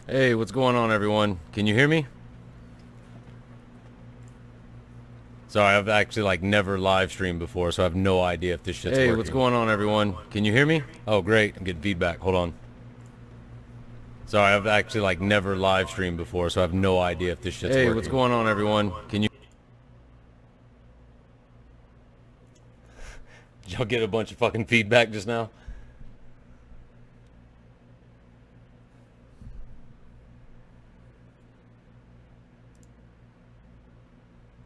Hey, what's going on, everyone? Can you hear me? Sorry, I've actually never live streamed before, so I have no idea if this shit's working. Hey, what's going on, everyone? Can you hear me? Oh, great. I'm getting feedback. Hold on. Sorry, I've actually never live streamed before, so I have no idea if this shit's working. Hey, what's going on, everyone? Can you? Did y'all get a bunch of fucking feedback just now?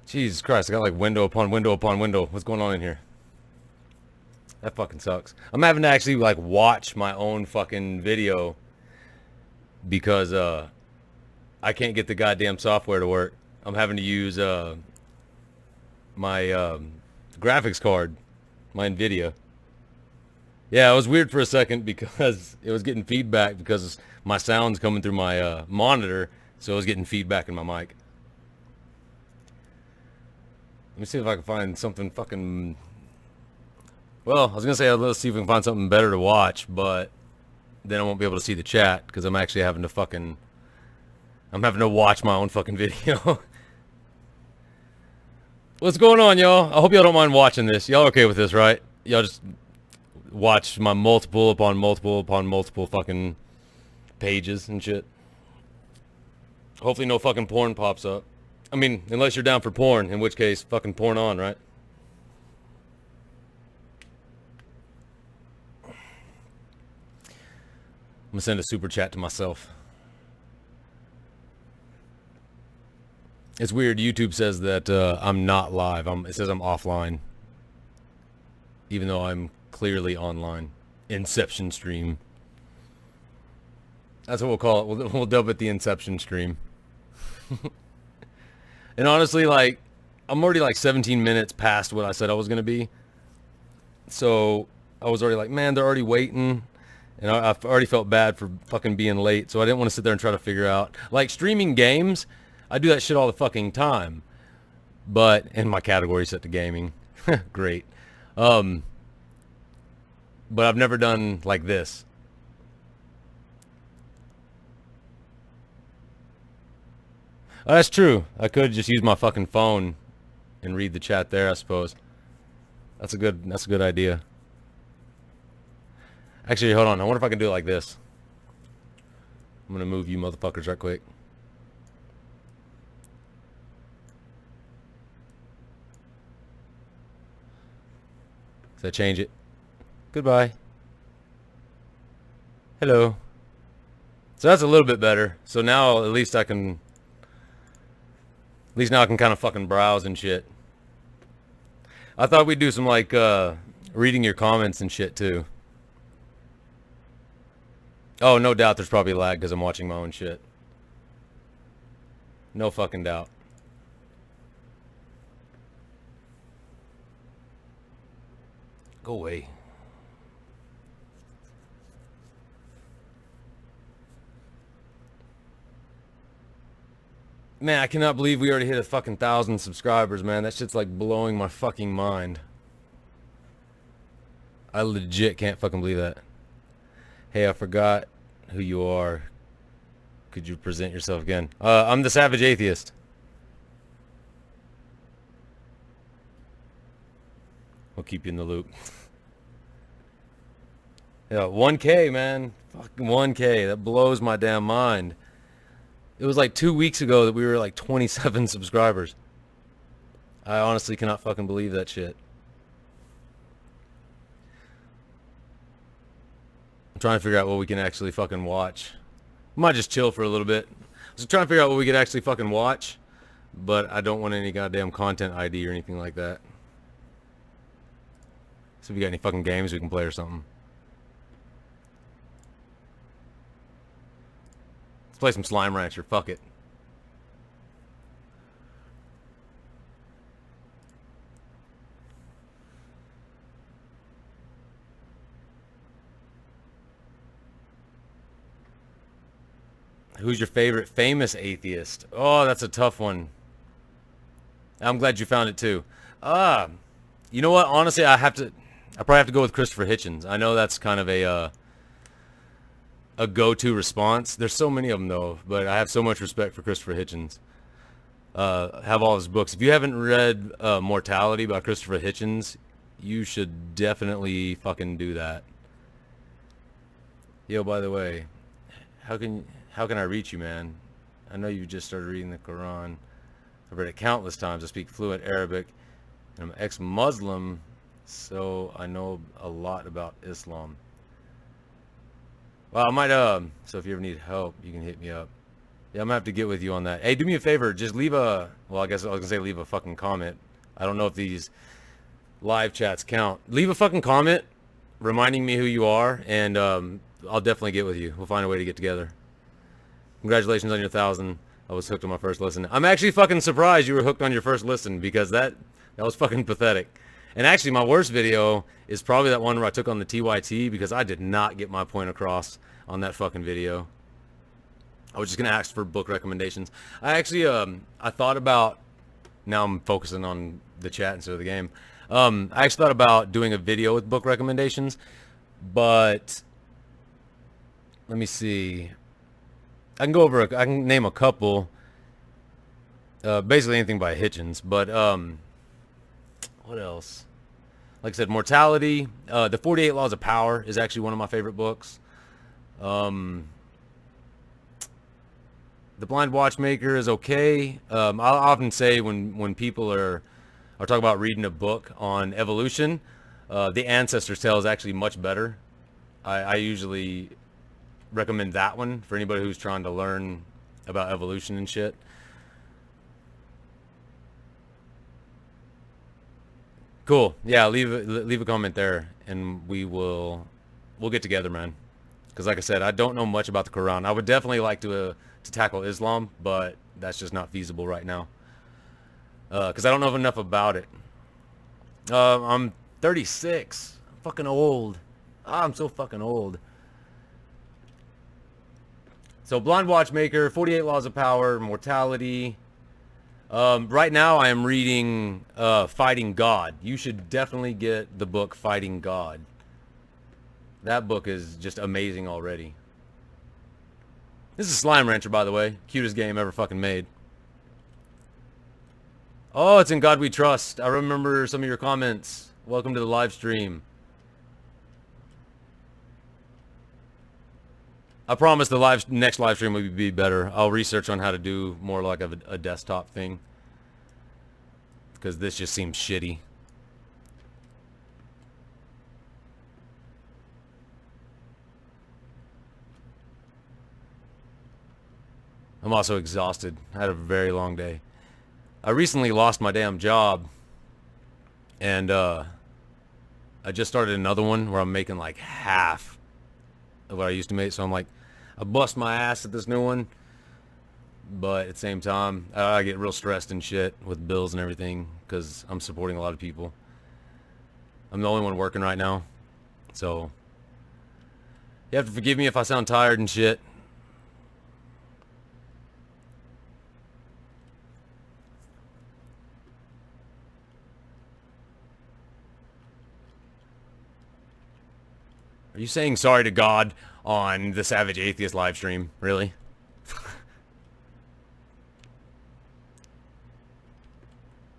Jesus Christ, I got window upon window upon window. What's going on in here? That fucking sucks. I'm having to actually watch my own fucking video because I can't get the goddamn software to work. I'm having to use my graphics card, my Nvidia. Yeah, it was weird for a second because it was getting feedback because my sound's coming through my monitor, so it was getting feedback in my mic. Let me see if I can find something fucking... Well, I was going to say, let's see if we can find something better to watch, but then I won't be able to see the chat because I'm actually having to fucking... I'm having to watch my own fucking video. What's going on, y'all? I hope y'all don't mind watching this. Y'all okay with this, right? Y'all just watch my multiple upon multiple upon multiple fucking pages and shit. Hopefully no fucking porn pops up. I mean, unless you're down for porn, in which case, fucking porn on, right? I'm gonna send a super chat to myself. It's weird. YouTube says that I'm not live. It says I'm offline, even though I'm clearly online. Inception stream. That's what we'll call it. We'll dub it the Inception stream. And honestly, I'm already 17 minutes past what I said I was gonna be. So I was already man, they're already waiting. And I've already felt bad for fucking being late, so I didn't want to sit there and try to figure out. Streaming games, I do that shit all the fucking time. But, in my category set to gaming. Great. But I've never done like this. Oh, that's true. I could just use my fucking phone and read the chat there, I suppose. That's a good idea. Actually, hold on. I wonder if I can do it like this. I'm gonna move you motherfuckers right quick. Does that change it? Goodbye. Hello. So that's a little bit better. So now at least I can... At least now I can kind of fucking browse and shit. I thought we'd do some reading your comments and shit too. Oh, no doubt there's probably lag because I'm watching my own shit. No fucking doubt. Go away. Man, I cannot believe we already hit a fucking 1,000 subscribers, man. That shit's blowing my fucking mind. I legit can't fucking believe that. Hey, I forgot who you are. Could you present yourself again? I'm the Savage Atheist. We'll keep you in the loop. Yeah, 1K, man. Fucking 1K. That blows my damn mind. It was 2 weeks ago that we were 27 subscribers. I honestly cannot fucking believe that shit. I'm trying to figure out what we can actually fucking watch. We might just chill for a little bit. I was trying to figure out what we could actually fucking watch, but I don't want any goddamn content ID or anything like that. So if you got any fucking games we can play or something. Let's play some Slime Rancher. Fuck it. Who's your favorite famous atheist? Oh, that's a tough one. I'm glad you found it too. You know what? Honestly, I probably have to go with Christopher Hitchens. I know that's kind of a a go-to response. There's so many of them though, but I have so much respect for Christopher Hitchens. Have all his books. If you haven't read Mortality by Christopher Hitchens, you should definitely fucking do that. Yo, by the way, how can I reach you, man? I know you just started reading the Quran. I've read it countless times. I speak fluent Arabic, and I'm ex-Muslim, so I know a lot about Islam. Well, I might, so if you ever need help, you can hit me up. Yeah, I'm gonna have to get with you on that. Hey, do me a favor, just leave a, well, I guess I was gonna say leave a fucking comment. I don't know if these live chats count. Leave a fucking comment reminding me who you are, and I'll definitely get with you. We'll find a way to get together. Congratulations on your 1,000. I was hooked on my first listen. I'm actually fucking surprised you were hooked on your first listen, because that was fucking pathetic. And actually, my worst video is probably that one where I took on the TYT, because I did not get my point across on that fucking video. I was just gonna ask for book recommendations. I actually, I thought about, now I'm focusing on the chat instead of the game. I actually thought about doing a video with book recommendations, but let me see. I can go over, I can name a couple, basically anything by Hitchens, but what else? Like I said, Mortality, The 48 Laws of Power is actually one of my favorite books. The Blind Watchmaker is okay. I'll often say when people are talking about reading a book on evolution, The Ancestor's Tale is actually much better. I usually recommend that one for anybody who's trying to learn about evolution and shit. Cool. Yeah, leave a comment there, and we'll get together, man. Because like I said, I don't know much about the Quran. I would definitely like to tackle Islam, but that's just not feasible right now. Because I don't know enough about it. I'm 36. I'm fucking old. I'm so fucking old. So Blind Watchmaker, 48 Laws of Power, Mortality. Right now I am reading Fighting God. You should definitely get the book Fighting God. That book is just amazing already. This is Slime Rancher, by the way. Cutest game ever fucking made. Oh, it's In God We Trust. I remember some of your comments. Welcome to the live stream. I promise the next live stream will be better. I'll research on how to do more like a desktop thing, because this just seems shitty. I'm also exhausted. I had a very long day. I recently lost my damn job, and I just started another one where I'm making like half of what I used to make. So I'm like, I bust my ass at this new one, but at the same time, I get real stressed and shit with bills and everything, because I'm supporting a lot of people. I'm the only one working right now, so you have to forgive me if I sound tired and shit. Are you saying sorry to God on the Savage Atheist live stream? Really?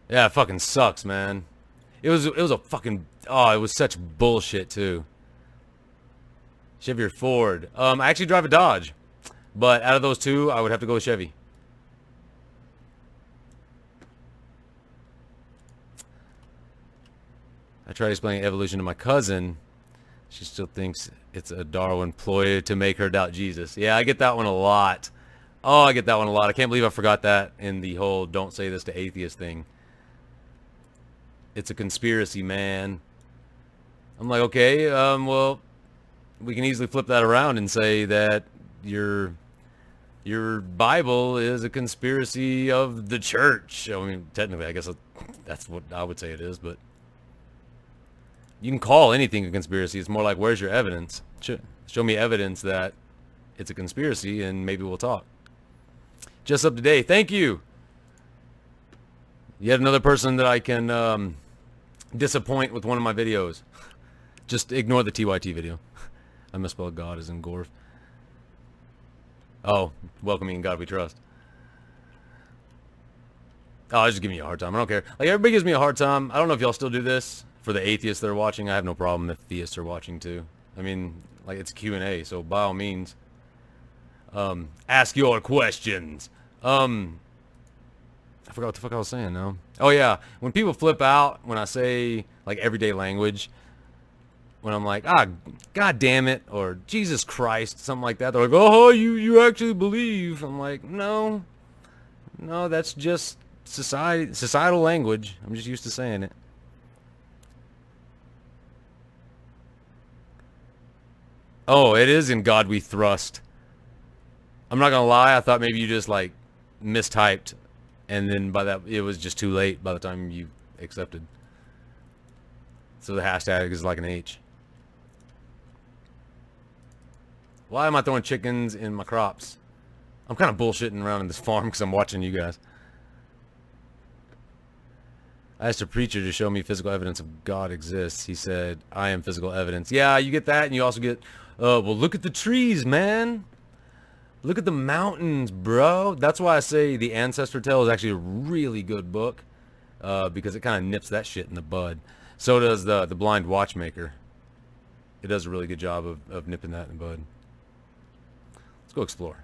Yeah, it fucking sucks, man. It was a fucking, oh, it was such bullshit too. Chevy or Ford? I actually drive a Dodge, but out of those two, I would have to go with Chevy. I tried explaining evolution to my cousin. She still thinks it's a Darwin ploy to make her doubt Jesus. Yeah, I get that one a lot. Oh, I get that one a lot. I can't believe I forgot that in the whole don't say this to atheist thing. It's a conspiracy, man. I'm like, okay, well, we can easily flip that around and say that your Bible is a conspiracy of the church. I mean, technically, I guess that's what I would say it is, but you can call anything a conspiracy. It's more like, where's your evidence? Show me evidence that it's a conspiracy, and maybe we'll talk. Just up to date. Thank you. Yet another person that I can disappoint with one of my videos. Just ignore the TYT video. I misspelled God as in Gorf. Oh, welcoming in God we trust. Oh, I was just giving you a hard time. I don't care. Like, everybody gives me a hard time. I don't know if y'all still do this. For the atheists that are watching, I have no problem if theists are watching too. I mean, like, it's Q&A, so by all means, ask your questions. I forgot what the fuck I was saying now. Oh yeah, when people flip out when I say like everyday language, when I'm like, god damn it, or Jesus Christ, something like that, they're like, oh, you actually believe? I'm like, no, that's just societal language. I'm just used to saying it. Oh, it is in God we thrust. I'm not gonna lie, I thought maybe you just like mistyped, and then by that it was just too late by the time you accepted. So the hashtag is like an H. Why am I throwing chickens in my crops? I'm kind of bullshitting around in this farm because I'm watching you guys. I asked a preacher to show me physical evidence of God exists. He said, I am physical evidence. Yeah, you get that, and you also get, well, look at the trees, man. Look at the mountains, bro. That's why I say The Ancestor Tale is actually a really good book, because it kind of nips that shit in the bud. So does the Blind Watchmaker. It does a really good job of nipping that in the bud. Let's go explore.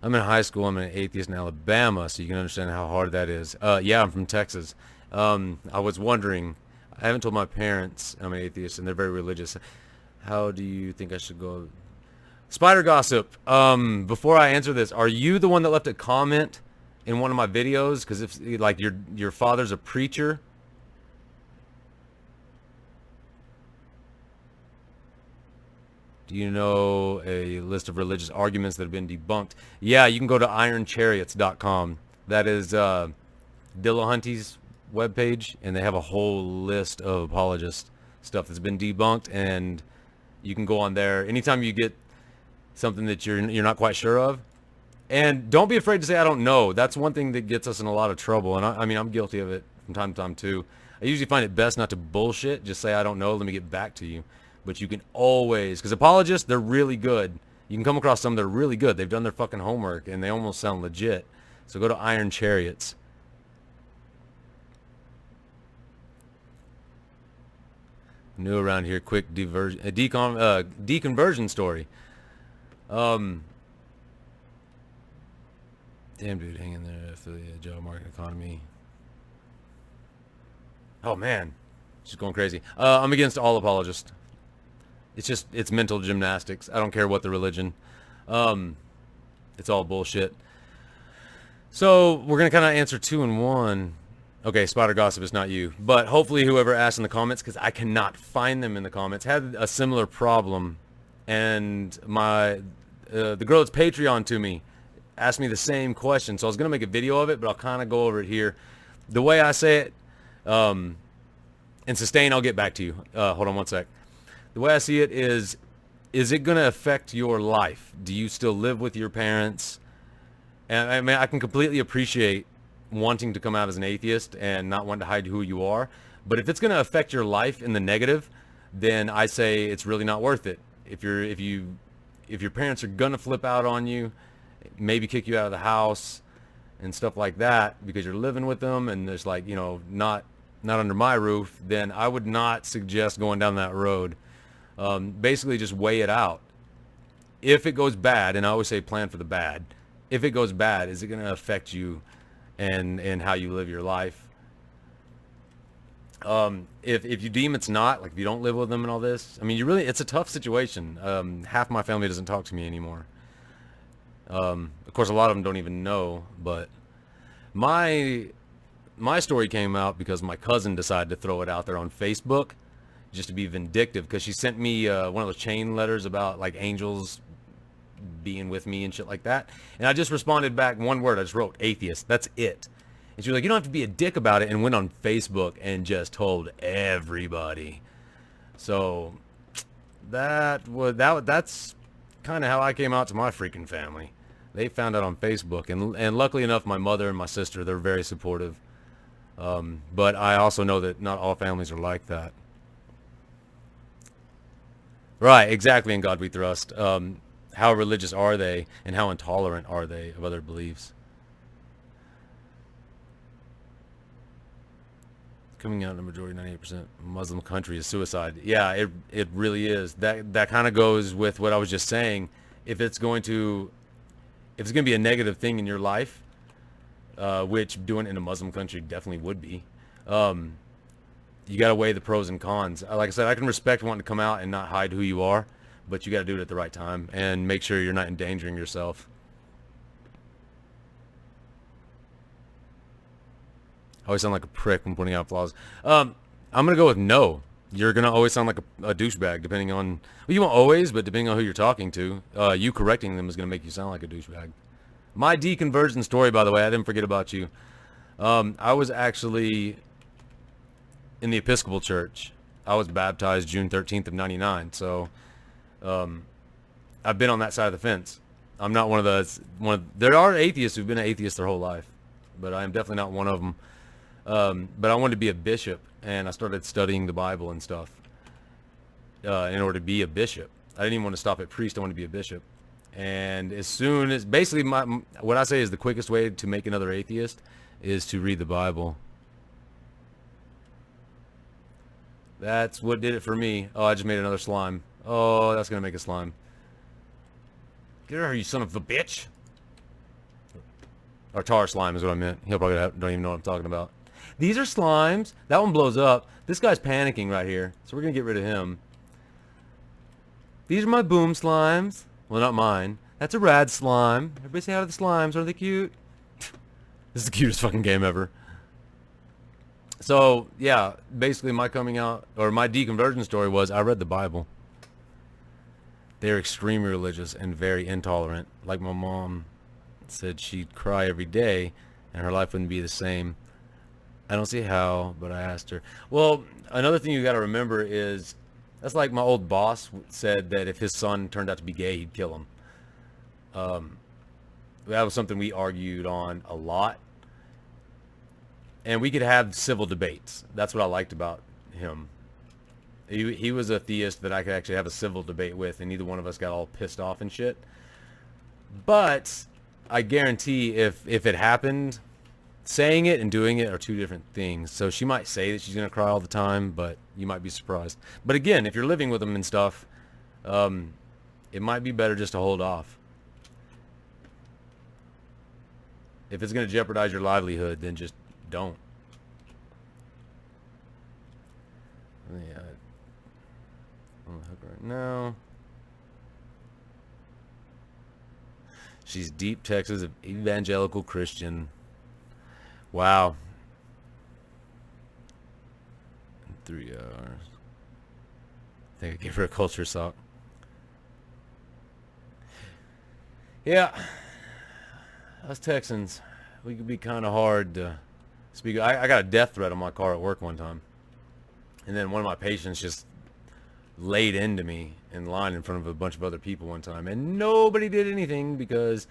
I'm in high school. I'm an atheist in Alabama, so you can understand how hard that is. Yeah, I'm from Texas. I was wondering, I haven't told my parents I'm an atheist, and they're very religious. How do you think I should go? Spider Gossip, before I answer this, are you the one that left a comment in one of my videos? Because if, like, your father's a preacher... Do you know a list of religious arguments that have been debunked? Yeah, you can go to ironchariots.com. That is Dillahunty's webpage, and they have a whole list of apologist stuff that's been debunked, and you can go on there anytime you get something that you're not quite sure of. And don't be afraid to say I don't know. That's one thing that gets us in a lot of trouble, and I mean, I'm guilty of it from time to time too. I usually find it best not to bullshit. Just say I don't know. Let me get back to you. But you can always, because apologists, they're really good. You can come across some that are really good. They've done their fucking homework, and they almost sound legit. So go to Iron Chariots. New around here, quick deconversion story. Damn, dude, hang in there. Affiliate, job market, economy. Oh, man. Just going crazy. I'm against all apologists. It's mental gymnastics. I don't care what the religion. It's all bullshit. So we're going to kind of answer 2 in 1. Okay, Spider Gossip is not you. But hopefully whoever asked in the comments, because I cannot find them in the comments, had a similar problem. And the girl that's Patreon to me asked me the same question. So I was going to make a video of it, but I'll kind of go over it here. The way I say it, and Sustain, I'll get back to you. Hold on one sec. The way I see it is it going to affect your life? Do you still live with your parents? And I mean, I can completely appreciate wanting to come out as an atheist and not wanting to hide who you are. But if it's going to affect your life in the negative, then I say it's really not worth it. If your parents are going to flip out on you, maybe kick you out of the house and stuff like that because you're living with them and there's like, you know, not under my roof, then I would not suggest going down that road. Basically just weigh it out. If it goes bad, and I always say plan for the bad, if it goes bad, is it going to affect you and how you live your life? If you deem it's not, like if you don't live with them and all this, I mean, it's a tough situation. Half my family doesn't talk to me anymore. Of course, a lot of them don't even know, but my story came out because my cousin decided to throw it out there on Facebook just to be vindictive, because she sent me one of those chain letters about like angels being with me and shit like that, and I just responded back one word. I just wrote atheist. That's it. And she was like, you don't have to be a dick about it, and went on Facebook and just told everybody. So that's kind of how I came out to my freaking family. They found out on Facebook, and luckily enough, my mother and my sister, they're very supportive. But I also know that not all families are like that. Right, exactly. In God we trust. How religious are they, and how intolerant are they of other beliefs? Coming out in the majority, 98% Muslim country is suicide. Yeah, it really is. That kind of goes with what I was just saying. If it's going to if it's going to be a negative thing in your life, which doing it in a Muslim country definitely would be, you got to weigh the pros and cons. Like I said, I can respect wanting to come out and not hide who you are, but you got to do it at the right time and make sure you're not endangering yourself. I always sound like a prick when pointing out flaws. I'm gonna go with no. You're gonna always sound like a douchebag, depending on. Well, you won't always, but depending on who you're talking to, you correcting them is gonna make you sound like a douchebag. My deconversion story, by the way, I didn't forget about you. I was actually in the Episcopal Church. I was baptized June 13th of '99, so I've been on that side of the fence. I'm not one of those. There are atheists who've been atheists their whole life, but I am definitely not one of them. But I wanted to be a bishop, and I started studying the Bible and stuff in order to be a bishop. I didn't even want to stop at priest. I wanted to be a bishop. And as soon as, basically, what I say is the quickest way to make another atheist is to read the Bible. That's what did it for me. Oh, I just made another slime. Oh, that's going to make a slime. Get her, you son of a bitch. Or tar slime is what I meant. He'll probably don't even know what I'm talking about. These are slimes. That one blows up. This guy's panicking right here, so we're going to get rid of him. These are my boom slimes. Well, not mine. That's a rad slime. Everybody say hi to the slimes. Aren't they cute? This is the cutest fucking game ever. So, yeah, basically my coming out, or my deconversion story was I read the Bible. They're extremely religious and very intolerant. Like my mom said, she'd cry every day and her life wouldn't be the same. I don't see how, but I asked her. Well, another thing you got to remember is that's like my old boss said that if his son turned out to be gay, he'd kill him. That was something we argued on a lot. And we could have civil debates. That's what I liked about him. He was a theist that I could actually have a civil debate with, and neither one of us got all pissed off and shit. But I guarantee if it happened, saying it and doing it are two different things. So she might say that she's going to cry all the time, but you might be surprised. But again, if you're living with them and stuff, it might be better just to hold off. If it's going to jeopardize your livelihood, then just don't. Yeah. I'm on the hook right now. She's deep Texas, evangelical Christian. Wow. 3 hours. I think I gave her a culture shock. Yeah. Us Texans, we could be kind of hard to speak. I got a death threat on my car at work one time. And then one of my patients just laid into me in line in front of a bunch of other people one time. And nobody did anything because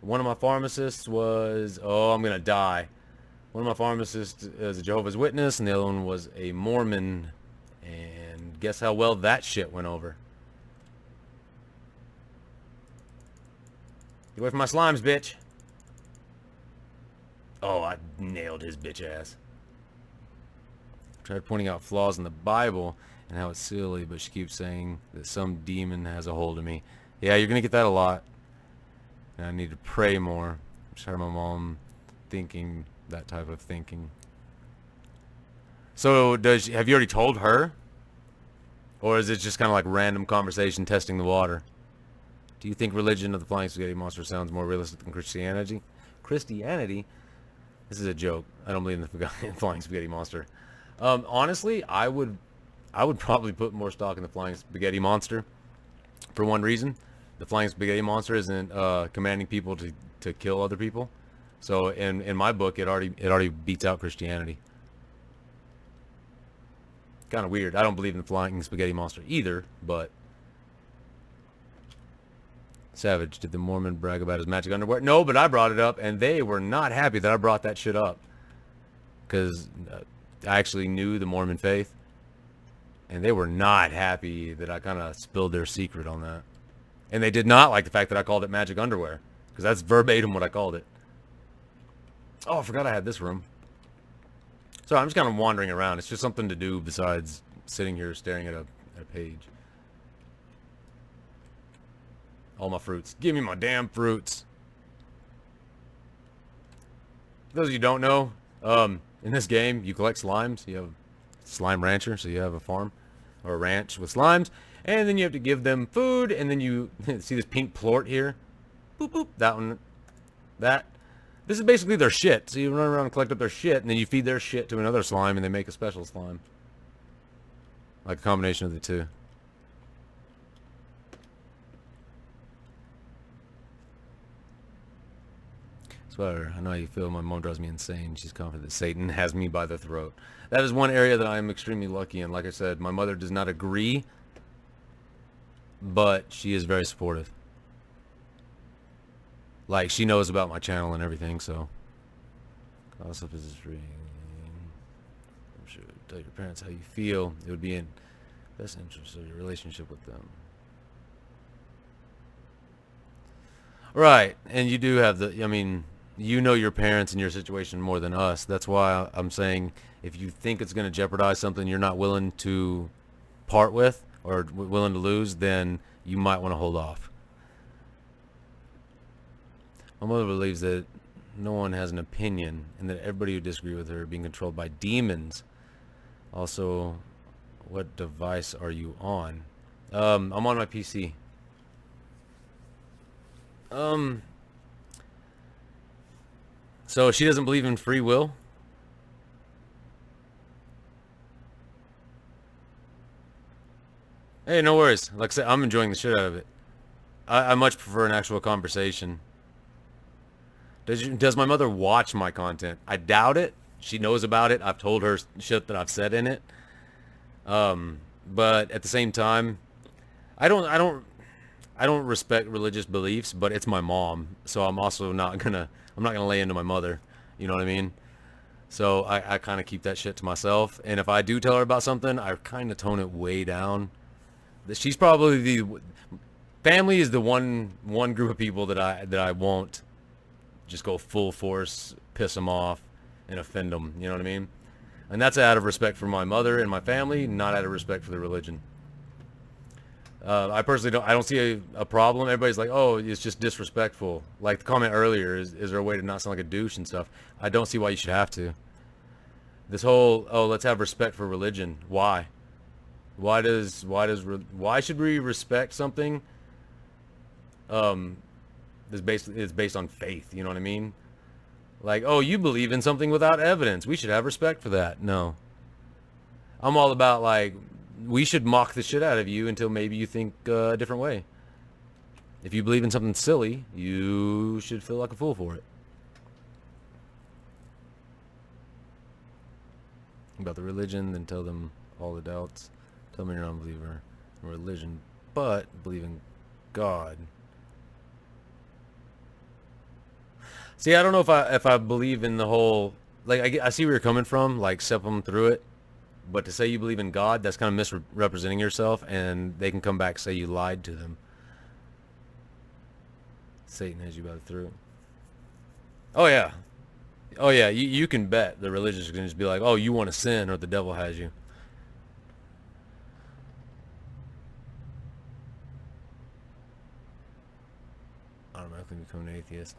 one of my pharmacists was, oh, I'm going to die. One of my pharmacists is a Jehovah's Witness, and the other one was a Mormon. And guess how well that shit went over? Get away from my slimes, bitch. Oh, I nailed his bitch ass. Tried pointing out flaws in the Bible and how it's silly, but she keeps saying that some demon has a hold of me. Yeah, you're going to get that a lot. And I need to pray more. I'm tired of my mom thinking that type of thinking. So have you already told her? Or is it just kind of like random conversation testing the water? Do you think religion of the Flying Spaghetti Monster sounds more realistic than Christianity? Christianity? This is a joke. I don't believe in the Flying Spaghetti Monster. Honestly, I would probably put more stock in the Flying Spaghetti Monster for one reason. The Flying Spaghetti Monster isn't commanding people to kill other people. So in my book, it already beats out Christianity. Kind of weird. I don't believe in the Flying Spaghetti Monster either, but Savage, did the Mormon brag about his magic underwear? No, but I brought it up, and they were not happy that I brought that shit up. Because I actually knew the Mormon faith. And they were not happy that I kind of spilled their secret on that. And they did not like the fact that I called it magic underwear. Because that's verbatim what I called it. Oh, I forgot I had this room. So I'm just kind of wandering around. It's just something to do besides sitting here staring at a page. All my fruits. Give me my damn fruits. For those of you who don't know, in this game, you collect slimes. You have a slime rancher, so you have a farm or a ranch with slimes. And then you have to give them food, and then you see this pink plort here. Boop, boop. That one. That. This is basically their shit. So you run around and collect up their shit, and then you feed their shit to another slime, and they make a special slime. Like a combination of the two. Swear, I know how you feel. My mom drives me insane. She's confident that Satan has me by the throat. That is one area that I am extremely lucky in. Like I said, my mother does not agree, but she is very supportive. Like, she knows about my channel and everything, so. Gossip is free. I'm sure tell your parents how you feel. It would be in best interest of your relationship with them. Right, and you do have the, I mean, you know your parents and your situation more than us. That's why I'm saying if you think it's going to jeopardize something you're not willing to part with or willing to lose, then you might want to hold off. My mother believes that no one has an opinion and that everybody who disagrees with her are being controlled by demons. Also, what device are you on? I'm on my PC. So she doesn't believe in free will? Hey, no worries. Like I said, I'm enjoying the shit out of it. I much prefer an actual conversation. Does my mother watch my content? I doubt it. She knows about it. I've told her shit that I've said in it. But at the same time, I don't respect religious beliefs, but it's my mom, so I'm also not gonna lay into my mother. You know what I mean? So I kind of keep that shit to myself. And if I do tell her about something, I kind of tone it way down. She's probably the family is the one group of people that I won't just go full force, piss them off, and offend them. You know what I mean? And that's out of respect for my mother and my family, not out of respect for the religion. I personally don't see a problem. Everybody's like, oh, it's just disrespectful. Like the comment earlier, is there a way to not sound like a douche and stuff? I don't see why you should have to. This whole, oh, let's have respect for religion. Why? Why should we respect something? Is based on faith. You know what I mean? Like, oh, you believe in something without evidence. We should have respect for that. No. I'm all about, like, we should mock the shit out of you until maybe you think a different way. If you believe in something silly, you should feel like a fool for it. About the religion, then tell them all the doubts. Tell them you're not a believer in religion, but believe in God. See, I don't know if I believe in the whole, like, I see where you're coming from, like, step them through it. But to say you believe in God, that's kind of misrepresenting yourself, and they can come back and say you lied to them. Satan has you by the throat. Oh, yeah. Oh, yeah, you can bet the religious are going to just be like, oh, you want to sin, or the devil has you. Automatically become an atheist.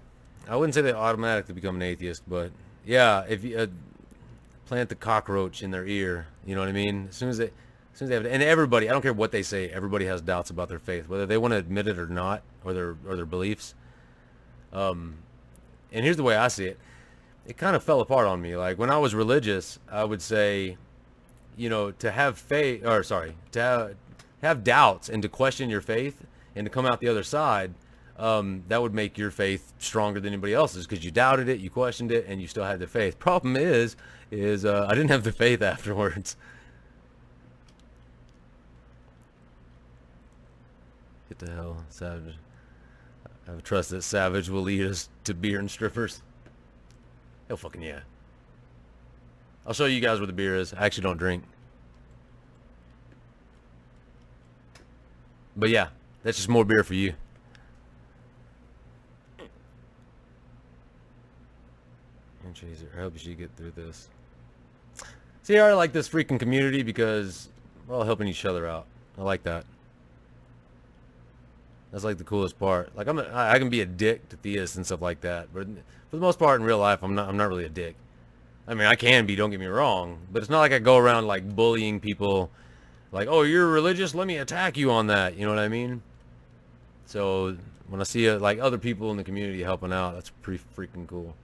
I wouldn't say they automatically become an atheist, but yeah, if you plant the cockroach in their ear, you know what I mean? As soon as they have, and everybody, I don't care what they say, everybody has doubts about their faith, whether they want to admit it or not, or their beliefs. And here's the way I see it. It kind of fell apart on me. Like when I was religious, I would say, you know, to have faith, or sorry, to have doubts and to question your faith and to come out the other side. That would make your faith stronger than anybody else's because you doubted it, you questioned it, and you still had the faith. Problem is I didn't have the faith afterwards. Get the hell, Savage. I have trust that Savage will lead us to beer and strippers. Hell fucking yeah. I'll show you guys where the beer is. I actually don't drink. But yeah, that's just more beer for you. And Chaser, I hope you get through this. See, I like this freaking community because we're all helping each other out. I like that. That's like the coolest part. Like I can be a dick to theists and stuff like that, but for the most part in real life, I'm not really a dick. I mean, I can be, don't get me wrong, but it's not like I go around like bullying people, like, oh, you're religious, let me attack you on that. You know what I mean? So when I see like other people in the community helping out, that's pretty freaking cool.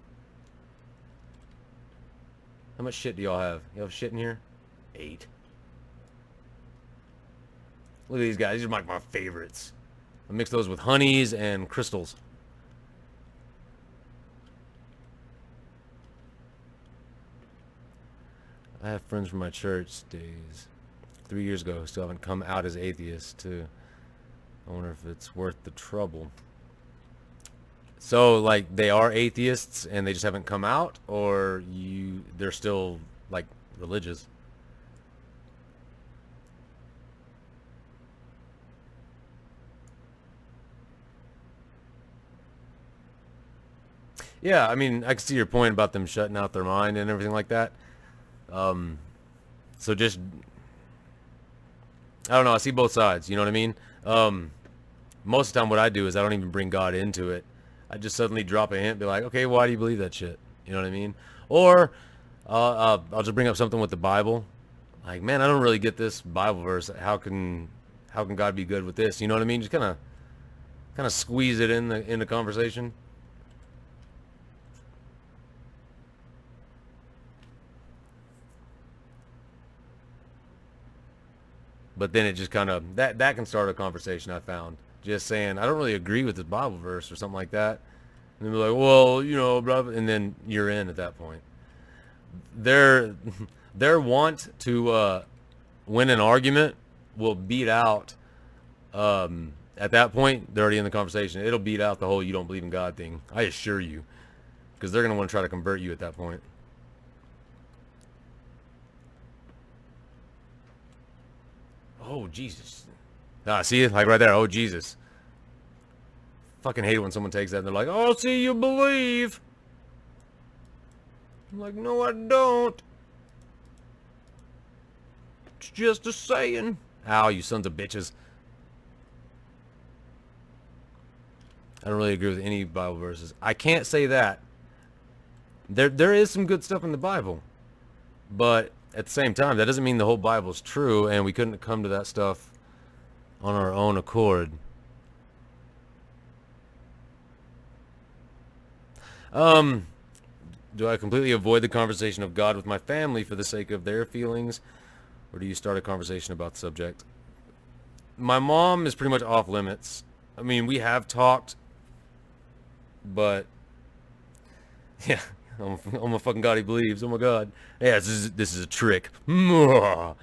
How much shit do y'all have? You have shit in here? 8. Look at these guys. These are like my favorites. I mix those with honeys and crystals. I have friends from my church days 3 years ago who still haven't come out as atheists too. I wonder if it's worth the trouble. So like they are atheists and they just haven't come out, or they're still like religious? Yeah, I mean, I can see your point about them shutting out their mind and everything like that. Um, so just, I don't know, I see both sides, you know what I mean? Most of the time what I do is I don't even bring God into it. I just suddenly drop a hint, be like, okay, why do you believe that shit? You know what I mean? Or I'll just bring up something with the Bible. Like, man, I don't really get this Bible verse. How can God be good with this? You know what I mean? Just kind of squeeze it in the conversation. But then it just kind of, that can start a conversation, I found. Just saying, I don't really agree with this Bible verse or something like that. And they'll be like, well, you know, blah, blah, and then you're in at that point. Their want to win an argument will beat out, at that point, they're already in the conversation. It'll beat out the whole you don't believe in God thing. I assure you. Because they're going to want to try to convert you at that point. Oh, Jesus. Ah, see? Like right there. Oh, Jesus. Fucking hate it when someone takes that and they're like, oh, see, you believe. I'm like, no, I don't. It's just a saying. Ow, you sons of bitches. I don't really agree with any Bible verses. I can't say that. There is some good stuff in the Bible. But at the same time, that doesn't mean the whole Bible's true, and we couldn't come to that stuff on our own accord. Do I completely avoid the conversation of God with my family for the sake of their feelings, or do you start a conversation about the subject? My mom is pretty much off limits. I mean, we have talked, but yeah, I'm a fucking God he believes. Oh my God. Yeah, this is a trick. My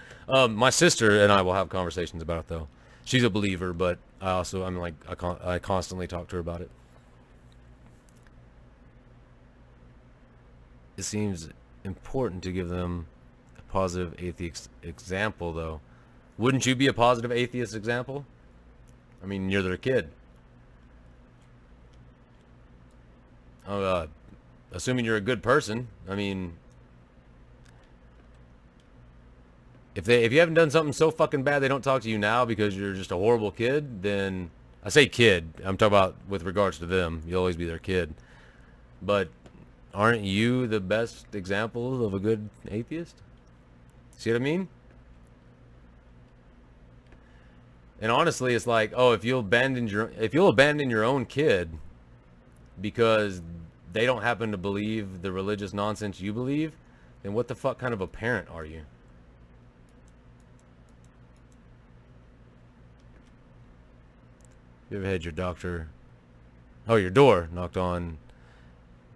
sister and I will have conversations about it though. She's a believer, but I constantly talk to her about it. It seems important to give them a positive atheist example though. Wouldn't you be a positive atheist example? I mean, you're their kid. Assuming you're a good person. I mean, if you haven't done something so fucking bad they don't talk to you now because you're just a horrible kid, then I say kid. I'm talking about with regards to them. You'll always be their kid. But aren't you the best example of a good atheist? See what I mean? And honestly, it's like, oh, if you'll abandon your own kid because they don't happen to believe the religious nonsense you believe, then what the fuck kind of a parent are you? You ever had your door knocked on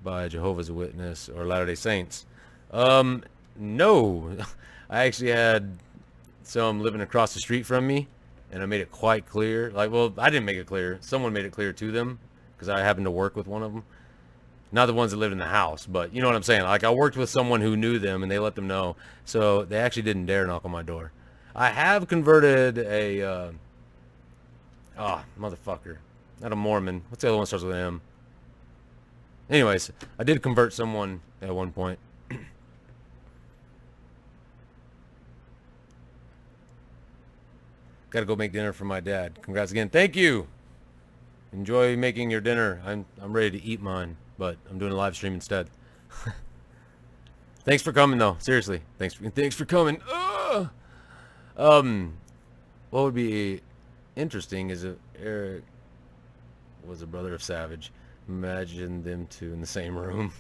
by Jehovah's Witness or Latter-day Saints? No. I actually had some living across the street from me, and I made it quite clear. Like, well, I didn't make it clear. Someone made it clear to them, because I happened to work with one of them. Not the ones that lived in the house, but you know what I'm saying. Like, I worked with someone who knew them, and they let them know. So they actually didn't dare knock on my door. I have converted Ah, motherfucker. Not a Mormon. What's the other one that starts with an M? Anyways, I did convert someone at one point. Gotta go make dinner for my dad. Congrats again. Thank you. Enjoy making your dinner. I'm ready to eat mine, but I'm doing a live stream instead. Thanks for coming though. Seriously. Thanks for coming. What would be interesting is if Eric was a brother of Savage. Imagine them two in the same room.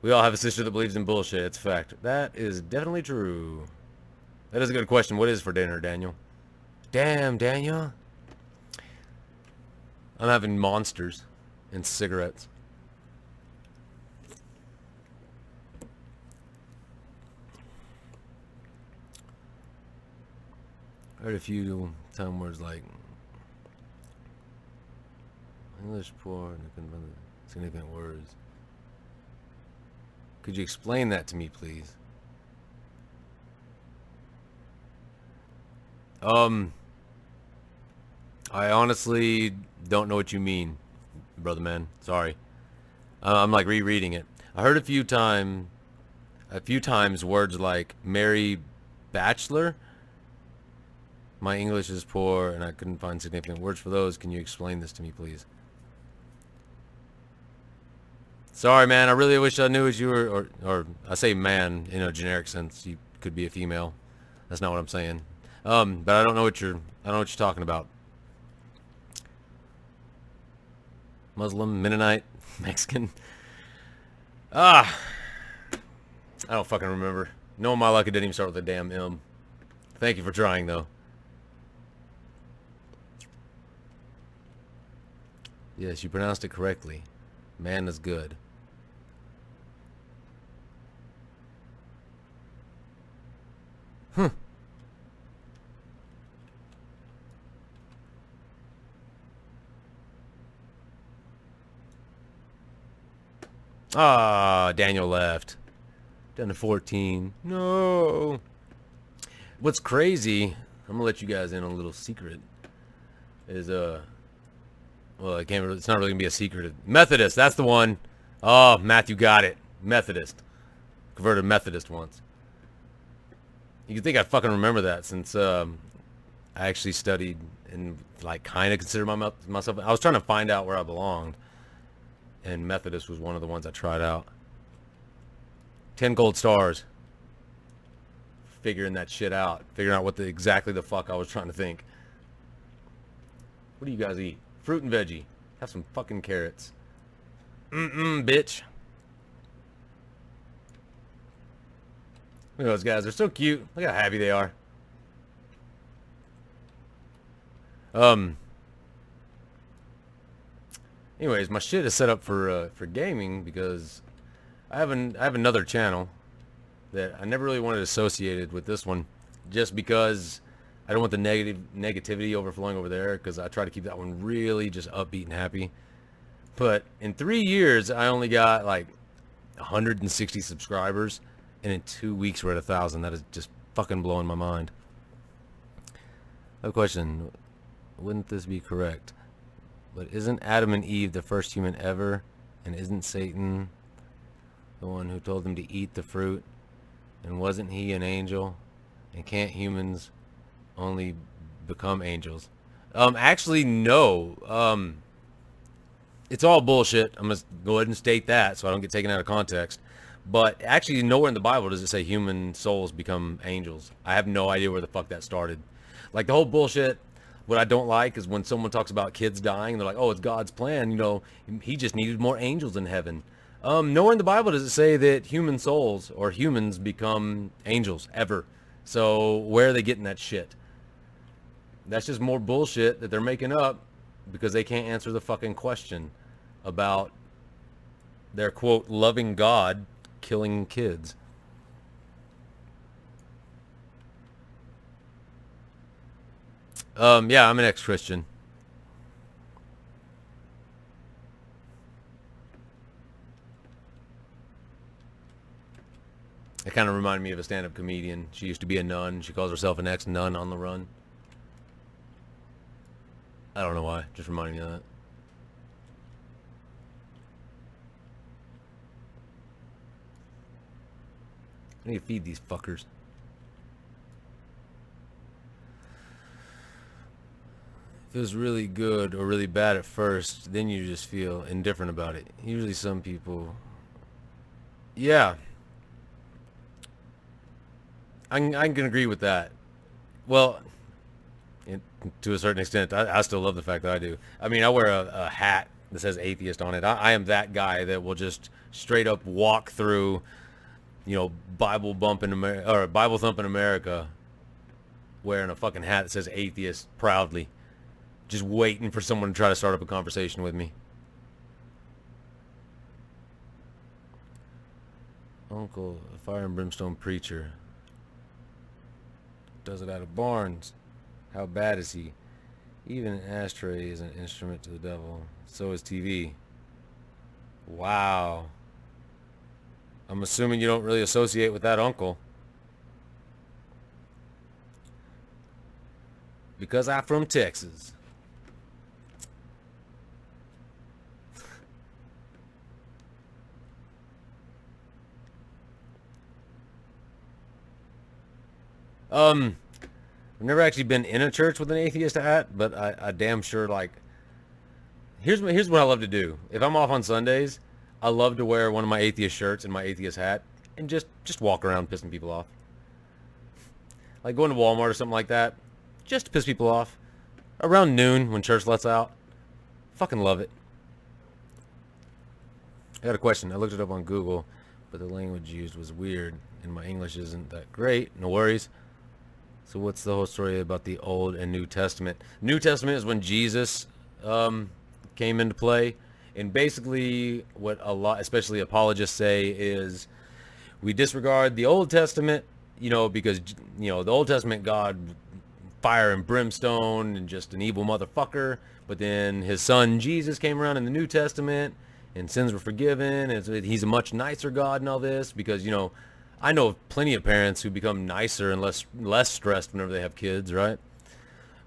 We all have a sister that believes in bullshit. It's a fact. That is definitely true. That is a good question. What is for dinner, Daniel? Damn, Daniel. I'm having monsters and cigarettes. I heard a few time words like English poor and significant words. Could you explain that to me, please? I honestly don't know what you mean, brother man. Sorry. I'm like rereading it. I heard a few times words like Mary Bachelor. My English is poor and I couldn't find significant words for those. Can you explain this to me, please? Sorry, man. I really wish I knew what you were, or I say man in a generic sense. You could be a female. That's not what I'm saying. But I don't know what you're talking about. Muslim, Mennonite, Mexican. I don't fucking remember. Knowing my luck, it didn't even start with a damn M. Thank you for trying, though. Yes, you pronounced it correctly. Man is good. Ah, Daniel left. Down to 14. No. What's crazy, I'm gonna let you guys in on a little secret, is well, it's not really gonna be a secret. Methodist, that's the one. Oh, Matthew got it. Methodist. Converted Methodist once. You can think I fucking remember that since I actually studied and like kind of considered myself. I was trying to find out where I belonged, and Methodist was one of the ones I tried out. 10 gold stars. Figuring that shit out. Figuring out what exactly the fuck I was trying to think. What do you guys eat? Fruit and veggie. Have some fucking carrots. Bitch. Look at those guys. They're so cute. Look how happy they are. Anyways, my shit is set up for gaming because I have another channel that I never really wanted associated with this one, just because I don't want the negativity overflowing over there, because I try to keep that one really just upbeat and happy. But in 3 years, I only got like 160 subscribers, and in 2 weeks we're at 1,000. That is just fucking blowing my mind. I have a question. Wouldn't this be correct? But isn't Adam and Eve the first human ever? And isn't Satan the one who told them to eat the fruit? And wasn't he an angel? And can't humans only become angels? Actually, no. It's all bullshit. I'm going to go ahead and state that so I don't get taken out of context. But actually, nowhere in the Bible does it say human souls become angels. I have no idea where the fuck that started. Like, the whole bullshit, what I don't like is when someone talks about kids dying, and they're like, oh, it's God's plan. You know, he just needed more angels in heaven. Nowhere in the Bible does it say that human souls or humans become angels, ever. So where are they getting that shit? That's just more bullshit that they're making up because they can't answer the fucking question about their, quote, loving God killing kids. Yeah, I'm an ex-Christian. I kind of reminded me of a stand-up comedian. She used to be a nun. She calls herself an ex-nun on the run. I don't know why. Just reminded me of that. I need to feed these fuckers. If it was really good or really bad at first, then you just feel indifferent about it. Usually some people... Yeah. I can agree with that. Well, to a certain extent, I still love the fact that I do. I mean, I wear a hat that says atheist on it. I am that guy that will just straight up walk through, Bible thumping America wearing a fucking hat that says atheist proudly, just waiting for someone to try to start up a conversation with me. Uncle, a fire and brimstone preacher, does it out of barns. How bad is he? Even an ashtray is an instrument to the devil. So is TV. Wow. I'm assuming you don't really associate with that uncle. Because I'm from Texas. I've never actually been in a church with an atheist hat, but I damn sure like. Here's what I love to do. If I'm off on Sundays, I love to wear one of my atheist shirts and my atheist hat and just walk around pissing people off. Like going to Walmart or something like that, just to piss people off. Around noon when church lets out. Fucking love it. I got a question. I looked it up on Google, but the language used was weird and my English isn't that great. No worries. So what's the whole story about the Old and New Testament? New Testament is when Jesus came into play. And basically what a lot, especially apologists, say is we disregard the Old Testament, because, the Old Testament, God, fire and brimstone and just an evil motherfucker. But then his son Jesus came around in the New Testament and sins were forgiven. And he's a much nicer God and all this because, I know of plenty of parents who become nicer and less stressed whenever they have kids, right?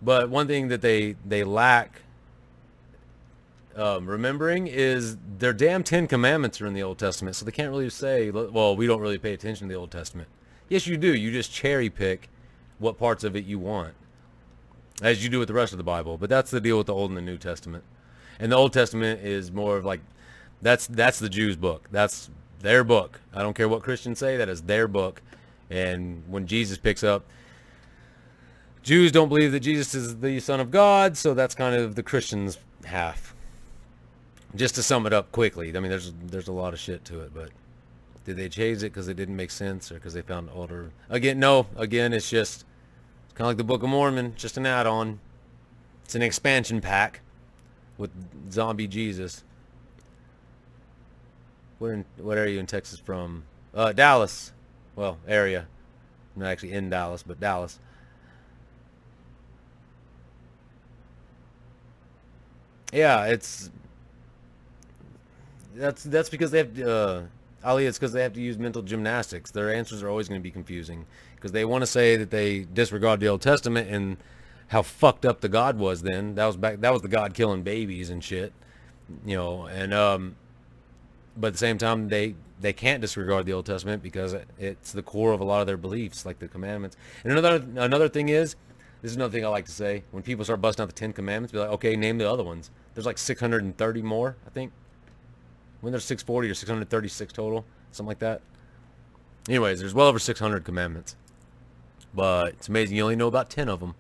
But one thing that they lack remembering is their damn 10 Commandments are in the Old Testament, so they can't really say, well, we don't really pay attention to the Old Testament. Yes, you do. You just cherry pick what parts of it you want, as you do with the rest of the Bible. But that's the deal with the Old and the New Testament. And the Old Testament is more of like, that's the Jews' book. That's their book. I don't care what Christians say. That is their book. And when Jesus picks up, Jews don't believe that Jesus is the Son of God, so that's kind of the Christians' half. Just to sum it up quickly, I mean, there's a lot of shit to it, but did they change it because it didn't make sense or because they found older? No. Again, it's kind of like the Book of Mormon, just an add-on. It's an expansion pack with zombie Jesus. What area are you in Texas from? Dallas. Well, area. I'm not actually in Dallas, but Dallas. Yeah, that's because they have Ali, it's because they have to use mental gymnastics. Their answers are always going to be confusing because they want to say that they disregard the Old Testament and how fucked up the God was then. That was the God killing babies and shit, and but at the same time they can't disregard the Old Testament because it's the core of a lot of their beliefs, like the commandments. And another thing is, this is another thing I like to say, when people start busting out the 10 Commandments, be like, okay, name the other ones. There's like 630 more, I think. When there's 640 or 636 total, something like that. Anyways, there's well over 600 commandments. But it's amazing you only know about 10 of them.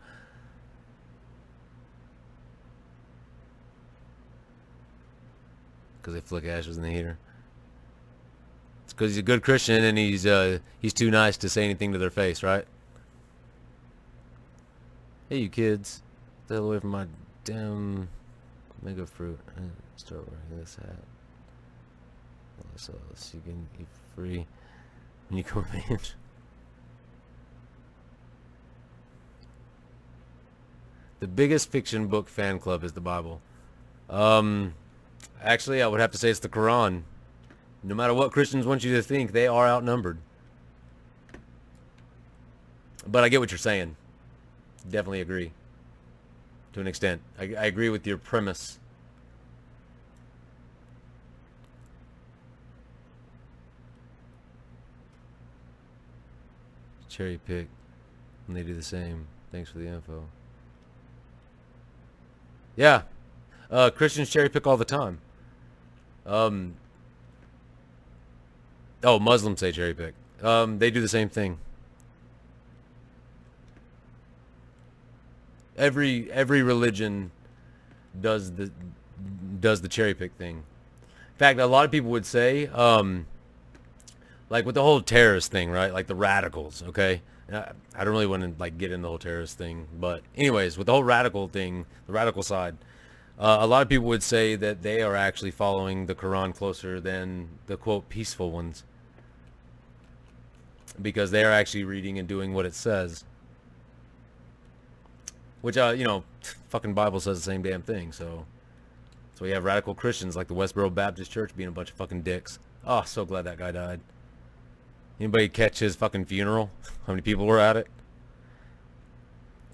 Because they flick ashes in the heater. It's because he's a good Christian and he's too nice to say anything to their face, right? Hey, you kids. Get the hell away from my damn mega fruit. Start wearing this hat. So you can eat free when you come in. The biggest fiction book fan club is the Bible. Actually, I would have to say it's the Quran. No matter what Christians want you to think, they are outnumbered. But I get what you're saying. Definitely agree to an extent. I agree with your premise. Cherry pick, and they do the same. Thanks for the info. Yeah, Christians cherry pick all the time. Oh, Muslims say cherry pick. They do the same thing. Every religion does the cherry pick thing. In fact, a lot of people would say, like with the whole terrorist thing, right? Like the radicals, okay? I don't really want to like get in the whole terrorist thing, but anyways, with the whole radical thing, the radical side, a lot of people would say that they are actually following the Quran closer than the quote peaceful ones, because they are actually reading and doing what it says. Which, fucking Bible says the same damn thing, so we have radical Christians like the Westboro Baptist Church being a bunch of fucking dicks. Oh, so glad that guy died. Anybody catch his fucking funeral? How many people were at it?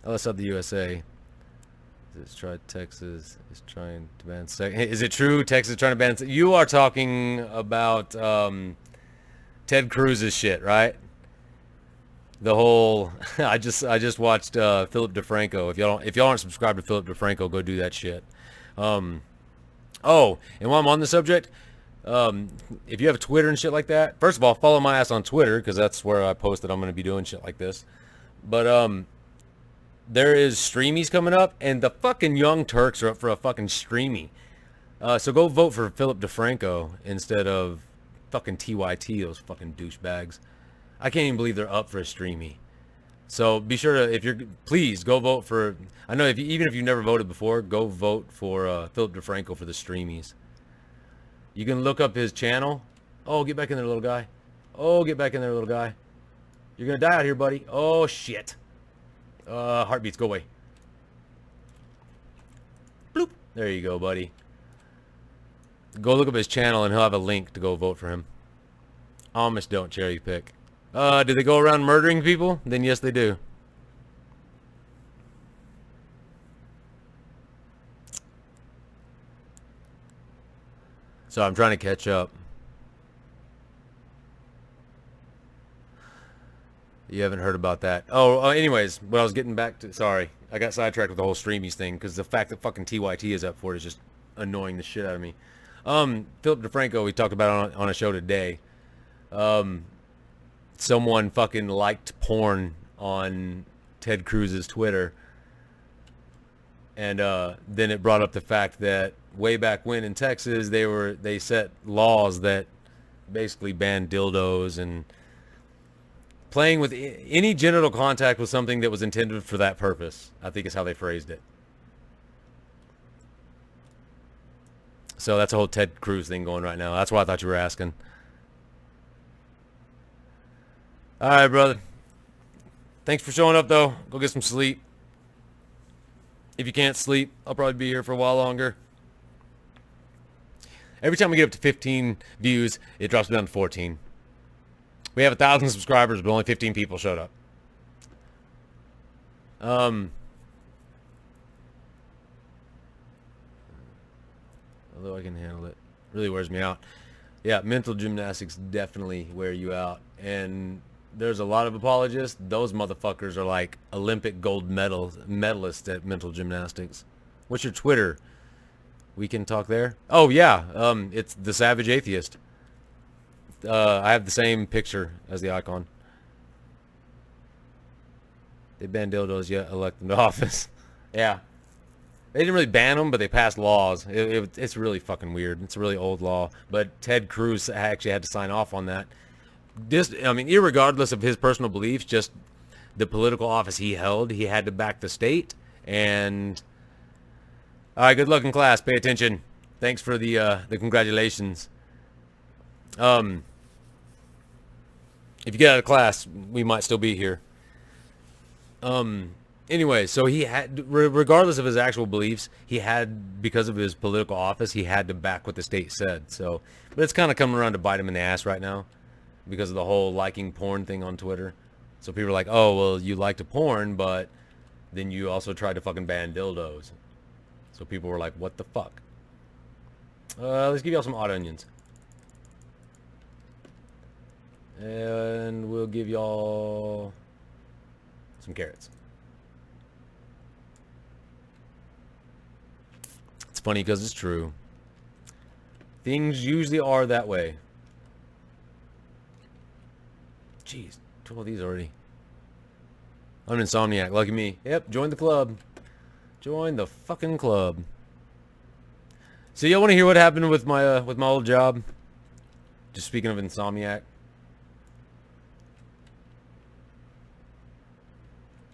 LS of the USA. It's tried Texas is trying to ban sex. Is it true Texas is trying to ban sex? You are talking about Ted Cruz's shit, right? The whole I just watched Philip DeFranco. If y'all aren't subscribed to Philip DeFranco, go do that shit. Oh, and while I'm on the subject, if you have Twitter and shit like that, first of all, follow my ass on Twitter, because that's where I post that I'm going to be doing shit like this. But there is streamies coming up, and the fucking Young Turks are up for a fucking streamy. So go vote for Philip DeFranco instead of fucking TYT, those fucking douchebags. I can't even believe they're up for a streamy. So be sure to, please go vote for, I know even if you've never voted before, go vote for Philip DeFranco for the streamies. You can look up his channel. Oh, get back in there, little guy. Oh, get back in there, little guy. You're going to die out here, buddy. Oh, shit. Heartbeats, go away. Bloop. There you go, buddy. Go look up his channel and he'll have a link to go vote for him. Amish don't cherry pick. Do they go around murdering people? Then yes, they do. So I'm trying to catch up. You haven't heard about that. Oh, anyways, what I was getting back to, sorry. I got sidetracked with the whole streamies thing, because the fact that fucking TYT is up for it is just annoying the shit out of me. Philip DeFranco, we talked about on a show today. Someone fucking liked porn on Ted Cruz's Twitter. And then it brought up the fact that way back when in Texas, they set laws that basically banned dildos and playing with any genital contact with something that was intended for that purpose, I think is how they phrased it. So that's a whole Ted Cruz thing going right now. That's why I thought you were asking. All right, brother. Thanks for showing up, though. Go get some sleep. If you can't sleep, I'll probably be here for a while longer. Every time we get up to 15 views, it drops down to 14. We have 1,000 subscribers, but only 15 people showed up. Although I can handle it. Really wears me out. Yeah, mental gymnastics definitely wear you out. And there's a lot of apologists. Those motherfuckers are like Olympic gold medalists at mental gymnastics. What's your Twitter? We can talk there. Oh yeah, it's the Savage Atheist. I have the same picture as the icon. They banned dildos yet elect them to office. Yeah. They didn't really ban them, but they passed laws. It's really fucking weird. It's a really old law. But Ted Cruz actually had to sign off on that. Irregardless of his personal beliefs, just the political office he held, he had to back the state. And all right, good luck in class. Pay attention. Thanks for the congratulations. If you get out of class, we might still be here. Anyway, so he had, regardless of his actual beliefs, he had, because of his political office, he had to back what the state said. So, but it's kind of coming around to bite him in the ass right now because of the whole liking porn thing on Twitter. So people are like, oh, well, you like to porn, but then you also tried to fucking ban dildos. So people were like, what the fuck? Let's give y'all some odd onions. And we'll give y'all some carrots. It's funny because it's true. Things usually are that way. Jeez, 2 of these already. I'm an insomniac, lucky me. Yep, join the club. Join the fucking club. So y'all want to hear what happened with my old job? Just speaking of insomniac.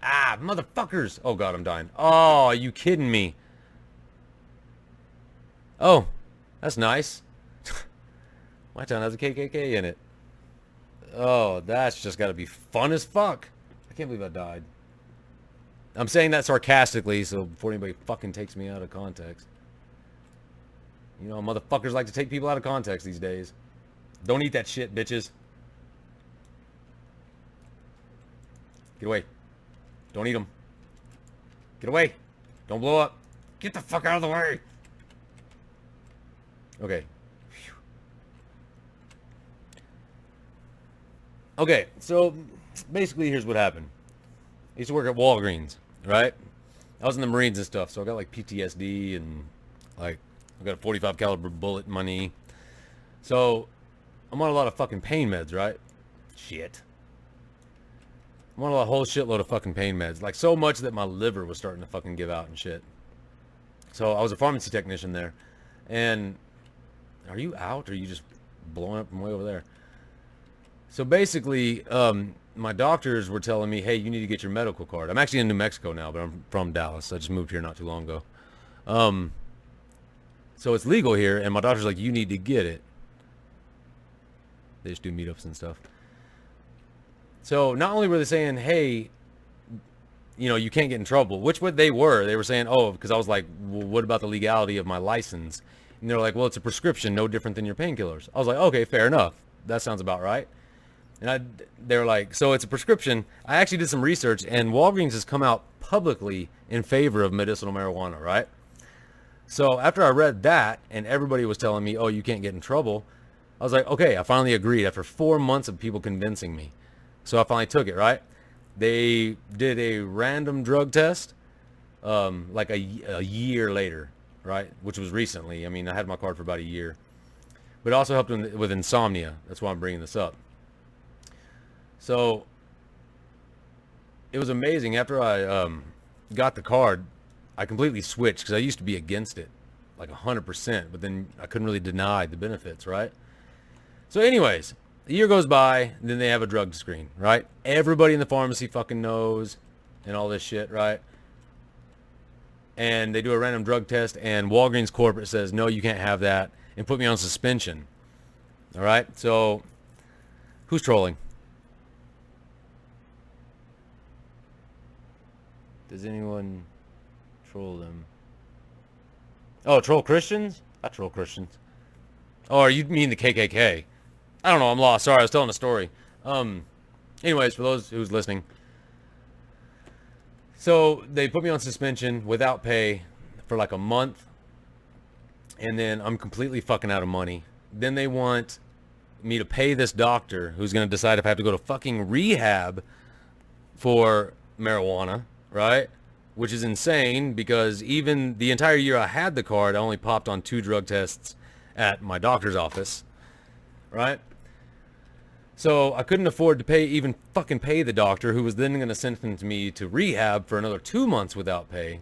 Ah, motherfuckers! Oh god, I'm dying. Oh, are you kidding me? Oh, that's nice. My town has a KKK in it. Oh, that's just gotta be fun as fuck. I can't believe I died. I'm saying that sarcastically, so before anybody fucking takes me out of context. You know, motherfuckers like to take people out of context these days. Don't eat that shit, bitches. Get away. Don't eat them. Get away. Don't blow up. Get the fuck out of the way. Okay. Whew. Okay, so basically here's what happened. I used to work at Walgreens, right? I was in the Marines and stuff, so I got like PTSD and like I got a 45 caliber bullet in my knee. So I'm on a lot of fucking pain meds, right? Shit. I'm on a whole shitload of fucking pain meds. Like so much that my liver was starting to fucking give out and shit. So I was a pharmacy technician there. And are you out or are you just blowing up from way over there? So basically, my doctors were telling me, hey, you need to get your medical card. I'm actually in New Mexico now, but I'm from Dallas. I just moved here not too long ago. So it's legal here, and my doctor's like, you need to get it. They just do meetups and stuff. So not only were they saying, hey, you know, you can't get in trouble, which what they were saying, oh, because I was like, well, what about the legality of my license? And they're like, well, it's a prescription, no different than your painkillers. I was like, okay, fair enough. That sounds about right. And they're like, so it's a prescription. I actually did some research, and Walgreens has come out publicly in favor of medicinal marijuana, right? So after I read that, and everybody was telling me, oh, you can't get in trouble, I was like, okay, I finally agreed after 4 months of people convincing me. So I finally took it, right? They did a random drug test, like a year later, right? Which was recently. I mean, I had my card for about a year. But it also helped with insomnia. That's why I'm bringing this up. So it was amazing. After I got the card, I completely switched because I used to be against it, like 100%. But then I couldn't really deny the benefits, right? So anyways, a year goes by, and then they have a drug screen, right? Everybody in the pharmacy fucking knows and all this shit, right? And they do a random drug test, and Walgreens corporate says, no, you can't have that, and put me on suspension. All right? So who's trolling? Does anyone troll them? Oh, troll Christians? I troll Christians. Oh, you mean the KKK? I don't know, I'm lost. Sorry, I was telling a story. Anyways, for those who's listening. So they put me on suspension without pay for like a month. And then I'm completely fucking out of money. Then they want me to pay this doctor who's going to decide if I have to go to fucking rehab for marijuana, right? Which is insane because even the entire year I had the card, I only popped on 2 drug tests at my doctor's office, right? So I couldn't afford to even fucking pay the doctor who was then going to sentence me to rehab for another 2 months without pay.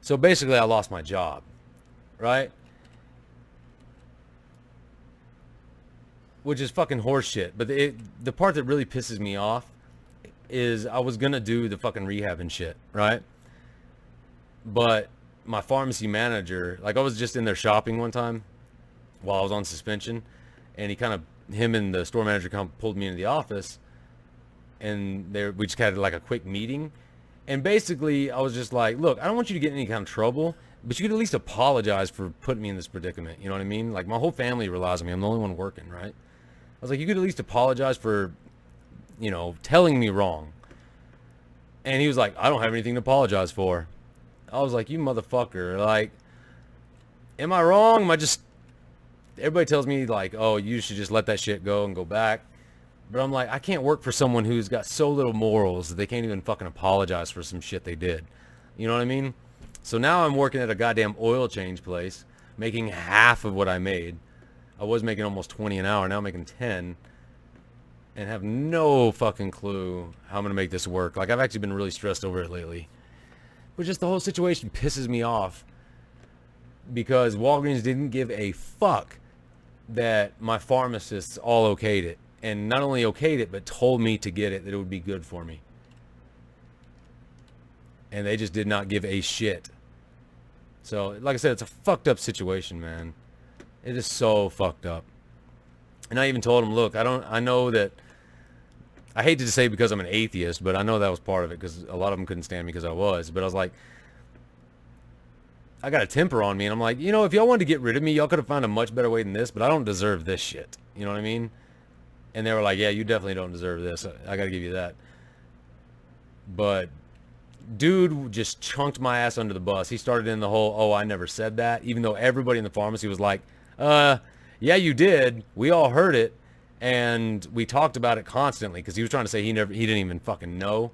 So basically I lost my job, right? Which is fucking horseshit. But the part that really pisses me off is I was going to do the fucking rehab and shit, right? But my pharmacy manager, like I was just in there shopping one time while I was on suspension, and him and the store manager pulled me into the office, and we just had like a quick meeting. And basically I was just like, look, I don't want you to get in any kind of trouble, but you could at least apologize for putting me in this predicament. You know what I mean? Like my whole family relies on me. I'm the only one working, right? I was like, you could at least apologize for, you know, telling me wrong. And he was like, I don't have anything to apologize for. I was like, you motherfucker. Like, am I wrong? Am I just... Everybody tells me, like, oh, you should just let that shit go and go back. But I'm like, I can't work for someone who's got so little morals that they can't even fucking apologize for some shit they did. You know what I mean? So now I'm working at a goddamn oil change place, making half of what I made. I was making almost 20 an hour. Now I'm making 10. And have no fucking clue how I'm going to make this work. Like, I've actually been really stressed over it lately. But just the whole situation pisses me off. Because Walgreens didn't give a fuck that my pharmacists all okayed it. And not only okayed it, but told me to get it, that it would be good for me. And they just did not give a shit. So, like I said, it's a fucked up situation, man. It is so fucked up. And I even told them, look, I know that, I hate to say because I'm an atheist, but I know that was part of it, because a lot of them couldn't stand me because I was. But I was like, I got a temper on me, and I'm like, you know, if y'all wanted to get rid of me, y'all could have found a much better way than this, but I don't deserve this shit. You know what I mean? And they were like, yeah, you definitely don't deserve this. I got to give you that. But dude just chunked my ass under the bus. He started in the whole, oh, I never said that, even though everybody in the pharmacy was like, yeah, you did. We all heard it, and we talked about it constantly, because he was trying to say he didn't even fucking know.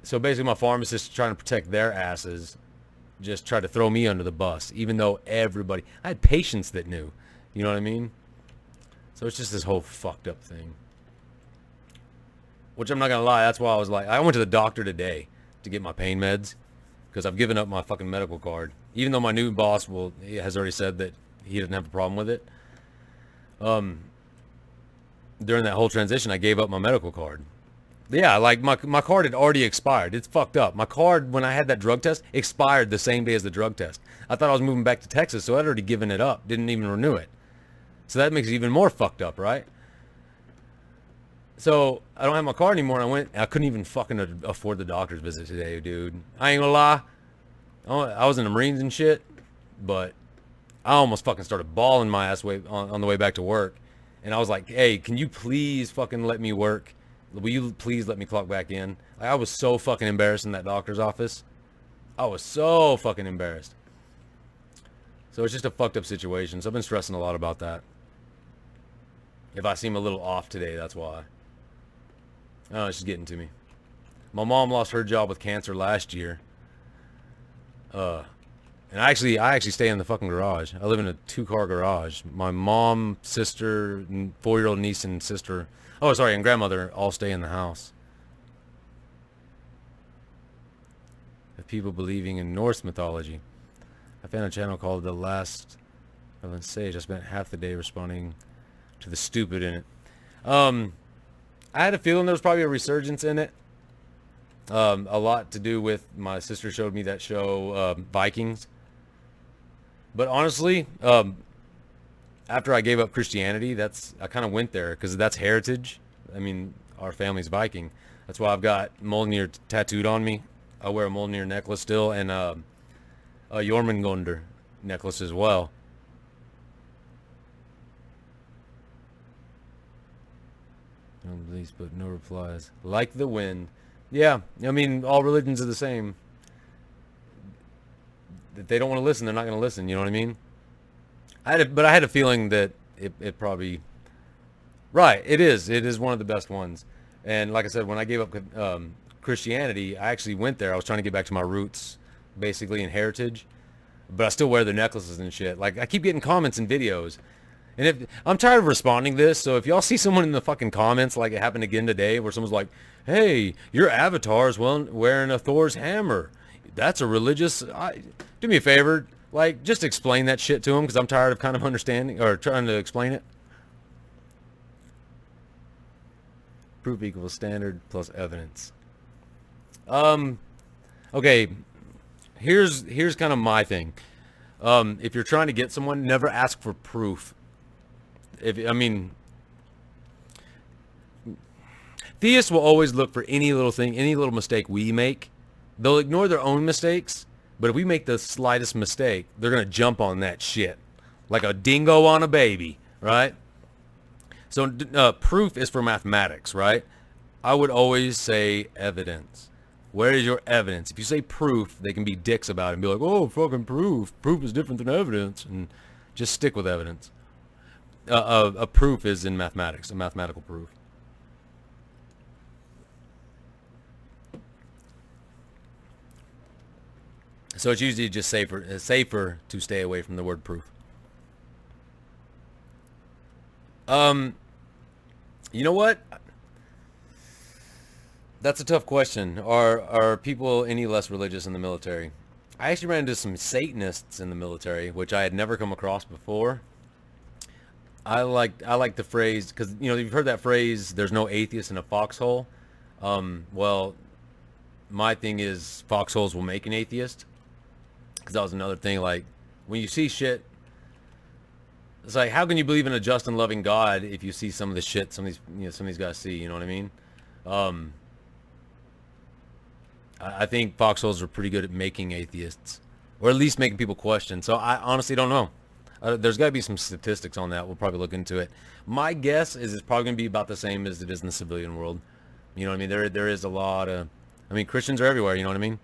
So basically, my pharmacist, trying to protect their asses, just tried to throw me under the bus, even though everybody, I had patients that knew. You know what I mean? So it's just this whole fucked up thing. Which I'm not going to lie, that's why I was like, I went to the doctor today to get my pain meds, because I've given up my fucking medical card. Even though my new boss has already said that he doesn't have a problem with it. During that whole transition, I gave up my medical card. Yeah, like my card had already expired. It's fucked up. My card, when I had that drug test, expired the same day as the drug test. I thought I was moving back to Texas, so I'd already given it up. Didn't even renew it. So that makes it even more fucked up, right? So I don't have my card anymore, and I couldn't even fucking afford the doctor's visit today, dude. I ain't gonna lie. I was in the Marines and shit, but I almost fucking started bawling my ass on the way back to work. And I was like, hey, can you please fucking let me work? Will you please let me clock back in? Like, I was so fucking embarrassed in that doctor's office. I was so fucking embarrassed. So it's just a fucked up situation. So I've been stressing a lot about that. If I seem a little off today, that's why. Oh, it's just getting to me. My mom lost her job with cancer last year. And I actually stay in the fucking garage. I live in a 2-car garage. My mom, sister, 4-year-old niece and sister, and grandmother all stay in the house. Of people believing in Norse mythology. I found a channel called The Last of Sage. I spent half the day responding to the stupid in it. I had a feeling there was probably a resurgence in it. A lot to do with my sister showed me that show, Vikings. But honestly, after I gave up Christianity, I kind of went there because that's heritage. I mean, our family's Viking. That's why I've got Mjolnir tattooed on me. I wear a Mjolnir necklace still, and a Jormungandr necklace as well. No beliefs, but no replies. Like the wind. Yeah, I mean, all religions are the same. If they don't want to listen, they're not going to listen. You know what I mean? But I had a feeling that it probably... Right, it is. It is one of the best ones. And like I said, when I gave up Christianity, I actually went there. I was trying to get back to my roots, basically, in heritage. But I still wear the necklaces and shit. Like, I keep getting comments and videos. And I'm tired of responding to this, so if y'all see someone in the fucking comments, like it happened again today, where someone's like, hey, your avatar's wearing a Thor's hammer. That's a religious... do me a favor, like, just explain that shit to them, because I'm tired of kind of understanding, or trying to explain it. Proof equals standard plus evidence. Okay, here's kind of my thing. If you're trying to get someone, never ask for proof. Theists will always look for any little thing, any little mistake we make. They'll ignore their own mistakes, but if we make the slightest mistake, they're going to jump on that shit. Like a dingo on a baby, right? So proof is for mathematics, right? I would always say evidence. Where is your evidence? If you say proof, they can be dicks about it and be like, oh, fucking proof. Proof is different than evidence. And just stick with evidence. A proof is in mathematics, a mathematical proof. So it's usually just safer to stay away from the word proof. You know what? That's a tough question. Are people any less religious in the military? I actually ran into some Satanists in the military, which I had never come across before. I like the phrase because you've heard that phrase. There's no atheist in a foxhole. Well, my thing is foxholes will make an atheist. Because that was another thing. Like when you see shit, it's like how can you believe in a just and loving God if you see some of the shit some of these guys see? You know what I mean? I think foxholes are pretty good at making atheists, or at least making people question. So I honestly don't know. There's got to be some statistics on that. We'll probably look into it. My guess is it's probably going to be about the same as it is in the civilian world. You know what I mean? There is a lot of, Christians are everywhere. You know what I mean?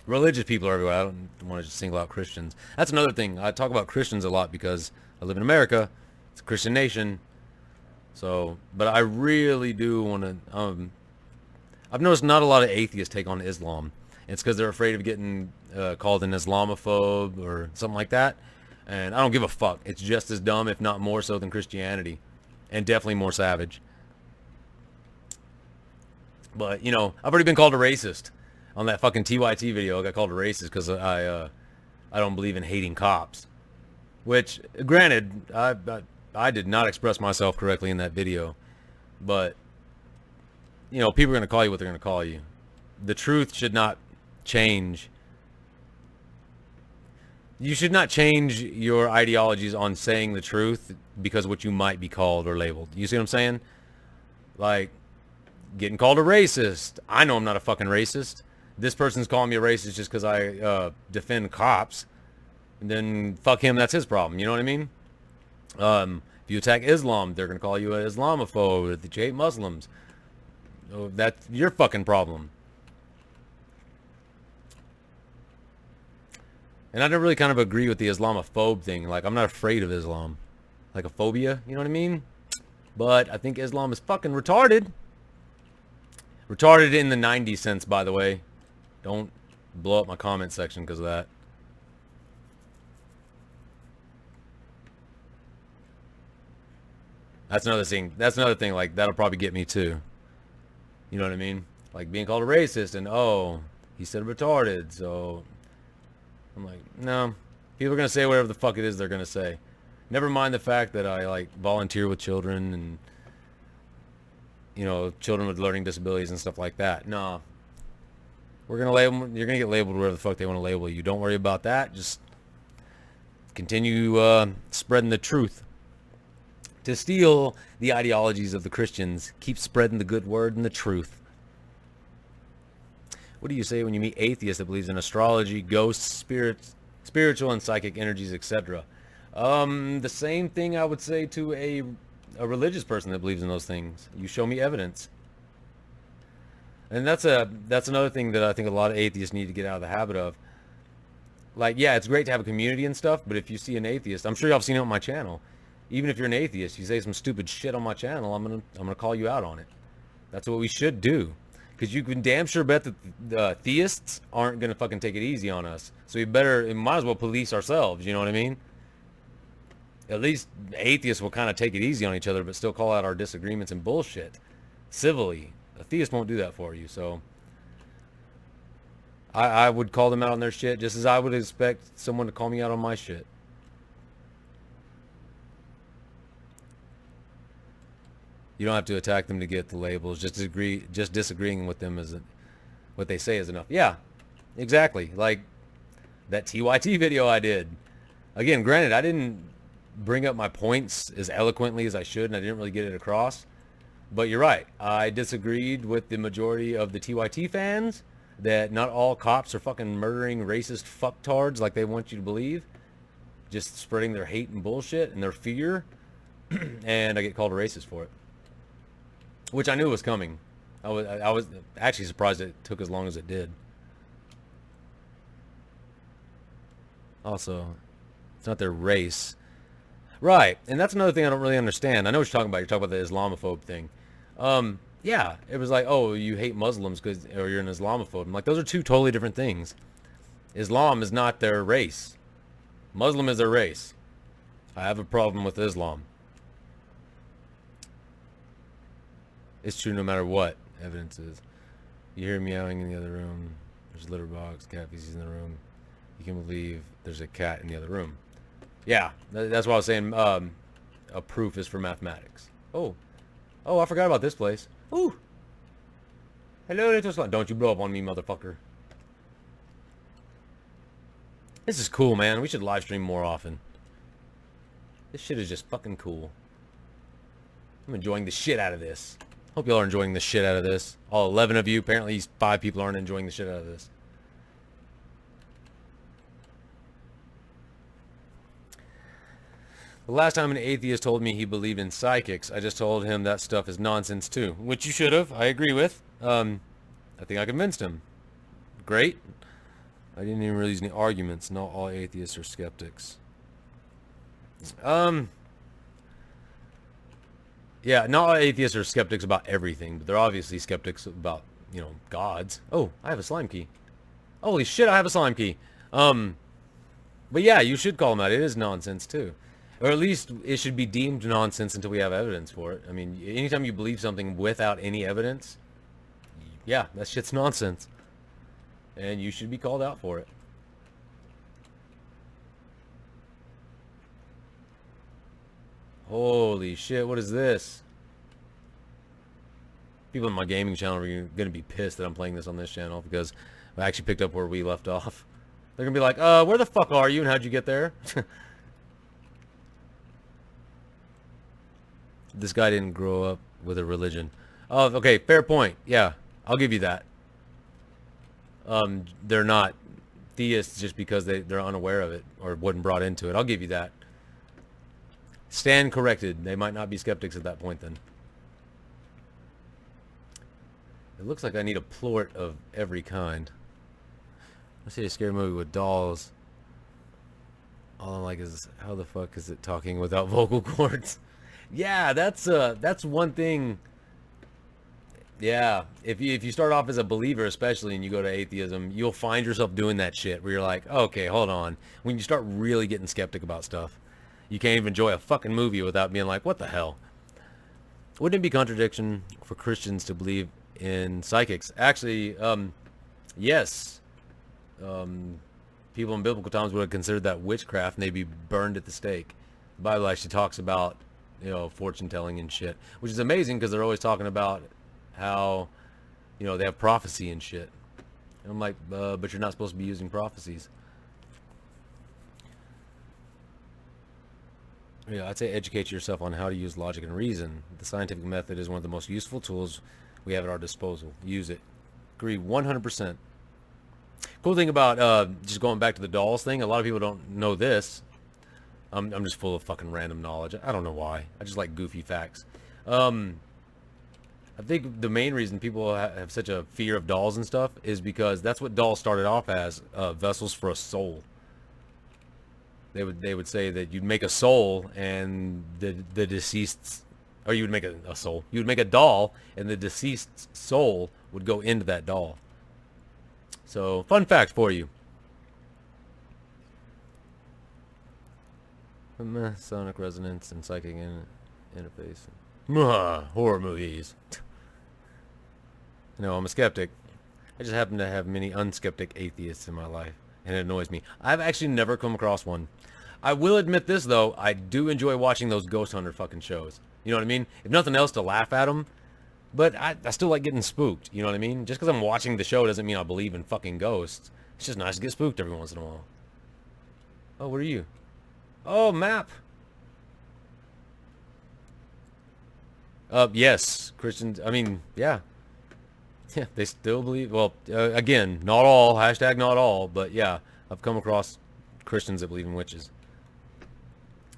Religious people are everywhere. I don't want to just single out Christians. That's another thing. I talk about Christians a lot because I live in America. It's a Christian nation. So, but I really do want to. I've noticed not a lot of atheists take on Islam. It's because they're afraid of getting called an Islamophobe or something like that. And I don't give a fuck. It's just as dumb, if not more so, than Christianity. And definitely more savage. But, I've already been called a racist. On that fucking TYT video, I got called a racist because I don't believe in hating cops. Which, granted, I did not express myself correctly in that video. But, people are going to call you what they're going to call you. The truth should not change. You should not change your ideologies on saying the truth because of what you might be called or labeled. You see what I'm saying? Like, getting called a racist. I know I'm not a fucking racist. This person's calling me a racist just because I defend cops. And then fuck him, that's his problem. You know what I mean? If you attack Islam, they're going to call you an Islamophobe, that you hate Muslims. Oh, that's your fucking problem. And I don't really kind of agree with the Islamophobe thing. Like, I'm not afraid of Islam. Like a phobia, you know what I mean? But I think Islam is fucking retarded. Retarded in the 90s sense, by the way. Don't blow up my comment section because of that. That's another thing. Like, that'll probably get me too. You know what I mean? Like being called a racist and, oh, he said retarded. So I'm like, no. People are going to say whatever the fuck it is they're going to say. Never mind the fact that I, like, volunteer with children and, children with learning disabilities and stuff like that. No. We're going to label, you're going to get labeled whatever the fuck they want to label you. Don't worry about that. Just continue spreading the truth. To steal the ideologies of the Christians, keep spreading the good word and the truth. What do you say when you meet atheists that believes in astrology, ghosts, spirits, spiritual and psychic energies, etc.? The same thing I would say to a religious person that believes in those things. You show me evidence. And that's another thing that I think a lot of atheists need to get out of the habit of. Like, yeah, it's great to have a community and stuff, but if you see an atheist, I'm sure y'all have seen it on my channel. Even if you're an atheist, you say some stupid shit on my channel, I'm gonna call you out on it. That's what we should do. Because you can damn sure bet that the theists aren't gonna fucking take it easy on us. So we might as well police ourselves, you know what I mean? At least atheists will kind of take it easy on each other, but still call out our disagreements and bullshit. Civilly. A theist won't do that for you, so I would call them out on their shit just as I would expect someone to call me out on my shit. You don't have to attack them to get the labels. Just disagreeing with them what they say is enough. Yeah, exactly. Like that TYT video I did. Again, granted, I didn't bring up my points as eloquently as I should, and I didn't really get it across. But you're right. I disagreed with the majority of the TYT fans that not all cops are fucking murdering racist fucktards like they want you to believe. Just spreading their hate and bullshit and their fear. And I get called a racist for it. which I knew was coming. I was actually surprised it took as long as it did. Also, it's not their race. Right, and that's another thing I don't really understand. I know what you're talking about. You're talking about the Islamophobe thing. Yeah, it was like, oh, you hate Muslims because, or you're an Islamophobe. I'm like, those are two totally different things. Islam is not their race. Muslim is their race. I have a problem with Islam. It's true no matter what evidence is. You hear meowing in the other room. There's a litter box, cat feces in the room. You can believe there's a cat in the other room. Yeah, that's why I was saying a proof is for mathematics. Oh, I forgot about this place. Ooh. Hello, little slime. Don't you blow up on me, motherfucker. This is cool, man. We should live stream more often. This shit is just fucking cool. I'm enjoying the shit out of this. Hope y'all are enjoying the shit out of this. All 11 of you. Apparently 5 people aren't enjoying the shit out of this. The last time an atheist told me he believed in psychics, I just told him that stuff is nonsense too. Which you should have. I agree with. I think I convinced him. Great. I didn't even really use any arguments. Not all atheists are skeptics. Yeah, not all atheists are skeptics about everything, but they're obviously skeptics about, you know, gods. Oh, I have a slime key. Holy shit, I have a slime key. But yeah, you should call them out. It is nonsense too. Or at least it should be deemed nonsense until we have evidence for it. I mean, anytime you believe something without any evidence, yeah, that shit's nonsense. And you should be called out for it. Holy shit, what is this? People on my gaming channel are going to be pissed that I'm playing this on this channel because I actually picked up where we left off. They're going to be like, where the fuck are you and how'd you get there? This guy didn't grow up with a religion. Oh, okay, fair point. Yeah, I'll give you that. They're not theists just because they're unaware of it or wasn't brought into it. I'll give you that. Stand corrected. They might not be skeptics at that point then. It looks like I need a plort of every kind. Let's see a scary movie with dolls. All I'm like is, how the fuck is it talking without vocal cords? Yeah, that's one thing. Yeah, if you start off as a believer, especially, and you go to atheism, you'll find yourself doing that shit where you're like, okay, hold on. When you start really getting skeptic about stuff, you can't even enjoy a fucking movie without being like, what the hell? Wouldn't it be contradiction for Christians to believe in psychics? Actually, yes. People in biblical times would have considered that witchcraft and they'd be burned at the stake. The Bible actually talks about, you know, fortune telling and shit, which is amazing because they're always talking about how, you know, they have prophecy and shit. And I'm like, but you're not supposed to be using prophecies. Yeah, I'd say educate yourself on how to use logic and reason. The scientific method is one of the most useful tools we have at our disposal. Use it. Agree 100%. Cool thing about just going back to the dolls thing, a lot of people don't know this. I'm just full of fucking random knowledge. I don't know why. I just like goofy facts. I think the main reason people have such a fear of dolls and stuff is because that's what dolls started off as, vessels for a soul. They would say that you'd make a soul and the deceased's, or you would make a soul. You would make a doll and the deceased's soul would go into that doll. So, fun fact for you. Sonic resonance and psychic interface. Horror movies. No, I'm a skeptic. I just happen to have many unskeptic atheists in my life, and it annoys me. I've actually never come across one. I will admit this, though. I do enjoy watching those ghost hunter fucking shows. You know what I mean? If nothing else, to laugh at them. But I still like getting spooked. You know what I mean? Just because I'm watching the show doesn't mean I believe in fucking ghosts. It's just nice to get spooked every once in a while. Oh, what are you? Oh, map. Yes, Christians. I mean, yeah. Yeah, they still believe. Well, again, not all. Hashtag not all. But yeah, I've come across Christians that believe in witches.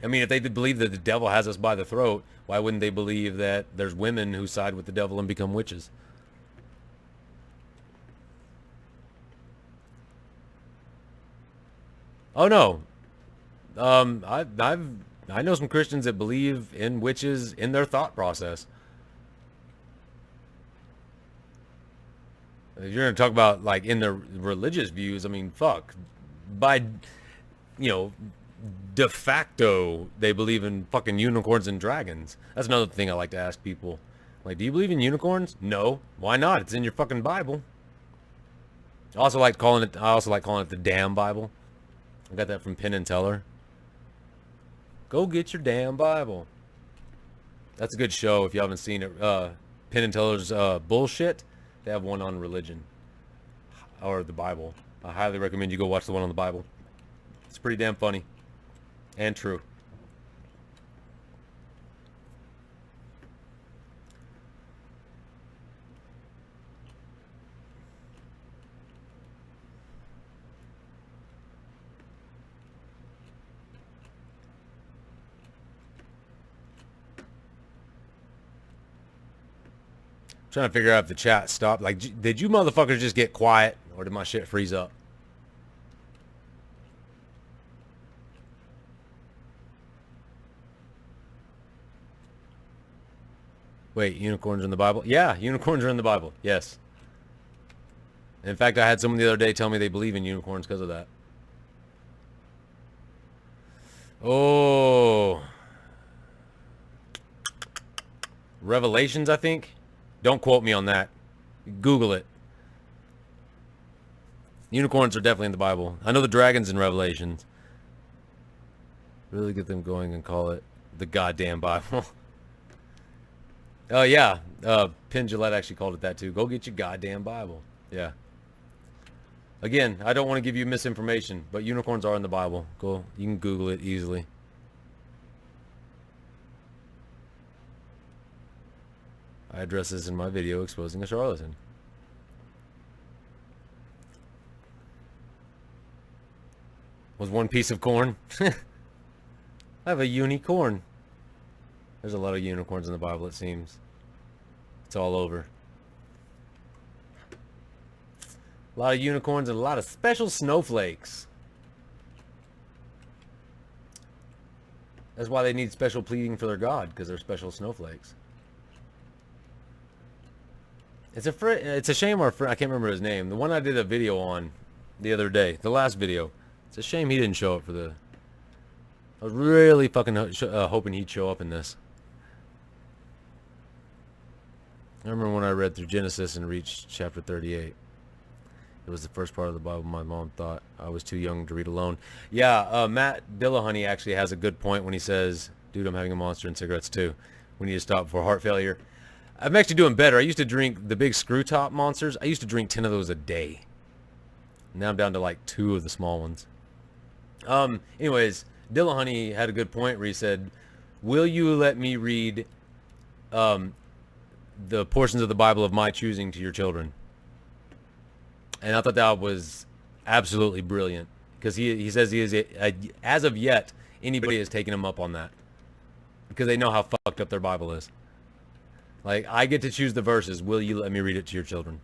I mean, if they believe that the devil has us by the throat, Why wouldn't they believe that there's women who side with the devil and become witches? Oh no. I know some Christians that believe in witches in their thought process. If you're gonna talk about like in their religious views, I mean, fuck. By you know, de facto, they believe in fucking unicorns and dragons. That's another thing I like to ask people. Like, do you believe in unicorns? No. Why not? It's in your fucking Bible. I also like calling it the damn Bible. I got that from Penn and Teller. Go get your damn Bible. That's a good show if you haven't seen it. Penn and Teller's Bullshit. They have one on religion or the Bible. I highly recommend you go watch the one on the Bible. It's pretty damn funny and true. Trying to figure out if the chat stopped. Like, did you motherfuckers just get quiet, or did my shit freeze up? Wait, unicorns are in the Bible? Yeah, unicorns are in the Bible. Yes. In fact, I had someone the other day tell me they believe in unicorns because of that. Oh. Revelations, I think. Don't quote me on that. Google it. Unicorns are definitely in the Bible. I know the dragon's in Revelations. Really get them going and call it the goddamn Bible. Oh, yeah. Penn Jillette actually called it that, too. Go get your goddamn Bible. Yeah. Again, I don't want to give you misinformation, but unicorns are in the Bible. Go. You can Google it easily. I address this in my video exposing a charlatan. Was one piece of corn? I have a unicorn. There's a lot of unicorns in the Bible, it seems. It's all over. A lot of unicorns and a lot of special snowflakes. That's why they need special pleading for their God, because they're special snowflakes. It's a shame our friend, I can't remember his name, the one I did a video on the other day, the last video. It's a shame he didn't show up for the... I was really fucking hoping he'd show up in this. I remember when I read through Genesis and reached chapter 38. It was the first part of the Bible my mom thought I was too young to read alone. Yeah, Matt Dillahunty actually has a good point when he says, dude, I'm having a monster and cigarettes too. We need to stop before heart failure. I'm actually doing better. I used to drink the big screw top monsters. I used to drink 10 of those a day. Now I'm down to like 2 of the small ones. Anyways, Dillahunty had a good point where he said, will you let me read the portions of the Bible of my choosing to your children? And I thought that was absolutely brilliant. Because he says he is, as of yet, anybody has taken him up on that. Because they know how fucked up their Bible is. Like, I get to choose the verses. Will you let me read it to your children?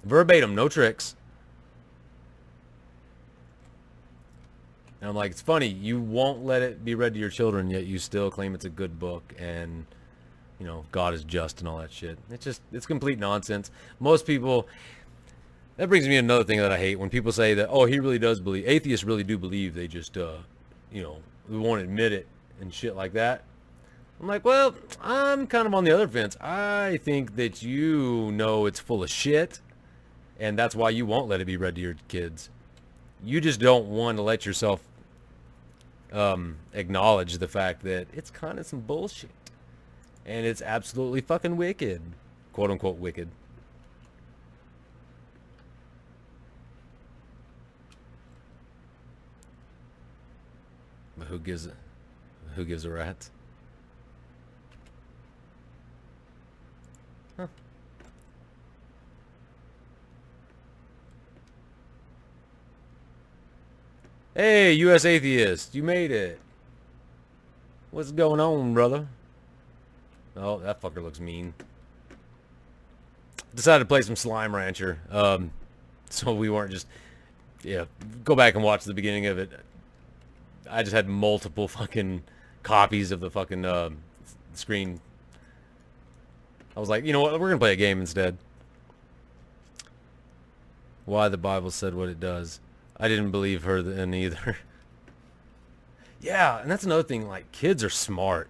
Verbatim, no tricks. And I'm like, it's funny. You won't let it be read to your children, yet you still claim it's a good book and, you know, God is just and all that shit. It's complete nonsense. Most people... That brings me to another thing that I hate. When people say that, oh, he really does believe... Atheists really do believe. They just, you know, we won't admit it and shit like that. I'm like, well, I'm kind of on the other fence. I think that you know it's full of shit, and that's why you won't let it be read to your kids. You just don't want to let yourself acknowledge the fact that it's kind of some bullshit, and it's absolutely fucking wicked, quote unquote wicked. But who gives a rat's? Huh. Hey, U.S. Atheist, you made it. What's going on, brother? Oh, that fucker looks mean. Decided to play some Slime Rancher. So we weren't just... Yeah, go back and watch the beginning of it. I just had multiple fucking copies of the fucking screen. I was like, you know what? We're going to play a game instead. Why the Bible said what it does. I didn't believe her then either. Yeah, and that's another thing. Like, kids are smart.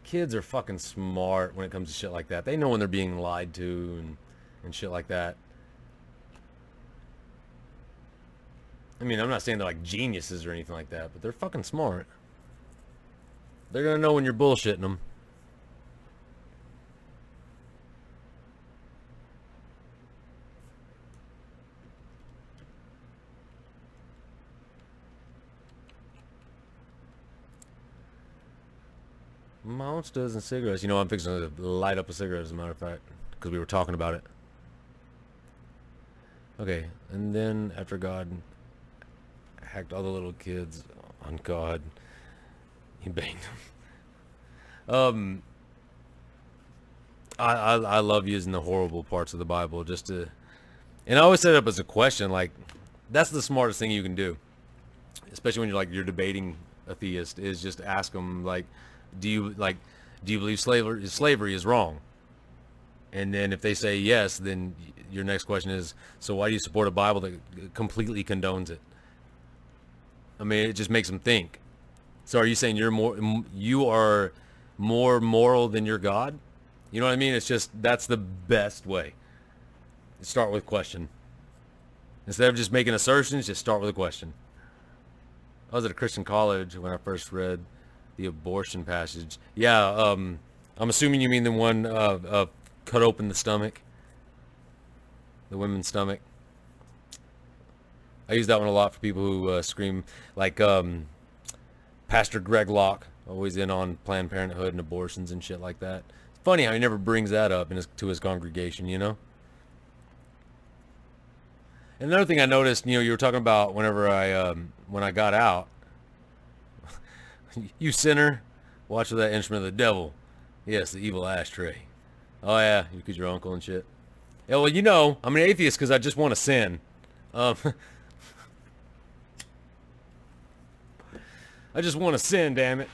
Kids are fucking smart when it comes to shit like that. They know when they're being lied to and shit like that. I mean, I'm not saying they're like geniuses or anything like that, but they're fucking smart. They're gonna know when you're bullshitting them. Monsters and cigarettes. You know, I'm fixing to light up a cigarette, as a matter of fact, because we were talking about it. Okay, and then after God hacked all the little kids on God, he banged them. I love using the horrible parts of the Bible just to, and I always set it up as a question. Like, that's the smartest thing you can do, especially when you're debating a theist, is just ask them like, do you believe slavery is wrong? And then if they say yes, then your next question is, so why do you support a Bible that completely condones it? I mean, it just makes them think. So are you saying you are more moral than your God? You know what I mean? It's just, that's the best way. Start with question. Instead of just making assertions, just start with a question. I was at a Christian college when I first read the abortion passage. Yeah, I'm assuming you mean the one cut open the stomach, the women's stomach. I use that one a lot for people who scream, like Pastor Greg Locke, always in on Planned Parenthood and abortions and shit like that. It's funny how he never brings that up to his congregation, you know? And another thing I noticed, you were talking about when I got out, you sinner, watch with that instrument of the devil. Yes, the evil ashtray. Oh yeah, because your uncle and shit. Yeah, well, I'm an atheist because I just want to sin. I just want to sin, damn it.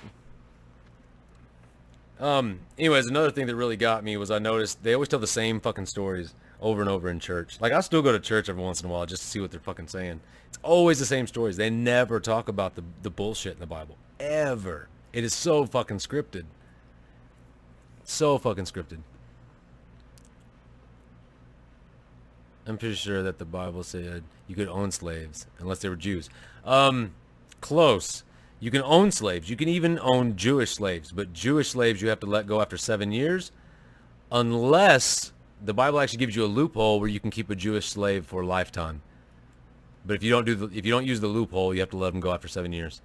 Anyways, another thing that really got me was I noticed they always tell the same fucking stories over and over in church. Like, I still go to church every once in a while just to see what they're fucking saying. It's always the same stories. They never talk about the bullshit in the Bible. Ever. It is so fucking scripted. So fucking scripted. I'm pretty sure that the Bible said you could own slaves unless they were Jews. Close. You can own slaves. You can even own Jewish slaves. But Jewish slaves you have to let go after 7 years, unless the Bible actually gives you a loophole where you can keep a Jewish slave for a lifetime. But if you don't use the loophole, you have to let them go after 7 years.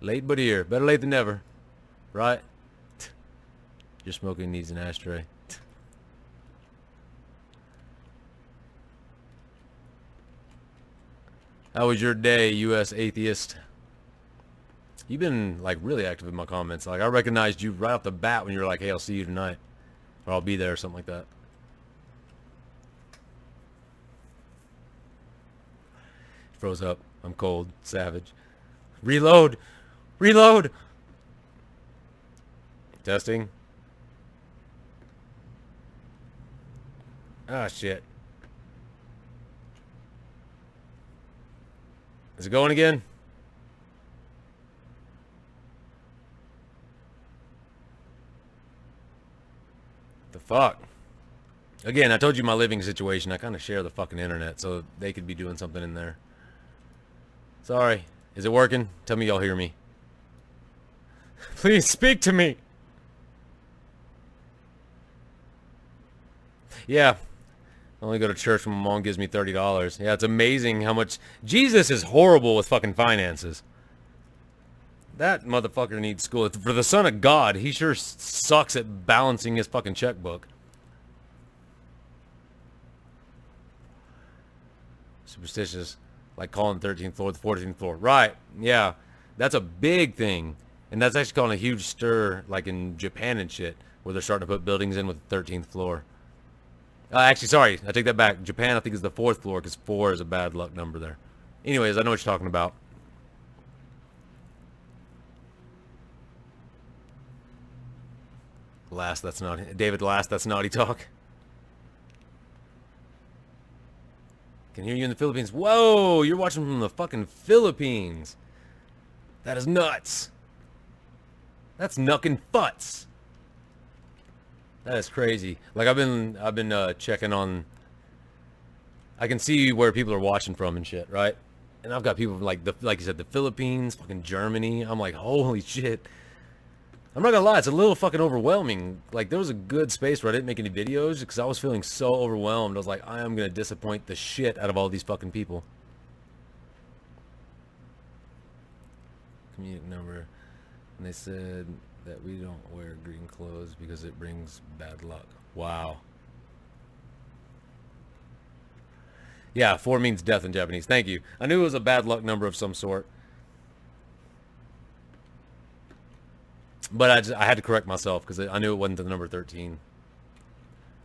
Late but here. Better late than never. Right? Your smoking needs an ashtray. How was your day, U.S. atheist? You've been, like, really active in my comments. Like, I recognized you right off the bat when you were like, hey, I'll see you tonight. Or I'll be there or something like that. Froze up. I'm cold. Savage. Reload! Reload! Testing. Ah, shit. Is it going again? The fuck? Again, I told you my living situation. I kind of share the fucking internet, so they could be doing something in there. Sorry. Is it working? Tell me y'all hear me. Please speak to me. Yeah. I only go to church when my mom gives me $30. Yeah, it's amazing how much... Jesus is horrible with fucking finances. That motherfucker needs school. For the son of God, he sure sucks at balancing his fucking checkbook. Superstitious. Like calling the 13th floor the 14th floor. Right. Yeah. That's a big thing. And that's actually causing a huge stir, like in Japan and shit, where they're starting to put buildings in with the 13th floor. Actually, sorry, I take that back. Japan, I think, is the 4th floor, because 4 is a bad luck number there. Anyways, I know what you're talking about. David, that's naughty talk. Can hear you in the Philippines. Whoa, you're watching from the fucking Philippines. That is nuts. That's knuckin' futz. That is crazy. Like I've been checking on. I can see where people are watching from and shit, right? And I've got people from like you said, the Philippines, fucking Germany. I'm like, holy shit. I'm not gonna lie, it's a little fucking overwhelming. Like there was a good space where I didn't make any videos because I was feeling so overwhelmed. I was like, I am gonna disappoint the shit out of all these fucking people. Community number. And they said that we don't wear green clothes because it brings bad luck. Wow. Yeah, 4 means death in Japanese. Thank you. I knew it was a bad luck number of some sort. But I had to correct myself because I knew it wasn't the number 13.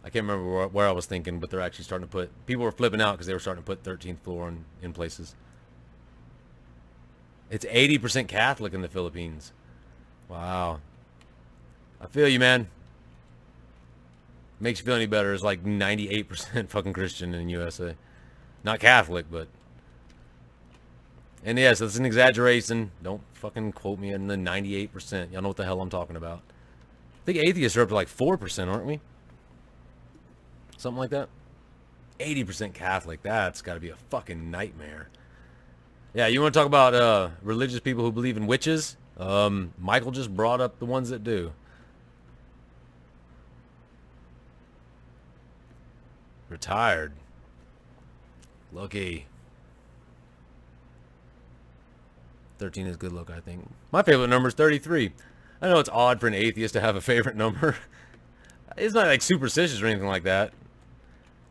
I can't remember where I was thinking, but they're actually starting to put... People were flipping out because they were starting to put 13th floor in places. It's 80% Catholic in the Philippines. Wow. I feel you, man. Makes you feel any better. It's like 98% fucking Christian in the USA. Not Catholic, but... And yes, that's an exaggeration. Don't fucking quote me in the 98%. Y'all know what the hell I'm talking about. I think atheists are up to like 4%, aren't we? Something like that. 80% Catholic. That's got to be a fucking nightmare. Yeah, you want to talk about religious people who believe in witches? Michael just brought up the ones that do. Retired. Lucky. 13 is good luck, I think. My favorite number is 33. I know it's odd for an atheist to have a favorite number. It's not like superstitious or anything like that.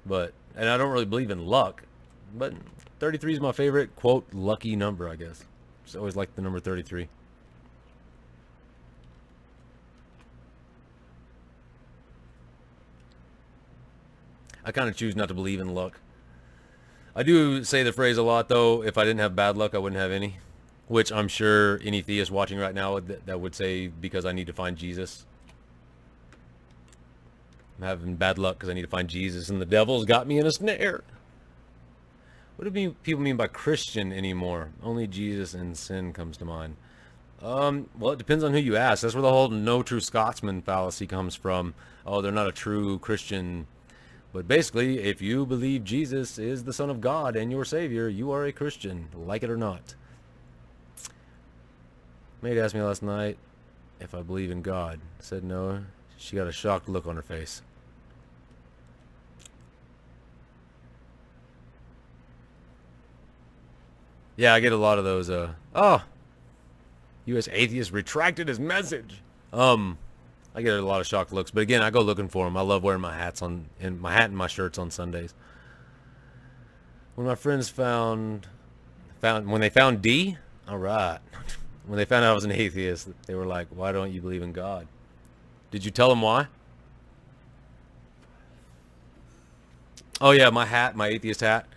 And I don't really believe in luck. But 33 is my favorite, quote, lucky number, I guess. Just always liked the number 33. I kind of choose not to believe in luck. I do say the phrase a lot, though. If I didn't have bad luck, I wouldn't have any. Which I'm sure any theist watching right now that would say because I need to find Jesus. I'm having bad luck because I need to find Jesus and the devil's got me in a snare. What do people mean by Christian anymore? Only Jesus and sin comes to mind. Well, it depends on who you ask. That's where the whole no true Scotsman fallacy comes from. Oh, they're not a true Christian. But basically, if you believe Jesus is the Son of God and your Savior, you are a Christian, like it or not. Maid asked me last night if I believe in God. I said no. She got a shocked look on her face. Yeah, I get a lot of those. U.S. atheist retracted his message. I get a lot of shocked looks, but again, I go looking for them. I love wearing my hat and my shirts on Sundays. When my friends found when they found D, all right. When they found out I was an atheist, they were like, "Why don't you believe in God?" Did you tell them why? Oh yeah, my hat, my atheist hat.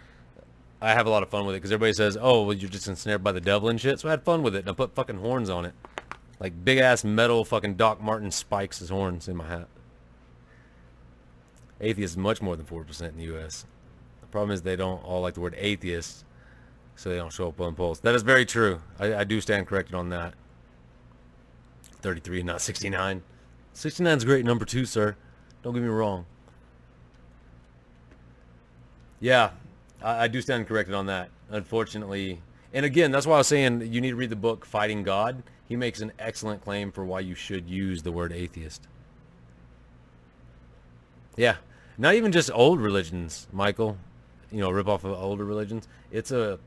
I have a lot of fun with it because everybody says, "Oh, well, you're just ensnared by the devil and shit." So I had fun with it, and I put fucking horns on it, like big ass metal fucking Doc Martin spikes as horns in my hat. Atheist is much more than 4% in the U.S. The problem is they don't all like the word atheist, so they don't show up on polls. That is very true. I do stand corrected on that. 33, not 69. 69 is a great number too, sir. Don't get me wrong. Yeah, I do stand corrected on that, unfortunately. And again, that's why I was saying you need to read the book Fighting God. He makes an excellent claim for why you should use the word atheist. Yeah, not even just old religions, Michael. You know, rip off of older religions. It's a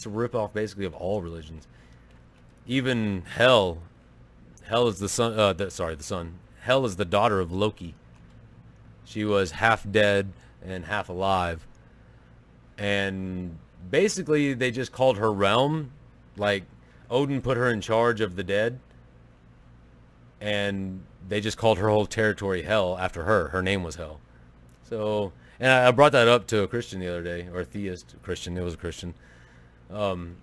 rip off basically of all religions. Even hell. Hell is the son. The son. Hell is the daughter of Loki. She was half dead and half alive. And basically they just called her realm, like Odin put her in charge of the dead, and they just called her whole territory hell after her. Her name was Hell. So, and I brought that up to a Christian the other day, or a theist Christian. It was a Christian. And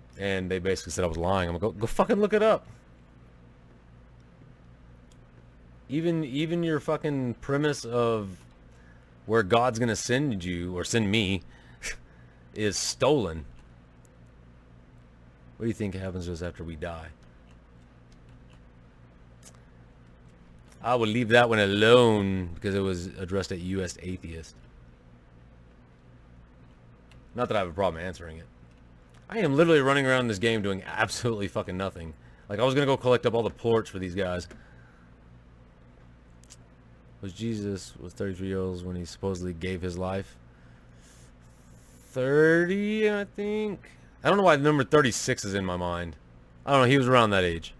they basically said I was lying. I'm like, go fucking look it up. Even your fucking premise of where God's gonna send you or send me is stolen. What do you think happens to us after we die? I would leave that one alone because it was addressed at U.S. Atheist. Not that I have a problem answering it. I am literally running around this game doing absolutely fucking nothing. Like, I was going to go collect up all the plorts for these guys. Jesus was 33 years old when he supposedly gave his life? 30, I think. I don't know why the number 36 is in my mind. I don't know. He was around that age.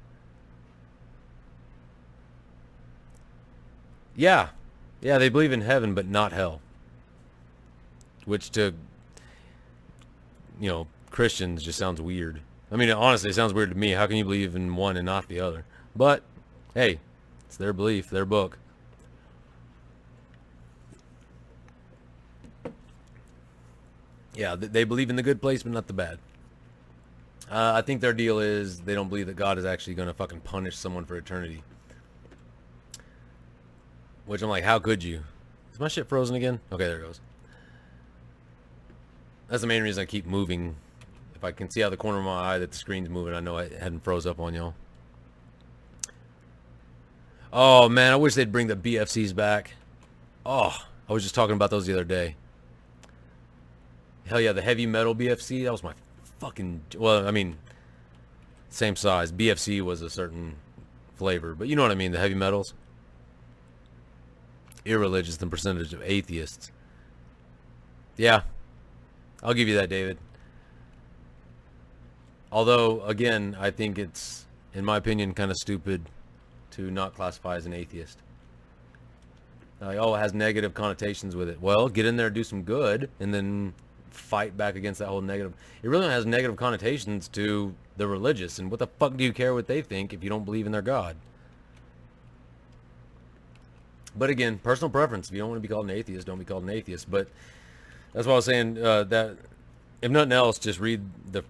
Yeah. Yeah, they believe in heaven, but not hell. Which to, Christians just sounds weird. I mean, honestly, it sounds weird to me. How can you believe in one and not the other? But, hey, it's their belief, their book. Yeah, they believe in the good place, but not the bad. I think their deal is they don't believe that God is actually going to fucking punish someone for eternity. Which I'm like, how could you? Is my shit frozen again? Okay, there it goes. That's the main reason I keep moving. If I can see out the corner of my eye that the screen's moving, I know I hadn't froze up on y'all. Oh, man, I wish they'd bring the BFCs back. Oh, I was just talking about those the other day. Hell yeah, the heavy metal BFC, that was my fucking... Well, I mean, same size. BFC was a certain flavor, but you know what I mean, the heavy metals. Irreligious than percentage of atheists. Yeah, I'll give you that, David. Although, again, I think it's, in my opinion, kind of stupid to not classify as an atheist. Like, oh, it has negative connotations with it. Well, get in there, do some good, and then fight back against that whole negative. It really has negative connotations to the religious, and what the fuck do you care what they think if you don't believe in their God? But again, personal preference. If you don't want to be called an atheist, don't be called an atheist. But that's why I was saying that if nothing else, just read the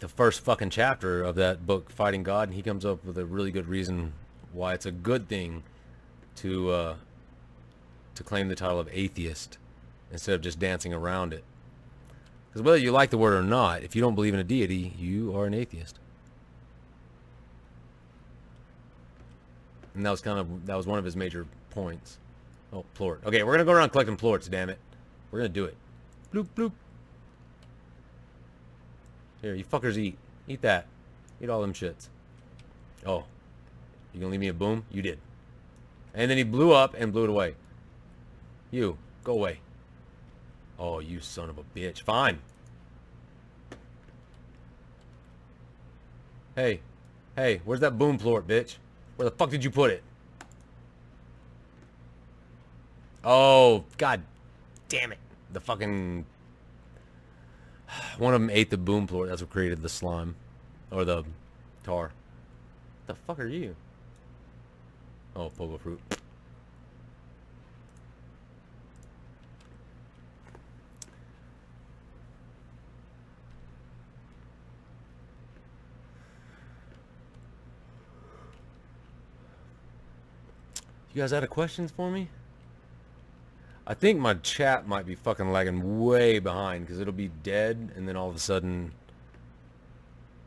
first fucking chapter of that book, Fighting God, and he comes up with a really good reason why it's a good thing to claim the title of atheist instead of just dancing around it. Because whether you like the word or not, if you don't believe in a deity, you are an atheist. And that was one of his major points. Oh, plort. Okay, we're gonna go around collecting plorts, damn it. We're gonna do it. Bloop, bloop. Here, you fuckers eat. Eat that. Eat all them shits. Oh. You gonna leave me a boom? You did. And then he blew up and blew it away. You, go away. Oh, you son of a bitch. Fine. Hey. Hey, where's that boom plort, bitch? Where the fuck did you put it? Oh, god damn it. The fucking... One of them ate the boom plort. That's what created the slime. Or the tar. What the fuck are you? Oh, pogo fruit. You guys had questions for me? I think my chat might be fucking lagging way behind because it'll be dead and then all of a sudden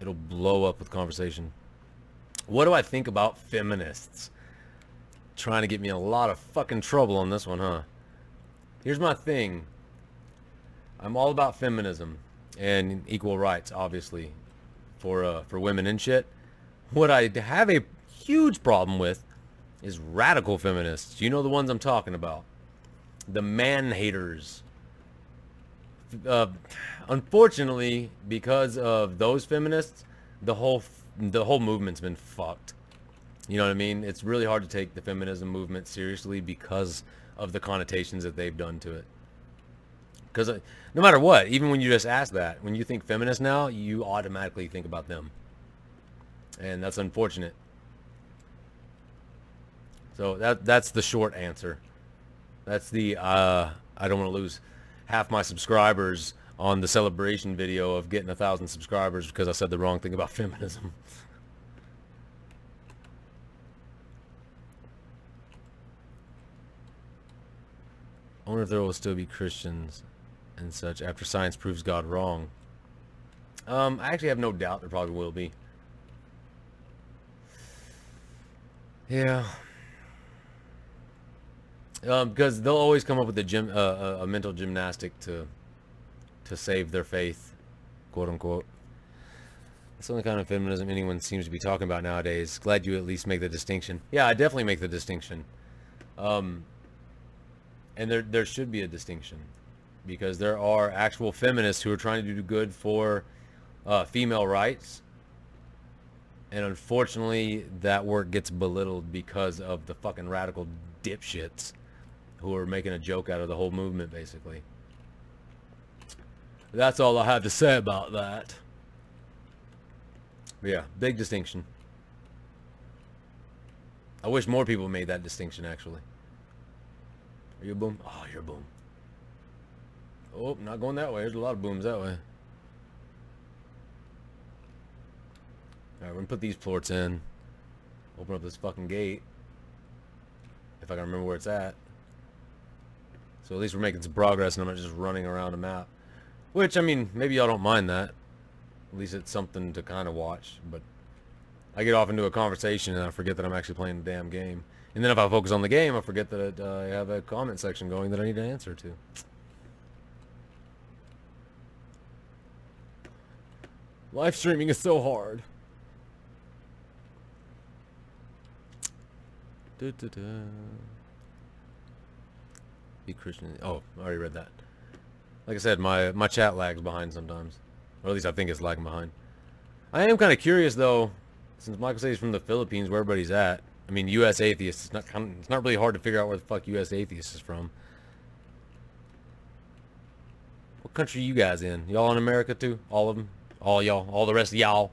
it'll blow up with conversation. What do I think about feminists? Trying to get me in a lot of fucking trouble on this one, huh? Here's my thing. I'm all about feminism and equal rights, obviously, for women and shit. What I have a huge problem with is radical feminists. You know the ones I'm talking about. The man haters. Unfortunately, because of those feminists, the whole movement's been fucked. You know what I mean? It's really hard to take the feminism movement seriously because of the connotations that they've done to it. Because no matter what, even when you just ask that, when you think feminist now, you automatically think about them. And that's unfortunate. So that's the short answer. That's the I don't want to lose half my subscribers on the celebration video of getting 1,000 subscribers because I said the wrong thing about feminism. I wonder if there will still be Christians and such after science proves God wrong. I actually have no doubt there probably will be. Yeah. Because they'll always come up with a mental gymnastic to save their faith, quote unquote. That's the only kind of feminism anyone seems to be talking about nowadays. Glad you at least make the distinction. Yeah, I definitely make the distinction. And there should be a distinction, because there are actual feminists who are trying to do good for female rights, and unfortunately that work gets belittled because of the fucking radical dipshits who are making a joke out of the whole movement, basically. That's all I have to say about that. But yeah, big distinction. I wish more people made that distinction, actually. Are you a boom? Oh, you're a boom. Oh, not going that way. There's a lot of booms that way. Alright, we're gonna put these plorts in. Open up this fucking gate. If I can remember where it's at. So at least we're making some progress and I'm not just running around a map. Which, I mean, maybe y'all don't mind that. At least it's something to kind of watch. But I get off into a conversation and I forget that I'm actually playing the damn game. And then if I focus on the game, I forget that I have a comment section going that I need to answer to. Live streaming is so hard. Be Christian. Oh, I already read that. Like I said, my chat lags behind sometimes. Or at least I think it's lagging behind. I am kind of curious, though, since Michael says he's from the Philippines, where everybody's at. I mean, U.S. Atheist. It's not really hard to figure out where the fuck U.S. Atheist is from. What country are you guys in? Y'all in America, too? All of them? All y'all? All the rest of y'all?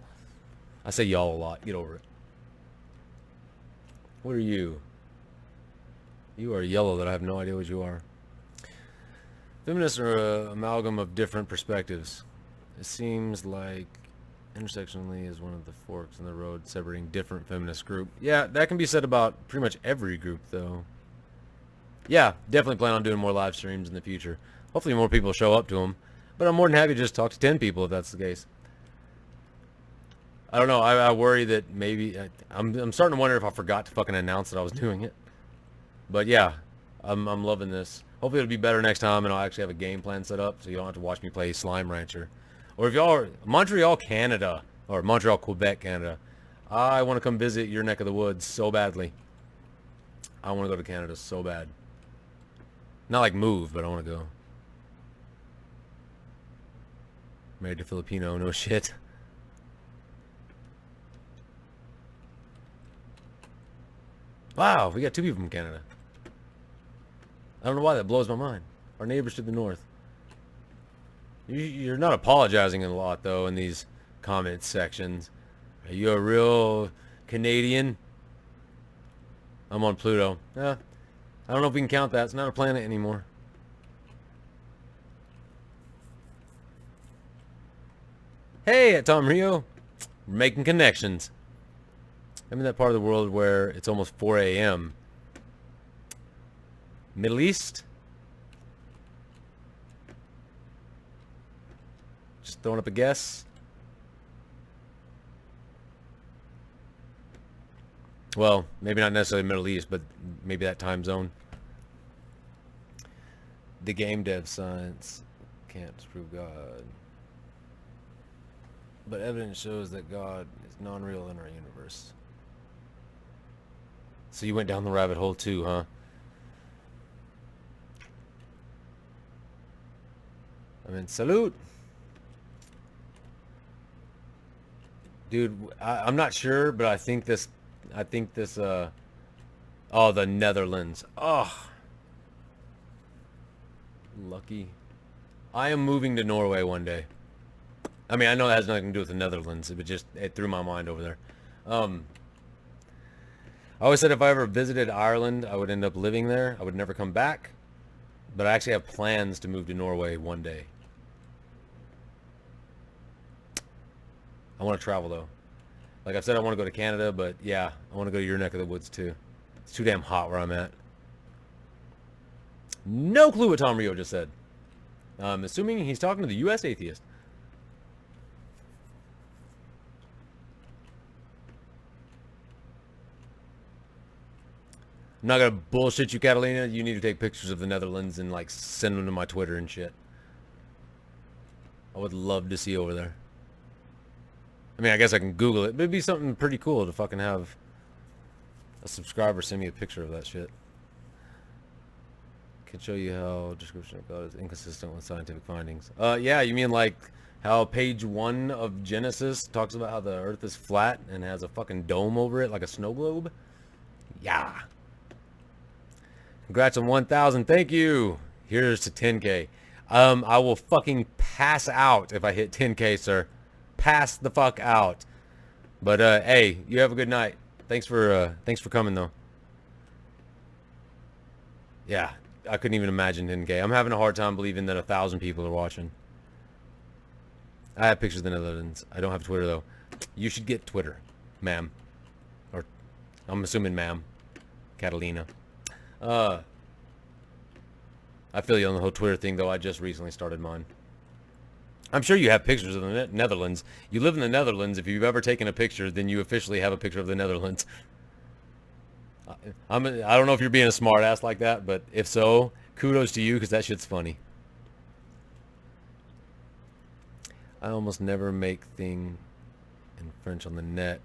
I say y'all a lot. Get over it. What are you? You are yellow that I have no idea what you are. Feminists are an amalgam of different perspectives. It seems like intersectionally is one of the forks in the road separating different feminist groups. Yeah, that can be said about pretty much every group, though. Yeah, definitely plan on doing more live streams in the future. Hopefully more people show up to them. But I'm more than happy to just talk to 10 people if that's the case. I don't know. I worry that maybe... I'm starting to wonder if I forgot to fucking announce that I was doing it. But yeah, I'm loving this. Hopefully it'll be better next time and I'll actually have a game plan set up so you don't have to watch me play Slime Rancher. Or if y'all are Montreal, Canada, or Montreal, Quebec, Canada, I want to come visit your neck of the woods so badly. I want to go to Canada so bad. Not like move, but I want to go. Married to Filipino, no shit. Wow, we got 2 people from Canada. I don't know why that blows my mind. Our neighbors to the north. You're not apologizing a lot, though, in these comment sections. Are you a real Canadian? I'm on Pluto. Yeah, I don't know if we can count that. It's not a planet anymore. Hey, at Tom Rio. We're making connections. I'm in that part of the world where it's almost 4 a.m. Middle East? Just throwing up a guess. Well, maybe not necessarily Middle East, but maybe that time zone. The game dev science can't disprove God. But evidence shows that God is non-real in our universe. So you went down the rabbit hole too, huh? I mean, salute. Dude, I'm not sure, but I think this, oh, the Netherlands. Oh. Lucky. I am moving to Norway one day. I mean, I know that has nothing to do with the Netherlands, but just, it threw my mind over there. I always said if I ever visited Ireland, I would end up living there. I would never come back. But I actually have plans to move to Norway one day. I want to travel, though. Like I've said, I want to go to Canada, but yeah, I want to go to your neck of the woods, too. It's too damn hot where I'm at. No clue what Tom Rio just said. I'm assuming he's talking to the U.S. Atheist. I'm not gonna bullshit you, Catalina. You need to take pictures of the Netherlands and like send them to my Twitter and shit. I would love to see over there. I mean, I guess I can Google it, but it'd be something pretty cool to fucking have a subscriber send me a picture of that shit. Can show you how description of God is inconsistent with scientific findings. Yeah, you mean like how page 1 of Genesis talks about how the earth is flat and has a fucking dome over it like a snow globe? Yeah. Congrats on 1,000. Thank you. Here's to 10K. I will fucking pass out if I hit 10K, sir. Pass the fuck out. But hey, you have a good night. Thanks for coming though. Yeah, I couldn't even imagine 10K. I'm having a hard time believing that 1,000 people are watching. I have pictures of the Netherlands. I don't have Twitter though. You should get Twitter, ma'am. Or I'm assuming ma'am, Catalina. I feel you on the whole Twitter thing though. I just recently started mine. I'm sure you have pictures of the Netherlands. You live in the Netherlands. If you've ever taken a picture, then you officially have a picture of the Netherlands. I don't know if you're being a smart ass like that, but if so, kudos to you because that shit's funny. I almost never make thing in French on the net.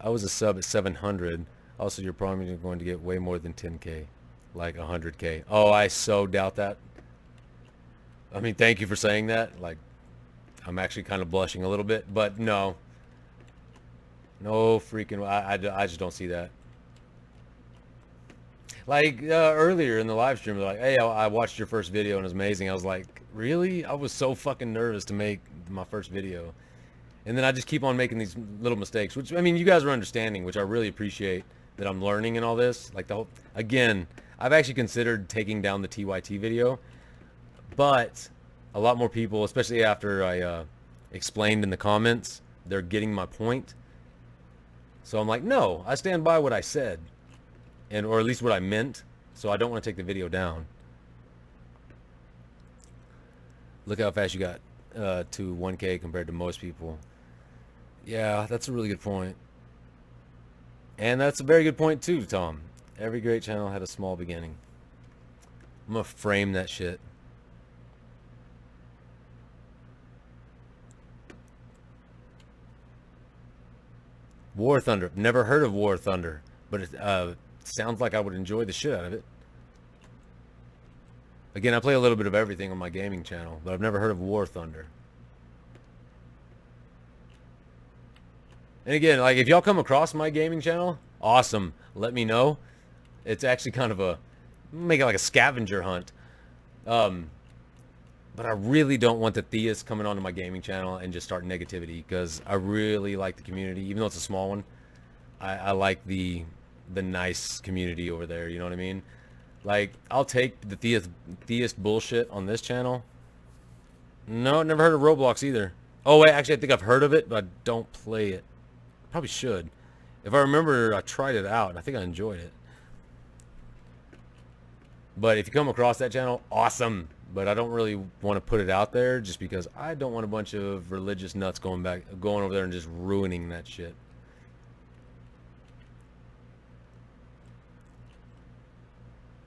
I was a sub at 700. Also, you're probably going to get way more than 10K, like 100K. Oh, I so doubt that. I mean, thank you for saying that. Like, I'm actually kind of blushing a little bit, but no. No freaking, I just don't see that. Like, earlier in the live stream, they're like, hey, I watched your first video and it was amazing. I was like, really? I was so fucking nervous to make my first video. And then I just keep on making these little mistakes, which, I mean, you guys are understanding, which I really appreciate that I'm learning and all this. Like, the whole, again, I've actually considered taking down the TYT video. But a lot more people, especially after I explained in the comments, they're getting my point. So I'm like, no, I stand by what I said, or at least what I meant. So I don't want to take the video down. Look how fast you got to 1K compared to most people. Yeah, that's a really good point. And that's a very good point too, Tom. Every great channel had a small beginning. I'm gonna frame that shit. War Thunder. Never heard of War Thunder, but it sounds like I would enjoy the shit out of it. Again, I play a little bit of everything on my gaming channel, but I've never heard of War Thunder. And again, like if y'all come across my gaming channel, awesome. Let me know. It's actually kind of make it like a scavenger hunt. But I really don't want the theists coming onto my gaming channel and just start negativity because I really like the community, even though it's a small one. I like the nice community over there. You know what I mean? Like I'll take the theist bullshit on this channel. No, never heard of Roblox either. Oh wait, actually I think I've heard of it, but I don't play it. Probably should. If I remember, I tried it out and I think I enjoyed it. But if you come across that channel, awesome. But I don't really want to put it out there just because I don't want a bunch of religious nuts going over there and just ruining that shit.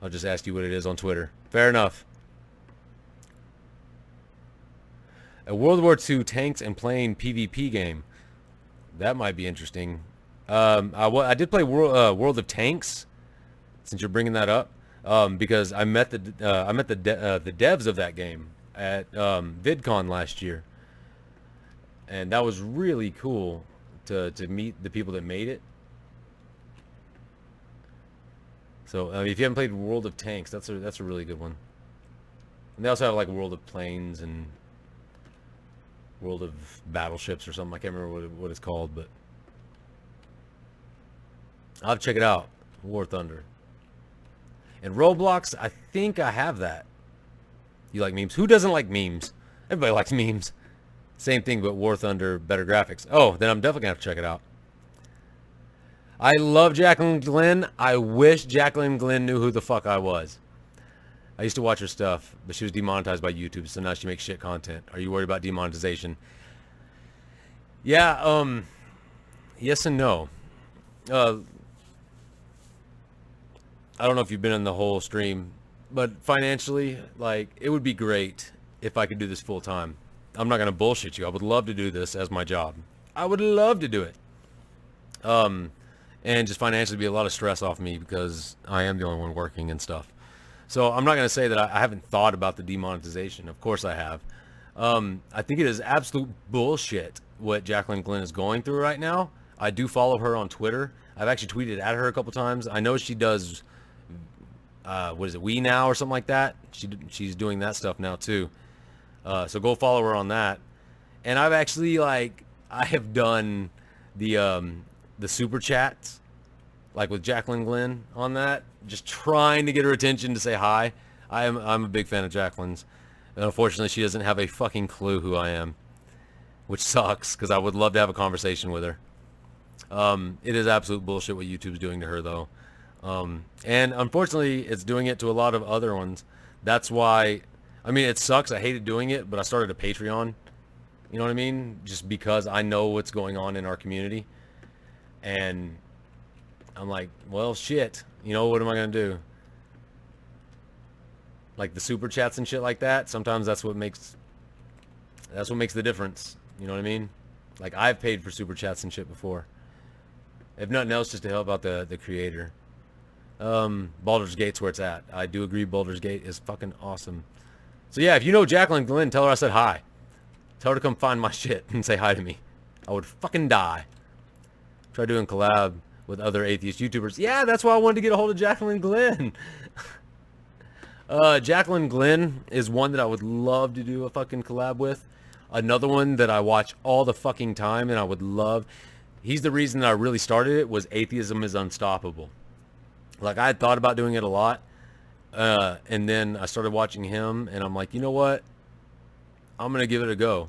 I'll just ask you what it is on Twitter. Fair enough. A World War II tanks and plane PvP game. That might be interesting. I did play World of Tanks, since you're bringing that up. Because I met the devs of that game at VidCon last year, and that was really cool to meet the people that made it. So if you haven't played World of Tanks, that's a really good one. And they also have like World of Planes and World of Battleships or something. I can't remember what it's called, but I'll have to check it out. War Thunder. And Roblox, I think I have that. You like memes? Who doesn't like memes? Everybody likes memes. Same thing, but War Thunder, better graphics. Oh, then I'm definitely going to have to check it out. I love Jacqueline Glenn. I wish Jacqueline Glenn knew who the fuck I was. I used to watch her stuff, but she was demonetized by YouTube, so now she makes shit content. Are you worried about demonetization? Yeah, yes and no. I don't know if you've been in the whole stream, but financially, like, it would be great if I could do this full time. I'm not going to bullshit you. I would love to do this as my job. I would love to do it. And just financially be a lot of stress off me because I am the only one working and stuff. So I'm not going to say that I haven't thought about the demonetization. Of course I have. I think it is absolute bullshit what Jacqueline Glenn is going through right now. I do follow her on Twitter. I've actually tweeted at her a couple times. I know she does, what is it, We Now or something like that. She's doing that stuff now too. So go follow her on that. And I've actually, like, I have done the super chats, like with Jacqueline Glenn on that, just trying to get her attention to say hi. I'm a big fan of Jacqueline's. And unfortunately, she doesn't have a fucking clue who I am, which sucks because I would love to have a conversation with her. It is absolute bullshit what YouTube's doing to her, though. And unfortunately, it's doing it to a lot of other ones. That's why, I mean, it sucks. I hated doing it, but I started a Patreon. You know what I mean? Just because I know what's going on in our community. And I'm like, well, shit. You know, what am I going to do? Like the super chats and shit like that. Sometimes that's what makes the difference. You know what I mean? Like, I've paid for super chats and shit before. If nothing else, just to help out the creator. Baldur's Gate's where it's at. I do agree Baldur's Gate is fucking awesome. So yeah, if you know Jacqueline Glenn, tell her I said hi. Tell her to come find my shit and say hi to me. I would fucking die. Try doing collab with other atheist YouTubers. Yeah, that's why I wanted to get a hold of Jacqueline Glenn. Jacqueline Glenn is one that I would love to do a fucking collab with. Another one that I watch all the fucking time and I would love. He's the reason that I really started it, was Atheism is Unstoppable. Like, I had thought about doing it a lot. And then I started watching him and I'm like, you know what? I'm going to give it a go.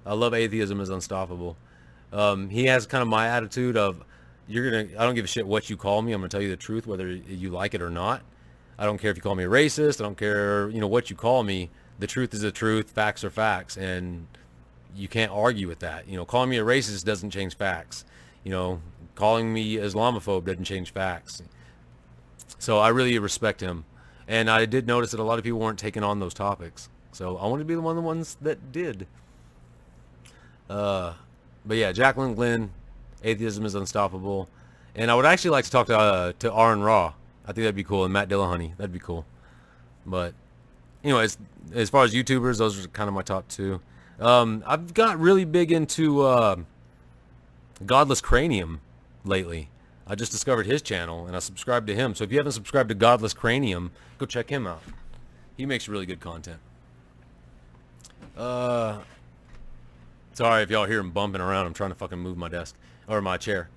I love Atheism is Unstoppable. He has kind of my attitude of, I don't give a shit what you call me. I'm going to tell you the truth, whether you like it or not. I don't care if you call me a racist. I don't care, what you call me. The truth is the truth. Facts are facts. And you can't argue with that. Calling me a racist doesn't change facts. Calling me Islamophobe doesn't change facts. So I really respect him. And I did notice that a lot of people weren't taking on those topics. So I wanted to be one of the ones that did. But yeah, Jacqueline Glenn, Atheism is Unstoppable. And I would actually like to talk to Aaron Raw. I think that'd be cool. And Matt Dillahunty. That'd be cool. But anyways, as far as YouTubers, those are kind of my top two. I've got really big into Godless Cranium lately. I just discovered his channel and I subscribed to him. So if you haven't subscribed to Godless Cranium, go check him out. He makes really good content. Sorry if y'all hear him bumping around. I'm trying to fucking move my desk or my chair.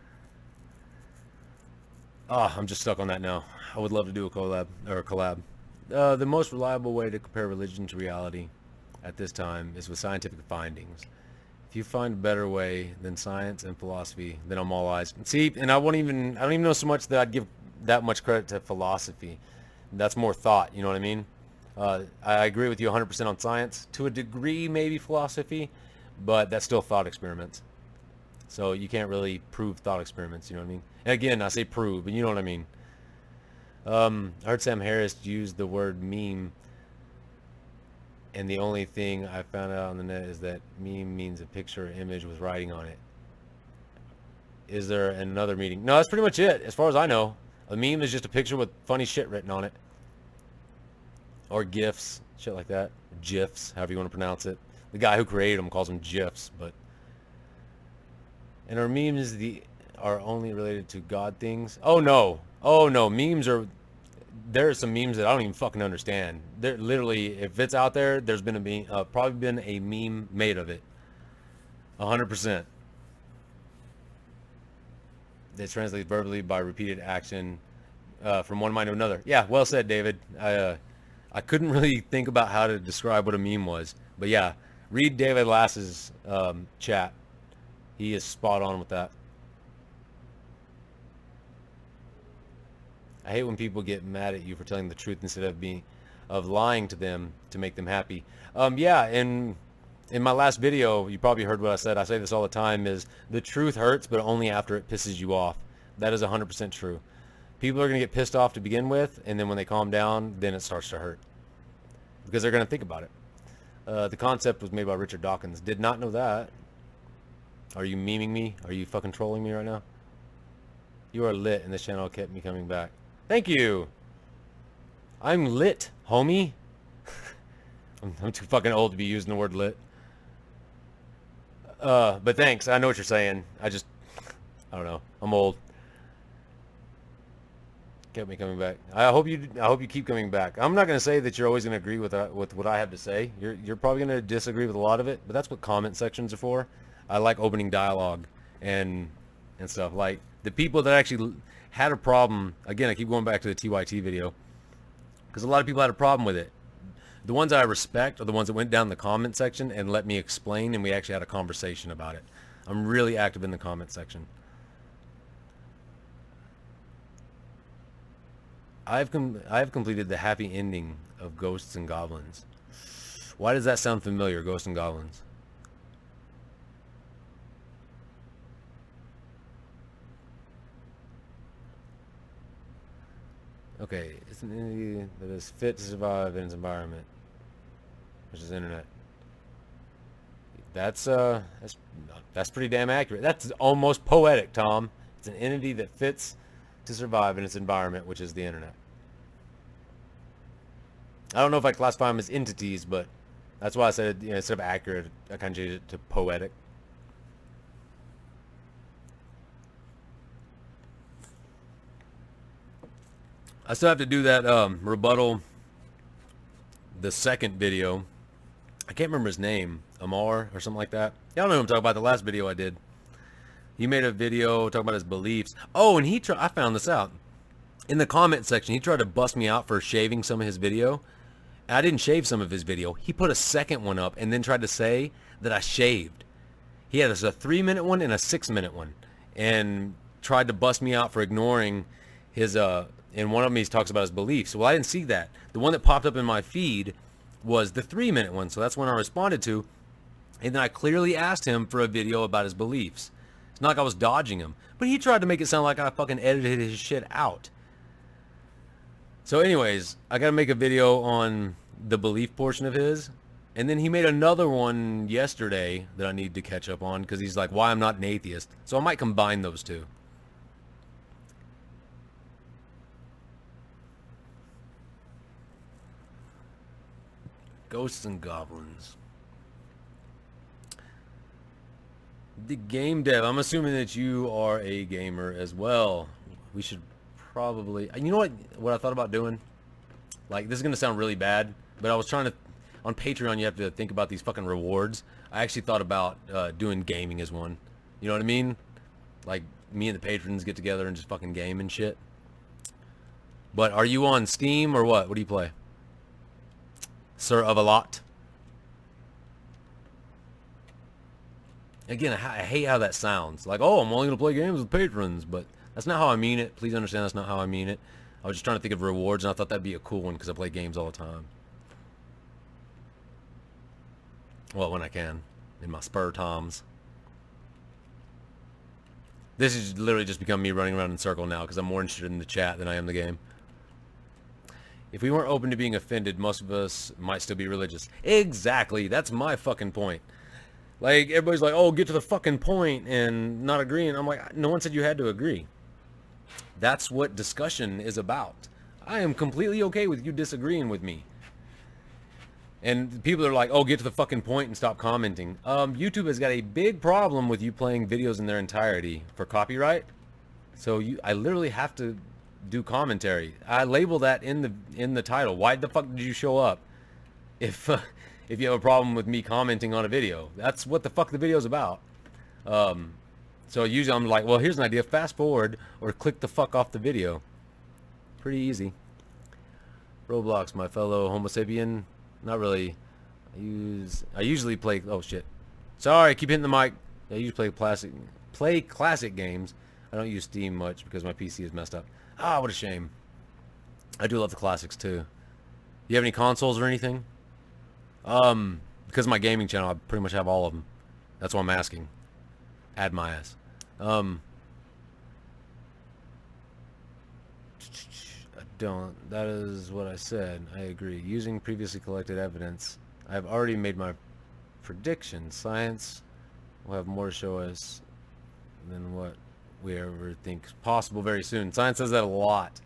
I'm just stuck on that now. I would love to do a collab. The most reliable way to compare religion to reality at this time is with scientific findings. If you find a better way than science and philosophy, then I'm all eyes. See, and I don't even know so much that I'd give that much credit to philosophy. That's more thought, you know what I mean? I agree with you 100% on science. To a degree, maybe philosophy, but that's still thought experiments. So you can't really prove thought experiments, you know what I mean? And again, I say prove, but you know what I mean. I heard Sam Harris use the word meme, and the only thing I found out on the net is that meme means a picture or image with writing on it. Is there another meaning? No, that's pretty much it, as far as I know. A meme is just a picture with funny shit written on it. Or GIFs, shit like that. GIFs, however you want to pronounce it. The guy who created them calls them GIFs, but... And are memes are only related to God things? Oh no, memes are... There are some memes that I don't even fucking understand. They're literally, if it's out there, there's been a meme, probably been a meme made of it. 100%. It translates verbally by repeated action from one mind to another. Yeah, well said, David. I couldn't really think about how to describe what a meme was, but yeah, read David Lass's chat. He is spot on with that. I hate when people get mad at you for telling the truth instead of lying to them to make them happy. Yeah, in my last video, you probably heard what I said. I say this all the time: is the truth hurts, but only after it pisses you off. That is 100% true. People are gonna get pissed off to begin with, and then when they calm down, then it starts to hurt because they're gonna think about it. The concept was made by Richard Dawkins. Did not know that. Are you memeing me? Are you fucking trolling me right now? You are lit, and this channel kept me coming back. Thank you. I'm lit, homie. I'm too fucking old to be using the word lit. But thanks. I know what you're saying. I don't know. I'm old. Kept me coming back. I hope you keep coming back. I'm not gonna say that you're always gonna agree with what I have to say. You're probably gonna disagree with a lot of it, but that's what comment sections are for. I like opening dialogue and stuff. Like the people that actually had a problem. Again, I keep going back to the TYT video because a lot of people had a problem with it. The ones I respect are the ones that went down the comment section and let me explain, and we actually had a conversation about it. I'm really active in the comment section. I've completed the happy ending of Ghosts and Goblins. Why does that sound familiar, Ghosts and Goblins? Okay, it's an entity that is fit to survive in its environment, which is internet. That's pretty damn accurate. That's almost poetic, Tom. It's an entity that fits to survive in its environment, which is the internet. I don't know if I classify them as entities, but that's why I said, instead of accurate, I kind of changed it to poetic. I still have to do that rebuttal, the second video. I can't remember his name, Amar or something like that. Yeah, I don't know who I'm talking about. The last video I did. He made a video talking about his beliefs. Oh, and I found this out. In the comment section, he tried to bust me out for shaving some of his video. I didn't shave some of his video. He put a second one up and then tried to say that I shaved. He had a 3-minute one and a 6-minute one. And tried to bust me out for ignoring his, in one of them he talks about his beliefs. Well, I didn't see that. The one that popped up in my feed was the 3-minute one. So that's when I responded to. And then I clearly asked him for a video about his beliefs. It's not like I was dodging him. But he tried to make it sound like I fucking edited his shit out. So anyways, I gotta make a video on the belief portion of his. And then he made another one yesterday that I need to catch up on because he's like, why I'm not an atheist. So I might combine those two. Ghosts and Goblins. The game dev. I'm assuming that you are a gamer as well. We should probably... You know what I thought about doing? Like, this is going to sound really bad, but I was trying to... On Patreon, you have to think about these fucking rewards. I actually thought about doing gaming as one. You know what I mean? Like, me and the patrons get together and just fucking game and shit. But are you on Steam or what? What do you play? Sir of a lot. Again, I hate how that sounds. Like, oh, I'm only going to play games with patrons, but that's not how I mean it. Please understand that's not how I mean it. I was just trying to think of rewards, and I thought that'd be a cool one because I play games all the time. Well, when I can. In my spur times. This has literally just become me running around in circle now because I'm more interested in the chat than I am the game. If we weren't open to being offended, most of us might still be religious. Exactly. That's my fucking point. Like, everybody's like, oh, get to the fucking point and not agreeing. I'm like, no one said you had to agree. That's what discussion is about. I am completely okay with you disagreeing with me. And people are like, oh, get to the fucking point and stop commenting. YouTube has got a big problem with you playing videos in their entirety for copyright. So I literally have to do commentary. I label that in the title. Why the fuck did you show up if you have a problem with me commenting on a video? That's what the fuck the video's about. So usually I'm like, well, here's an idea. Fast forward or click the fuck off the video. Pretty easy. Roblox, my fellow Homo sapien. Not really. I usually play. Oh shit. Sorry, I keep hitting the mic. I usually play classic games. I don't use Steam much because my PC is messed up. Ah, what a shame. I do love the classics too. You have any consoles or anything? Because of my gaming channel, I pretty much have all of them. That's why I'm asking. Add my ass. I don't. That is what I said. I agree. Using previously collected evidence, I've already made my prediction. Science will have more to show us than what we ever think possible very soon. Science says that a lot.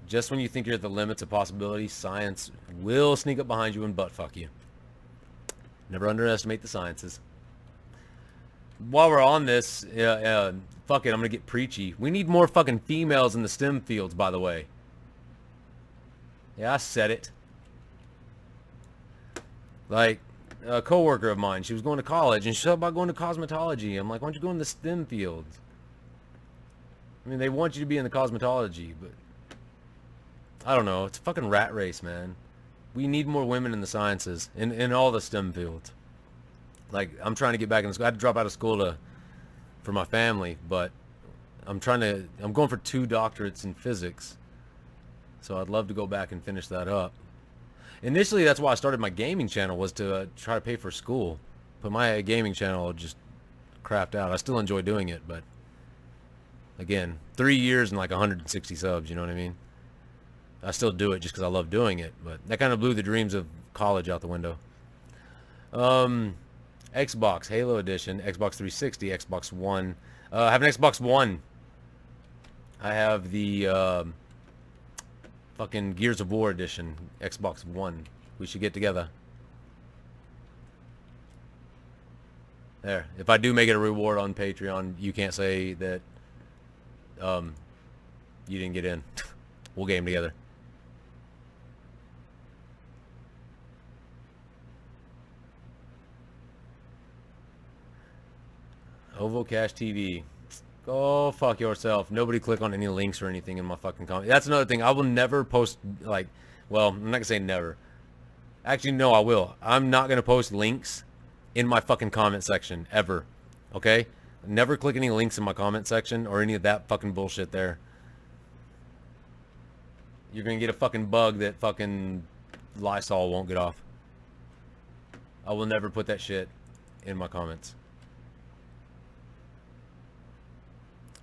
Just when you think you're at the limits of possibility, science will sneak up behind you and butt fuck you. Never underestimate the sciences. While we're on this, fuck it, I'm gonna get preachy. We need more fucking females in the STEM fields, by the way. Yeah, I said it. Like, a coworker of mine, she was going to college, and she thought about going to cosmetology. I'm like, why don't you go in the STEM fields? I mean, they want you to be in the cosmetology, but I don't know. It's a fucking rat race, man. We need more women in the sciences, in all the STEM fields. Like, I'm trying to get back in school. I had to drop out of school for my family, but I'm going for 2 doctorates in physics. So I'd love to go back and finish that up. Initially, that's why I started my gaming channel, was to try to pay for school. But my gaming channel just crapped out. I still enjoy doing it, but again, 3 years and like 160 subs, you know what I mean? I still do it just because I love doing it, but that kind of blew the dreams of college out the window. Xbox, Halo Edition, Xbox 360, Xbox One. I have an Xbox One. I have the fucking Gears of War Edition, Xbox One. We should get together. There. If I do make it a reward on Patreon, you can't say that you didn't get in. We'll game together. OvoCash TV. Go fuck yourself. Nobody click on any links or anything in my fucking comment. That's another thing. I will never post, like, well, I'm not gonna say never. Actually, no, I will. I'm not gonna post links in my fucking comment section, ever. Okay? Never click any links in my comment section or any of that fucking bullshit there. You're gonna get a fucking bug that fucking Lysol won't get off. I will never put that shit in my comments.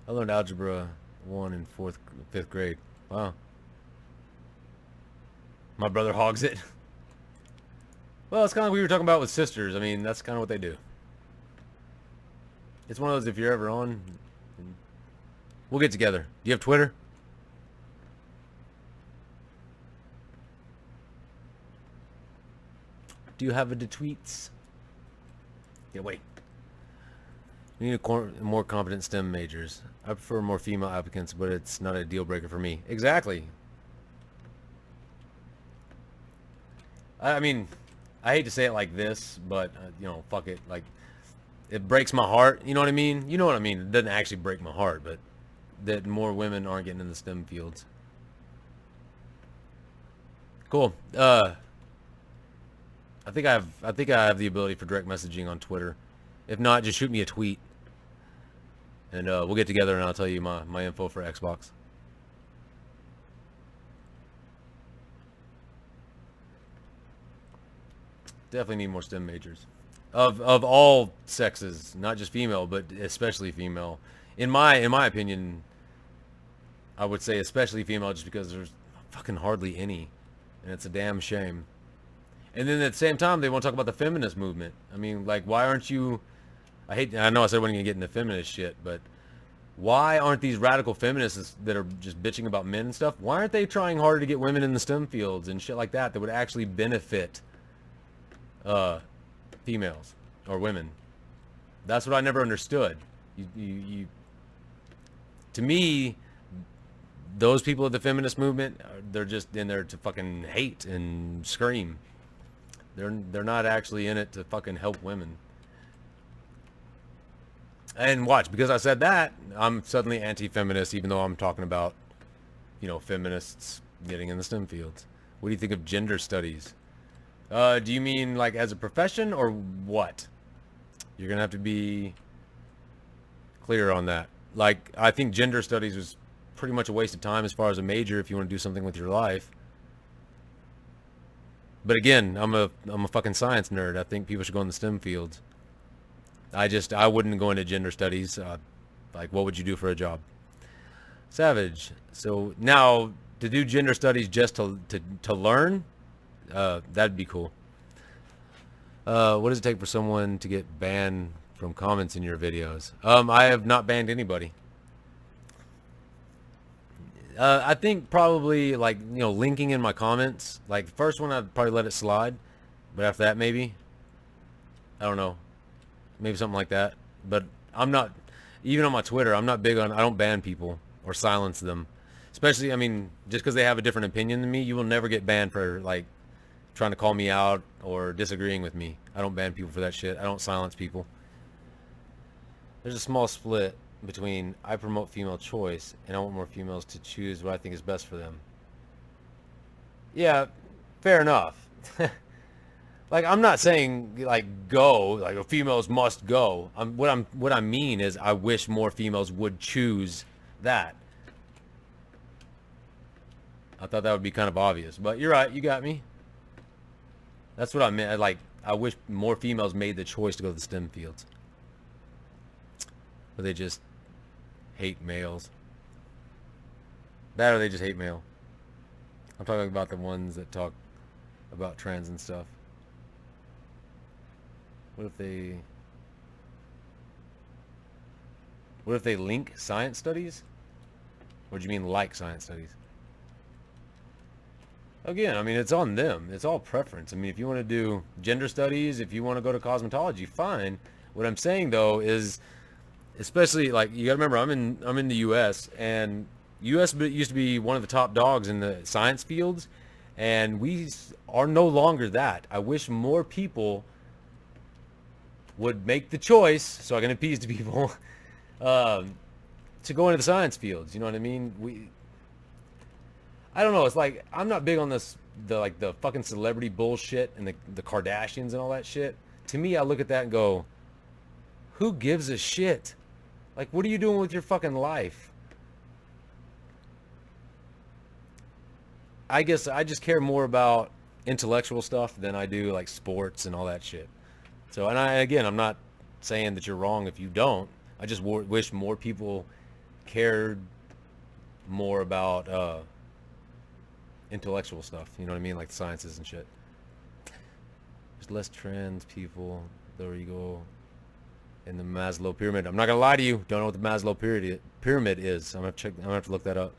I learned Algebra 1 in 5th grade. Wow. My brother hogs it. Well, it's kind of like we were talking about with sisters. I mean, that's kind of what they do. It's one of those, if you're ever on, we'll get together. Do you have Twitter? Do you have the tweets? Yeah, wait. We need more competent STEM majors. I prefer more female applicants, but it's not a deal breaker for me. Exactly. I mean, I hate to say it like this, but, you know, fuck it. Like, it breaks my heart. You know what I mean? You know what I mean? It doesn't actually break my heart, but that more women aren't getting in the STEM fields. Cool. I think I have the ability for direct messaging on Twitter. If not, just shoot me a tweet. And we'll get together and I'll tell you my info for Xbox. Definitely need more STEM majors. Of all sexes, not just female, but especially female. In my opinion, I would say especially female just because there's fucking hardly any. And it's a damn shame. And then at the same time, they won't talk about the feminist movement. I mean, like, why aren't you... I know I said I wasn't going to get into feminist shit, but why aren't these radical feminists that are just bitching about men and stuff, why aren't they trying harder to get women in the STEM fields and shit like that would actually benefit females or women? That's what I never understood. To me, those people of the feminist movement, they're just in there to fucking hate and scream. They're not actually in it to fucking help women. And watch, because I said that, I'm suddenly anti-feminist, even though I'm talking about, feminists getting in the STEM fields. What do you think of gender studies? Do you mean like as a profession or what? You're gonna have to be clear on that. Like, I think gender studies was pretty much a waste of time as far as a major if you want to do something with your life. But again, I'm a fucking science nerd. I think people should go in the STEM fields. I wouldn't go into gender studies. Like, what would you do for a job? Savage. So now to do gender studies just to learn, that'd be cool. What does it take for someone to get banned from comments in your videos? I have not banned anybody. I think probably like, linking in my comments. Like the first one, I'd probably let it slide, but after that, maybe, I don't know, maybe something like that. But I'm not, even on my Twitter, I'm not big on, I don't ban people or silence them. Especially, I mean, just because they have a different opinion than me, you will never get banned for like trying to call me out or disagreeing with me. I don't ban people for that shit. I don't silence people. There's a small split between I promote female choice and I want more females to choose what I think is best for them. Yeah, fair enough. Like, I'm not saying like go, like females must go. What I mean is I wish more females would choose that. I thought that would be kind of obvious, but you're right, you got me. That's what I meant. I wish more females made the choice to go to the STEM fields. But they just hate males. That or they just hate male. I'm talking about the ones that talk about trans and stuff. What if they link science studies? Or do you mean like science studies? Again, I mean, it's on them. It's all preference. I mean, if you want to do gender studies, if you want to go to cosmetology, fine. What I'm saying though is, especially like, you got to remember, I'm in the U.S. and U.S. used to be one of the top dogs in the science fields, and we are no longer that. I wish more people would make the choice, so I can appease the people, to go into the science fields. You know what I mean? I don't know. It's like, I'm not big on the fucking celebrity bullshit and the Kardashians and all that shit. To me, I look at that and go, who gives a shit? Like, what are you doing with your fucking life? I guess I just care more about intellectual stuff than I do like sports and all that shit. So, and again, I'm not saying that you're wrong if you don't. I just wish more people cared more about intellectual stuff. You know what I mean? Like the sciences and shit. There's less trans people. There you go. In the Maslow pyramid. I'm not gonna lie to you. Don't know what the Maslow pyramid is. I'm gonna have to look that up.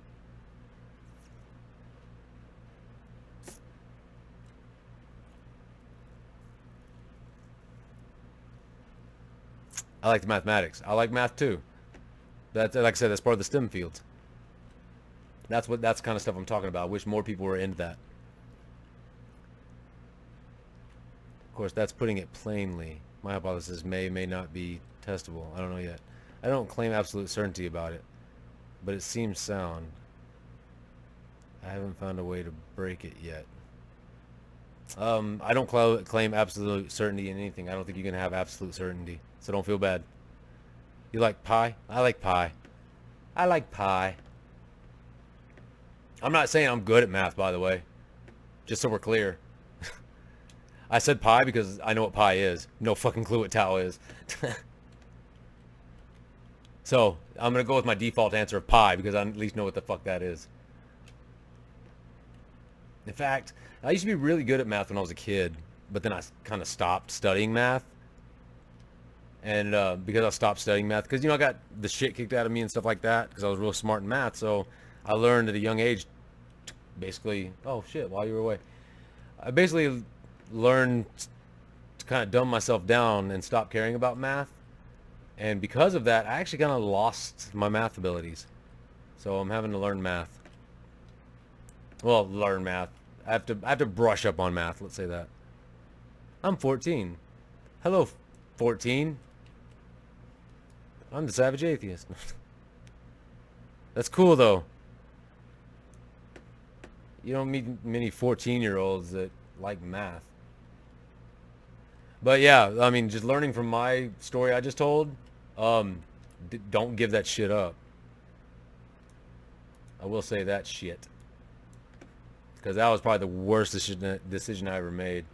I like the mathematics. I like math too. That's, like I said, that's part of the STEM fields. That's kind of stuff I'm talking about. I wish more people were into that. Of course, that's putting it plainly. My hypothesis may not be testable. I don't know yet. I don't claim absolute certainty about it, but it seems sound. I haven't found a way to break it yet. I don't claim absolute certainty in anything. I don't think you can have absolute certainty, so don't feel bad. You like pie? I like pie. I like pie. I'm not saying I'm good at math, by the way, just so we're clear. I said pie because I know what pie is. No fucking clue what tau is. So I'm going to go with my default answer of pie because I at least know what the fuck that is. In fact, I used to be really good at math when I was a kid, but then I kind of stopped studying math. And because I stopped studying math, because, I got the shit kicked out of me and stuff like that because I was real smart in math. So I learned at a young age, basically, oh shit, while you were away. I basically learned to kind of dumb myself down and stop caring about math. And because of that, I actually kind of lost my math abilities. So I'm having to learn math. Well, learn math. I have to brush up on math, let's say that. I'm 14. Hello, 14. I'm the Savage Atheist. That's cool, though. You don't meet many 14-year-olds that like math. But yeah, I mean, just learning from my story I just told, don't give that shit up. I will say that shit. Because that was probably the worst decision I ever made.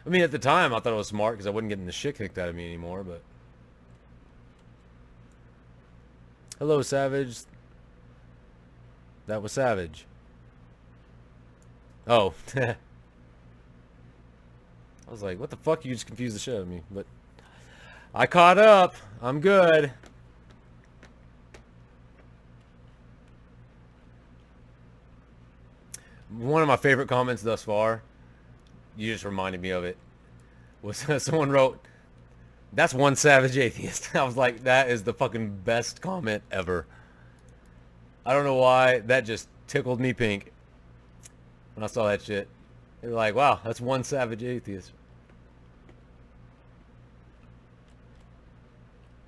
I mean, at the time, I thought it was smart because I wasn't getting the shit kicked out of me anymore, but... Hello, Savage. That was Savage. Oh. I was like, what the fuck? You just confused the shit out of me. But I caught up. I'm good. One of my favorite comments thus far, you just reminded me of it, was someone wrote, "That's one savage atheist." I was like, that is the fucking best comment ever. I don't know why, that just tickled me pink when I saw that shit. They were like, wow, that's one savage atheist.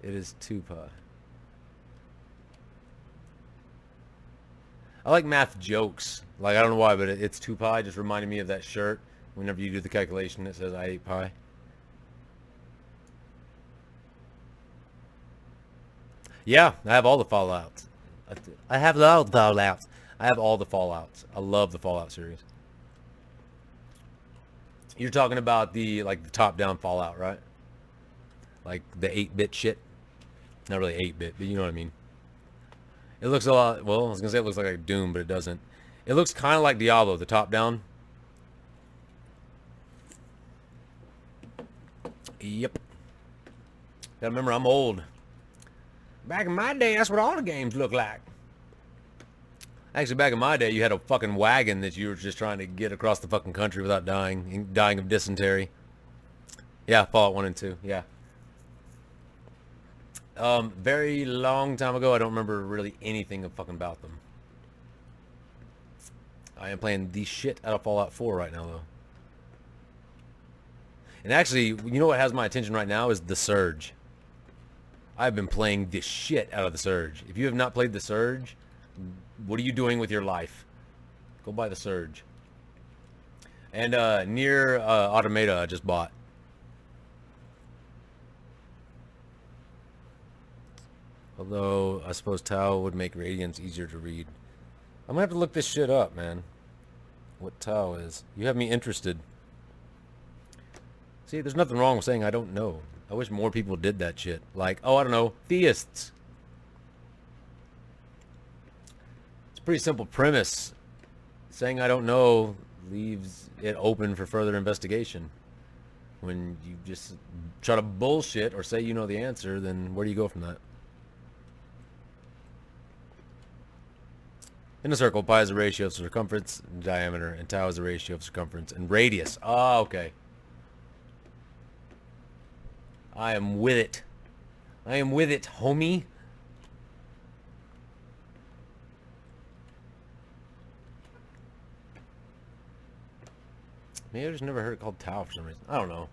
It is Tupac. I like math jokes. Like, I don't know why, but it's 2 pi. Just reminded me of that shirt. Whenever you do the calculation, it says I ate pie. Yeah, I have all the Fallouts. I have all the Fallouts. I have all the Fallouts. I love the Fallout series. You're talking about the, like, the top-down Fallout, right? Like, the 8-bit shit. Not really 8-bit, but you know what I mean. It looks a lot, well, I was going to say it looks like a Doom, but it doesn't. It looks kind of like Diablo, the top-down. Yep. Gotta remember, I'm old. Back in my day, that's what all the games look like. Actually, back in my day, you had a fucking wagon that you were just trying to get across the fucking country without dying of dysentery. Yeah, Fallout 1 and 2, yeah. Very long time ago, I don't remember really anything fucking about them. I am playing the shit out of Fallout 4 right now, though. And actually, you know what has my attention right now is The Surge. I've been playing the shit out of The Surge. If you have not played The Surge, what are you doing with your life? Go buy The Surge. And Near Automata I just bought. Although, I suppose Tau would make Radiance easier to read. I'm gonna have to look this shit up, man. What Tau is. You have me interested. See, there's nothing wrong with saying I don't know. I wish more people did that shit. Like, oh, I don't know, theists. It's a pretty simple premise. Saying I don't know leaves it open for further investigation. When you just try to bullshit or say you know the answer, then where do you go from that? In a circle, pi is a ratio of circumference and diameter, and tau is a ratio of circumference and radius. Ah, okay. I am with it. I am with it, homie. Maybe I just never heard it called tau for some reason. I don't know.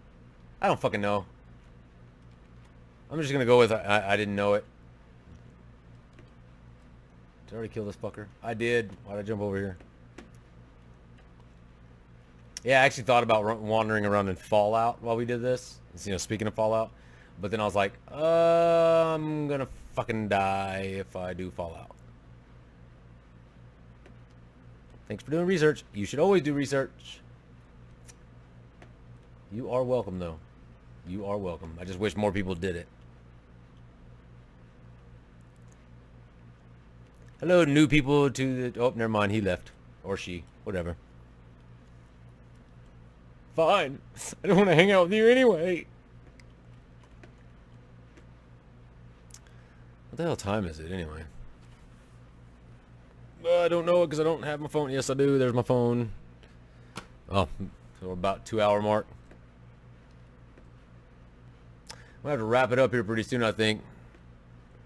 I don't fucking know. I'm just gonna go with I didn't know it. Did I already kill this fucker? I did. Why'd I jump over here? Yeah, I actually thought about wandering around in Fallout while we did this. You know, speaking of Fallout. But then I was like, I'm gonna fucking die if I do Fallout. Thanks for doing research. You should always do research. You are welcome, though. You are welcome. I just wish more people did it. Hello, new people to the... Oh, never mind. He left. Or she. Whatever. Fine. I don't want to hang out with you anyway. What the hell time is it, anyway? I don't know because I don't have my phone. Yes, I do. There's my phone. Oh, so about 2-hour mark. I'm going to have to wrap it up here pretty soon, I think.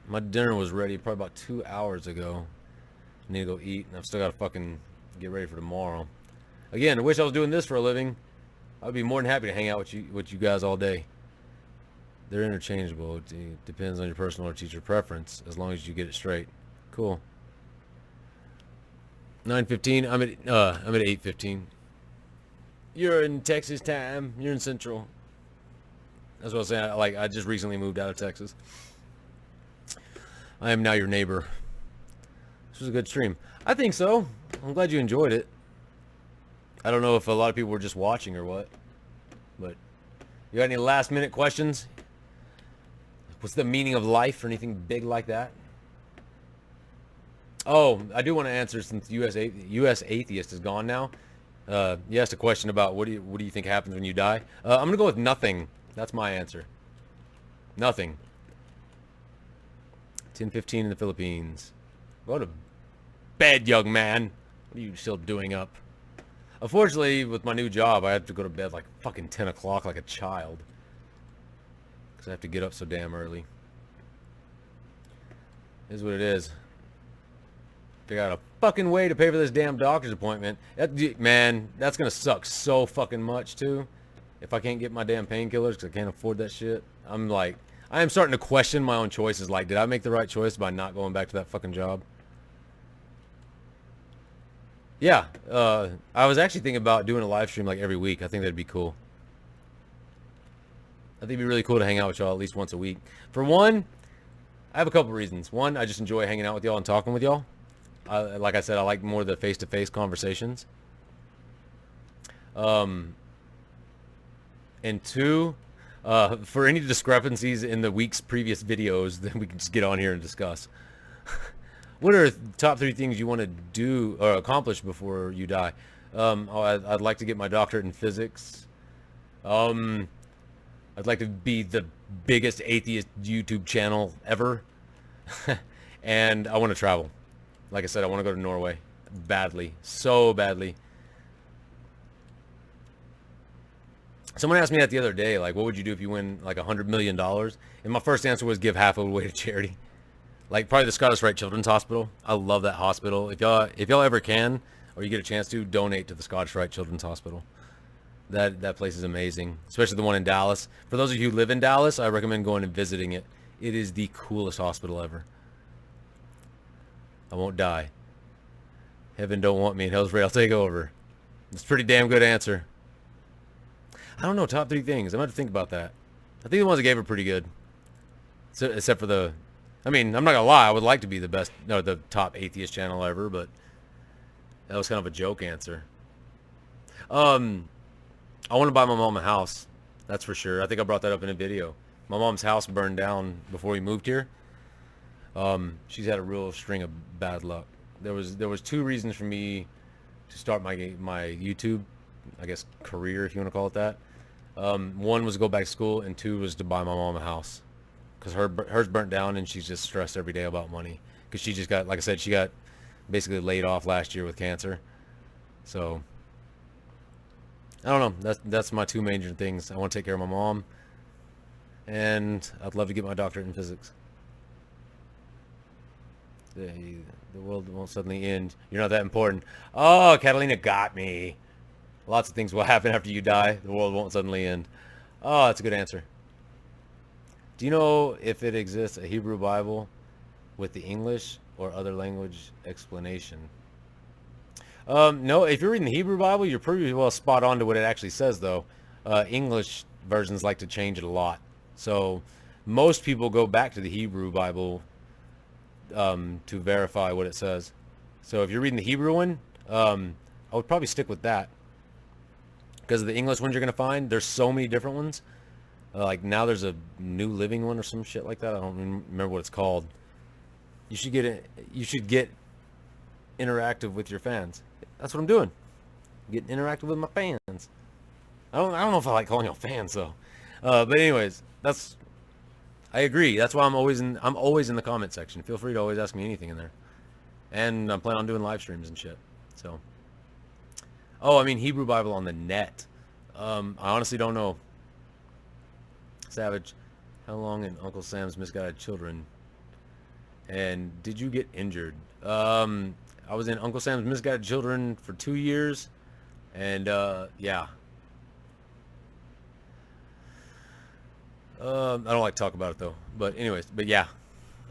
My dinner was ready probably about 2 hours ago. I need to go eat, and I've still got to fucking get ready for tomorrow. Again, I wish I was doing this for a living. I would be more than happy to hang out with you guys all day. They're interchangeable. It depends on your personal or teacher preference, as long as you get it straight. Cool. 9:15. I'm at 8:15. You're in Texas time. You're in Central. That's what I was saying. Like, I just recently moved out of Texas. I am now your neighbor. This was a good stream. I think so. I'm glad you enjoyed it. I don't know if a lot of people were just watching or what, but you got any last minute questions? What's the meaning of life or anything big like that? Oh, I do want to answer, since US Atheist is gone now. You asked a question about what do you think happens when you die? I'm gonna go with nothing. That's my answer. Nothing. 10:15 in the Philippines. Go to bed, young man. What are you still doing up? Unfortunately, with my new job, I have to go to bed like fucking 10 o'clock like a child. Because I have to get up so damn early. It is what it is. Figure out a fucking way to pay for this damn doctor's appointment. Man, that's going to suck so fucking much, too. If I can't get my damn painkillers because I can't afford that shit. I am starting to question my own choices. Like, did I make the right choice by not going back to that fucking job? Yeah, I was actually thinking about doing a live stream like every week. I think that'd be cool. I think it'd be really cool to hang out with y'all at least once a week. For one, I have a couple reasons. One, I just enjoy hanging out with y'all and talking with y'all. Like I said, I like more of the face-to-face conversations. And two, for any discrepancies in the week's previous videos, then we can just get on here and discuss. What are top 3 things you want to do or accomplish before you die? I'd like to get my doctorate in physics. I'd like to be the biggest atheist YouTube channel ever. And I want to travel. Like I said, I want to go to Norway. Badly. So badly. Someone asked me that the other day, like, what would you do if you win like $100 million? And my first answer was give half of it away to charity. Like, probably the Scottish Rite Children's Hospital. I love that hospital. If y'all ever can, or you get a chance to, donate to the Scottish Rite Children's Hospital. That place is amazing, especially the one in Dallas. For those of you who live in Dallas, I recommend going and visiting it. It is the coolest hospital ever. I won't die. Heaven don't want me, and hell's real. I'll take over. It's a pretty damn good answer. I don't know, top 3 things. I'm going to have to think about that. I think the ones I gave are pretty good. So, except for the... I mean, I'm not going to lie. I would like to be the best... No, the top atheist channel ever, but... That was kind of a joke answer. I want to buy my mom a house. That's for sure. I think I brought that up in a video. My mom's house burned down before we moved here. She's had a real string of bad luck. There was 2 reasons for me to start my YouTube, I guess, career, if you want to call it that. One was to go back to school, and 2 was to buy my mom a house, because hers burnt down, and she's just stressed every day about money. Because she just got, like I said, she got basically laid off last year with cancer. So I don't know. That's my 2 major things. I want to take care of my mom, and I'd love to get my doctorate in physics. The world won't suddenly end. You're not that important. Oh, Catalina got me. Lots of things will happen after you die. The world won't suddenly end. Oh, that's a good answer. Do you know if it exists a Hebrew Bible with the English or other language explanation? No, if you're reading the Hebrew Bible, you're pretty well spot on to what it actually says, though. English versions like to change it a lot. So most people go back to the Hebrew Bible to verify what it says. So if you're reading the Hebrew one, I would probably stick with that. Because of the English ones you're going to find, there's so many different ones. Like now there's a New Living one or some shit like that. I don't remember what it's called. You should get interactive with your fans. That's what I'm doing. Getting interactive with my fans. I don't know if I like calling y'all fans though. But anyways, I agree. That's why I'm always in the comment section. Feel free to always ask me anything in there. And I'm planning on doing live streams and shit. So oh, I mean Hebrew Bible on the net. I honestly don't know. Savage, how long in Uncle Sam's Misguided Children? And did you get injured? I was in Uncle Sam's Misguided Children for 2 years, and yeah. I don't like to talk about it though. But anyways, but yeah.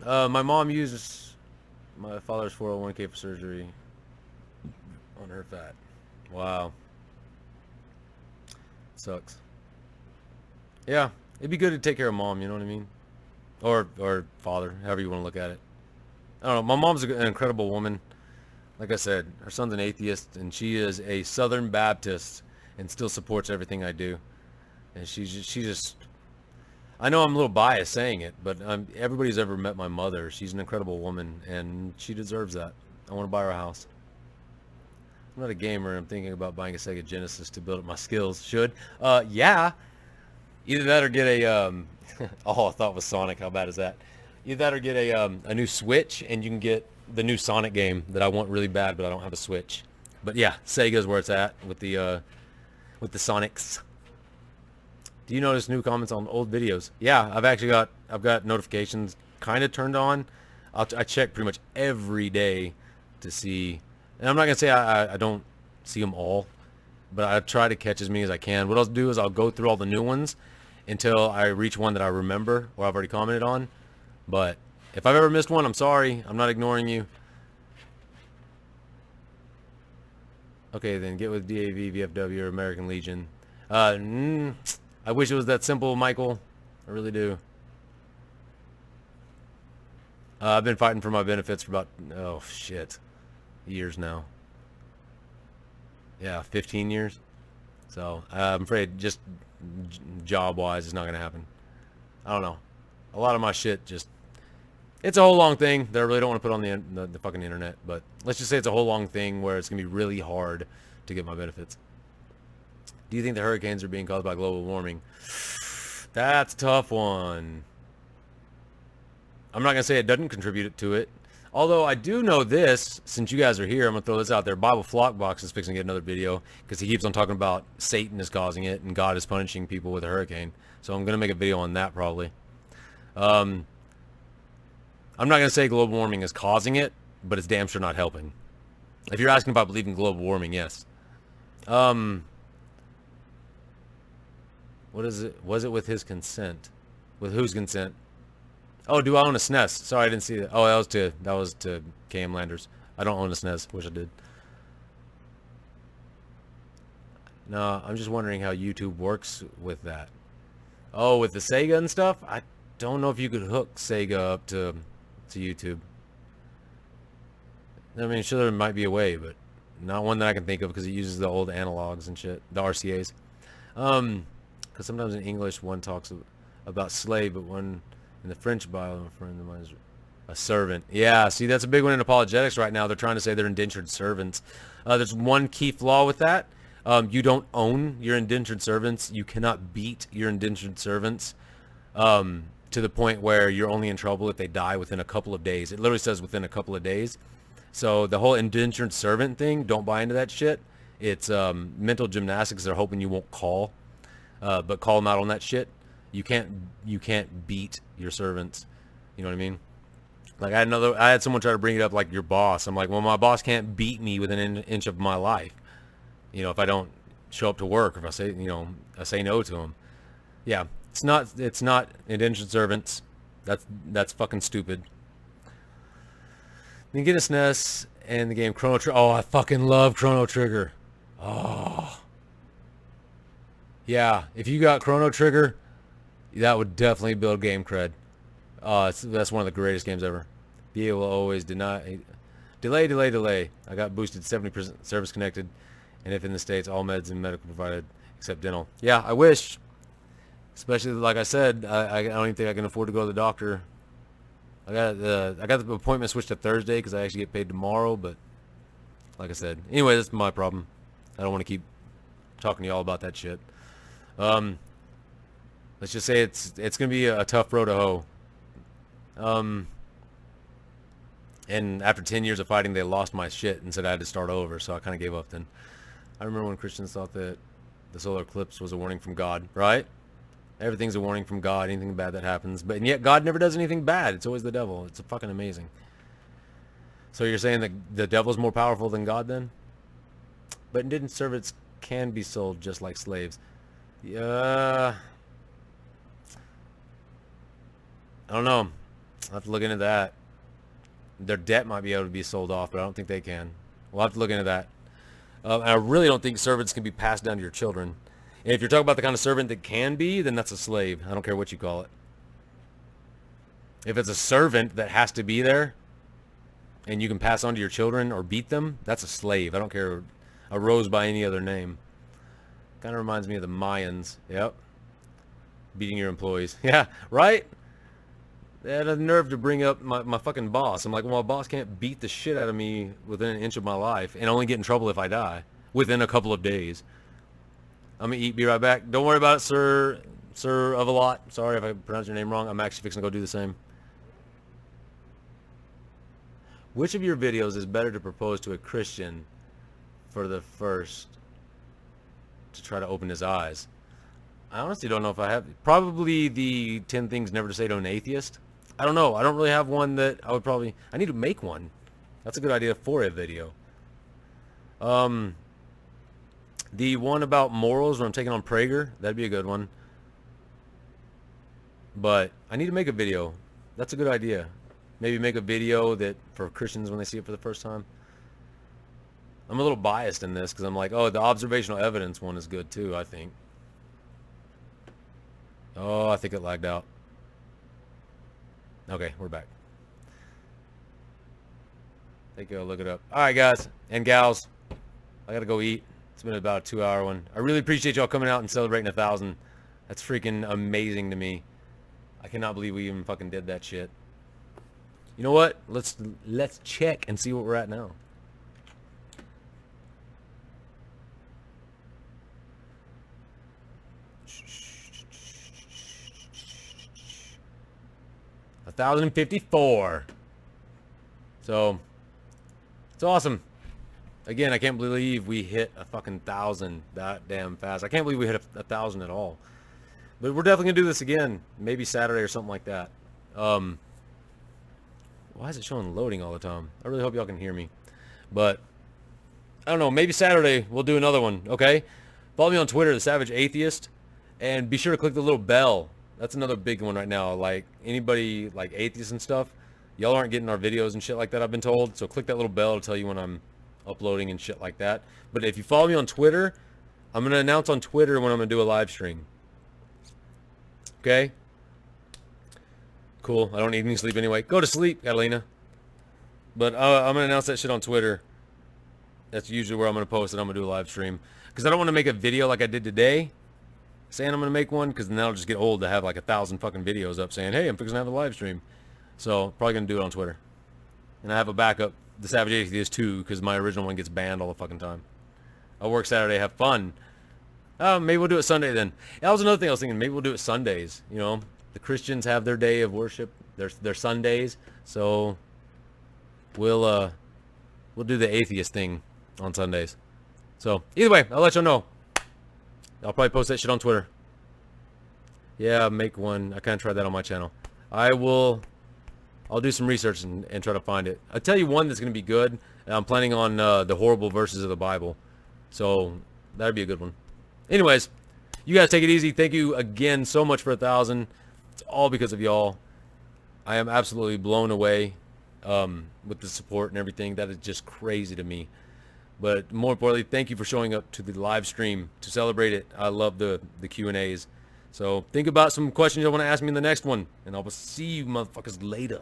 My mom uses my father's 401k for surgery on her fat. Wow. Sucks. Yeah, it'd be good to take care of mom, you know what I mean? Or father, however you want to look at it. I don't know. My mom's an incredible woman. Like I said, her son's an atheist, and she is a Southern Baptist and still supports everything I do. And she just, I know I'm a little biased saying it, but everybody's ever met my mother. She's an incredible woman, and she deserves that. I want to buy her a house. I'm not a gamer. I'm thinking about buying a Sega Genesis to build up my skills. Should? Yeah. Either that or get a, oh, I thought it was Sonic. How bad is that? Either that or get a new Switch, and you can get the new Sonic game that I want really bad, but I don't have a Switch. But yeah, Sega's where it's at with the Sonics. Do you notice new comments on old videos? Yeah, I've got notifications kind of turned on. I check pretty much every day to see, and I'm not gonna say I don't see them all, but I try to catch as many as I can. What I'll do is I'll go through all the new ones until I reach one that I remember or I've already commented on. But if I've ever missed one, I'm sorry. I'm not ignoring you. Okay, then get with DAV, VFW, or American Legion. I wish it was that simple, Michael. I really do. I've been fighting for my benefits for about, oh shit, years now. Yeah, 15 years. So I'm afraid just job-wise it's not going to happen. I don't know. A lot of my shit just, it's a whole long thing that I really don't want to put on the fucking internet. But let's just say it's a whole long thing where it's going to be really hard to get my benefits. Do you think the hurricanes are being caused by global warming? That's a tough one. I'm not going to say it doesn't contribute to it. Although I do know this, since you guys are here, I'm going to throw this out there. Bible Flockbox is fixing to get another video because he keeps on talking about Satan is causing it and God is punishing people with a hurricane. So I'm going to make a video on that probably. I'm not going to say global warming is causing it, but it's damn sure not helping. If you're asking about believing global warming, yes. What is it? Was it with his consent? With whose consent? Oh, do I own a SNES? Sorry, I didn't see that. Oh, that was to KM Landers. I don't own a SNES. Wish I did. No, I'm just wondering how YouTube works with that. Oh, with the Sega and stuff? I don't know if you could hook Sega up to YouTube. I mean, sure there might be a way, but not one that I can think of because it uses the old analogs and shit, the RCAs. Because sometimes in English one talks about slave, but one in the French Bible, a friend of mine is a servant. Yeah, see, that's a big one in apologetics right now. They're trying to say they're indentured servants. There's one key flaw with that. You don't own your indentured servants. You cannot beat your indentured servants to the point where you're only in trouble if they die within a couple of days. It literally says within a couple of days. So the whole indentured servant thing, don't buy into that shit. It's mental gymnastics. They're hoping you won't call, but call them out on that shit. You can't beat your servants. You know what I mean? Like I had someone try to bring it up like your boss. I'm like, well, my boss can't beat me within an inch of my life. You know, if I don't show up to work, if I say no to him. Yeah, it's not indentured servants. That's fucking stupid. Then get a SNES and the game Chrono Trigger. Oh, I fucking love Chrono Trigger. Oh. Yeah, if you got Chrono Trigger, that would definitely build game cred. That's one of the greatest games ever. VA will always delay. I got boosted 70% service connected, and if in the States, all meds and medical provided except dental. Yeah, I wish. Especially like I said, I don't even think I can afford to go to the doctor. I got the appointment switched to Thursday because I actually get paid tomorrow. But like I said, anyway, that's my problem. I don't want to keep talking to y'all about that shit. Let's just say it's gonna be a tough road to hoe. And after 10 years of fighting, they lost my shit and said I had to start over. So I kind of gave up then. I remember when Christians thought that the solar eclipse was a warning from God, right? Everything's a warning from God, anything bad that happens. But and yet God never does anything bad. It's always the devil. It's fucking amazing. So you're saying that the devil's more powerful than God then? But indentured servants can be sold just like slaves. Yeah. I don't know. I'll have to look into that. Their debt might be able to be sold off, but I don't think they can. We'll have to look into that. And I really don't think servants can be passed down to your children. And if you're talking about the kind of servant that can be, then that's a slave. I don't care what you call it. If it's a servant that has to be there, and you can pass on to your children or beat them, that's a slave. I don't care a rose by any other name. Kind of reminds me of the Mayans. Yep. Beating your employees. Yeah, right? They had the nerve to bring up my fucking boss. I'm like, well, my boss can't beat the shit out of me within an inch of my life and only get in trouble if I die within a couple of days. I'm going to eat, be right back. Don't worry about it, Sir of a lot. Sorry if I pronounced your name wrong. I'm actually fixing to go do the same. Which of your videos is better to propose to a Christian for the first to try to open his eyes? I honestly don't know if I have. Probably the 10 things never to say to an atheist. I don't know. I don't really have one that I would probably... I need to make one. That's a good idea for a video. The one about morals where I'm taking on Prager, that'd be a good one. But I need to make a video. That's a good idea. Maybe make a video that for Christians when they see it for the first time. I'm a little biased in this because I'm like, oh, the observational evidence one is good too, I think. Oh, I think it lagged out. Okay, we're back. Take a look it up. All right, guys and gals, I gotta go eat. It's been about a 2-hour one. I really appreciate y'all coming out and celebrating 1,000. That's freaking amazing to me. I cannot believe we even fucking did that shit. You know what? Let's check and see what we're at now. $1,054. So it's awesome. Again, I can't believe we hit a fucking 1,000 that damn fast. I can't believe we hit 1,000 at all. But we're definitely gonna do this again. Maybe Saturday or something like that. Why is it showing loading all the time? I really hope y'all can hear me. But I don't know. Maybe Saturday we'll do another one. Okay. Follow me on Twitter, the Savage Atheist, and be sure to click the little bell. That's another big one right now. Like anybody like atheists and stuff, y'all aren't getting our videos and shit like that, I've been told. So click that little bell to tell you when I'm uploading and shit like that. But if you follow me on Twitter, I'm going to announce on Twitter when I'm going to do a live stream. Okay? Cool. I don't need any sleep anyway. Go to sleep, Catalina. But I'm going to announce that shit on Twitter. That's usually where I'm going to post it. I'm going to do a live stream. Because I don't want to make a video like I did today, saying I'm going to make one, because then I'll just get old to have like 1,000 fucking videos up saying, hey, I'm fixing to have a live stream. So probably going to do it on Twitter. And I have a backup, the Savage Atheist too, because my original one gets banned all the fucking time. I'll work Saturday, have fun. Maybe we'll do it Sunday then. That was another thing I was thinking. Maybe we'll do it Sundays. You know, the Christians have their day of worship, their Sundays. So we'll do the atheist thing on Sundays. So either way, I'll let y'all know. I'll probably post that shit on Twitter. Yeah, make one. I kind of tried that on my channel. I'll do some research and try to find it. I'll tell you one that's going to be good. I'm planning on the horrible verses of the Bible. So that'd be a good one. Anyways, you guys take it easy. Thank you again so much for 1,000. It's all because of y'all. I am absolutely blown away with the support and everything. That is just crazy to me. But more importantly, thank you for showing up to the live stream to celebrate it. I love the Q&As. So think about some questions you want to ask me in the next one. And I will see you motherfuckers later.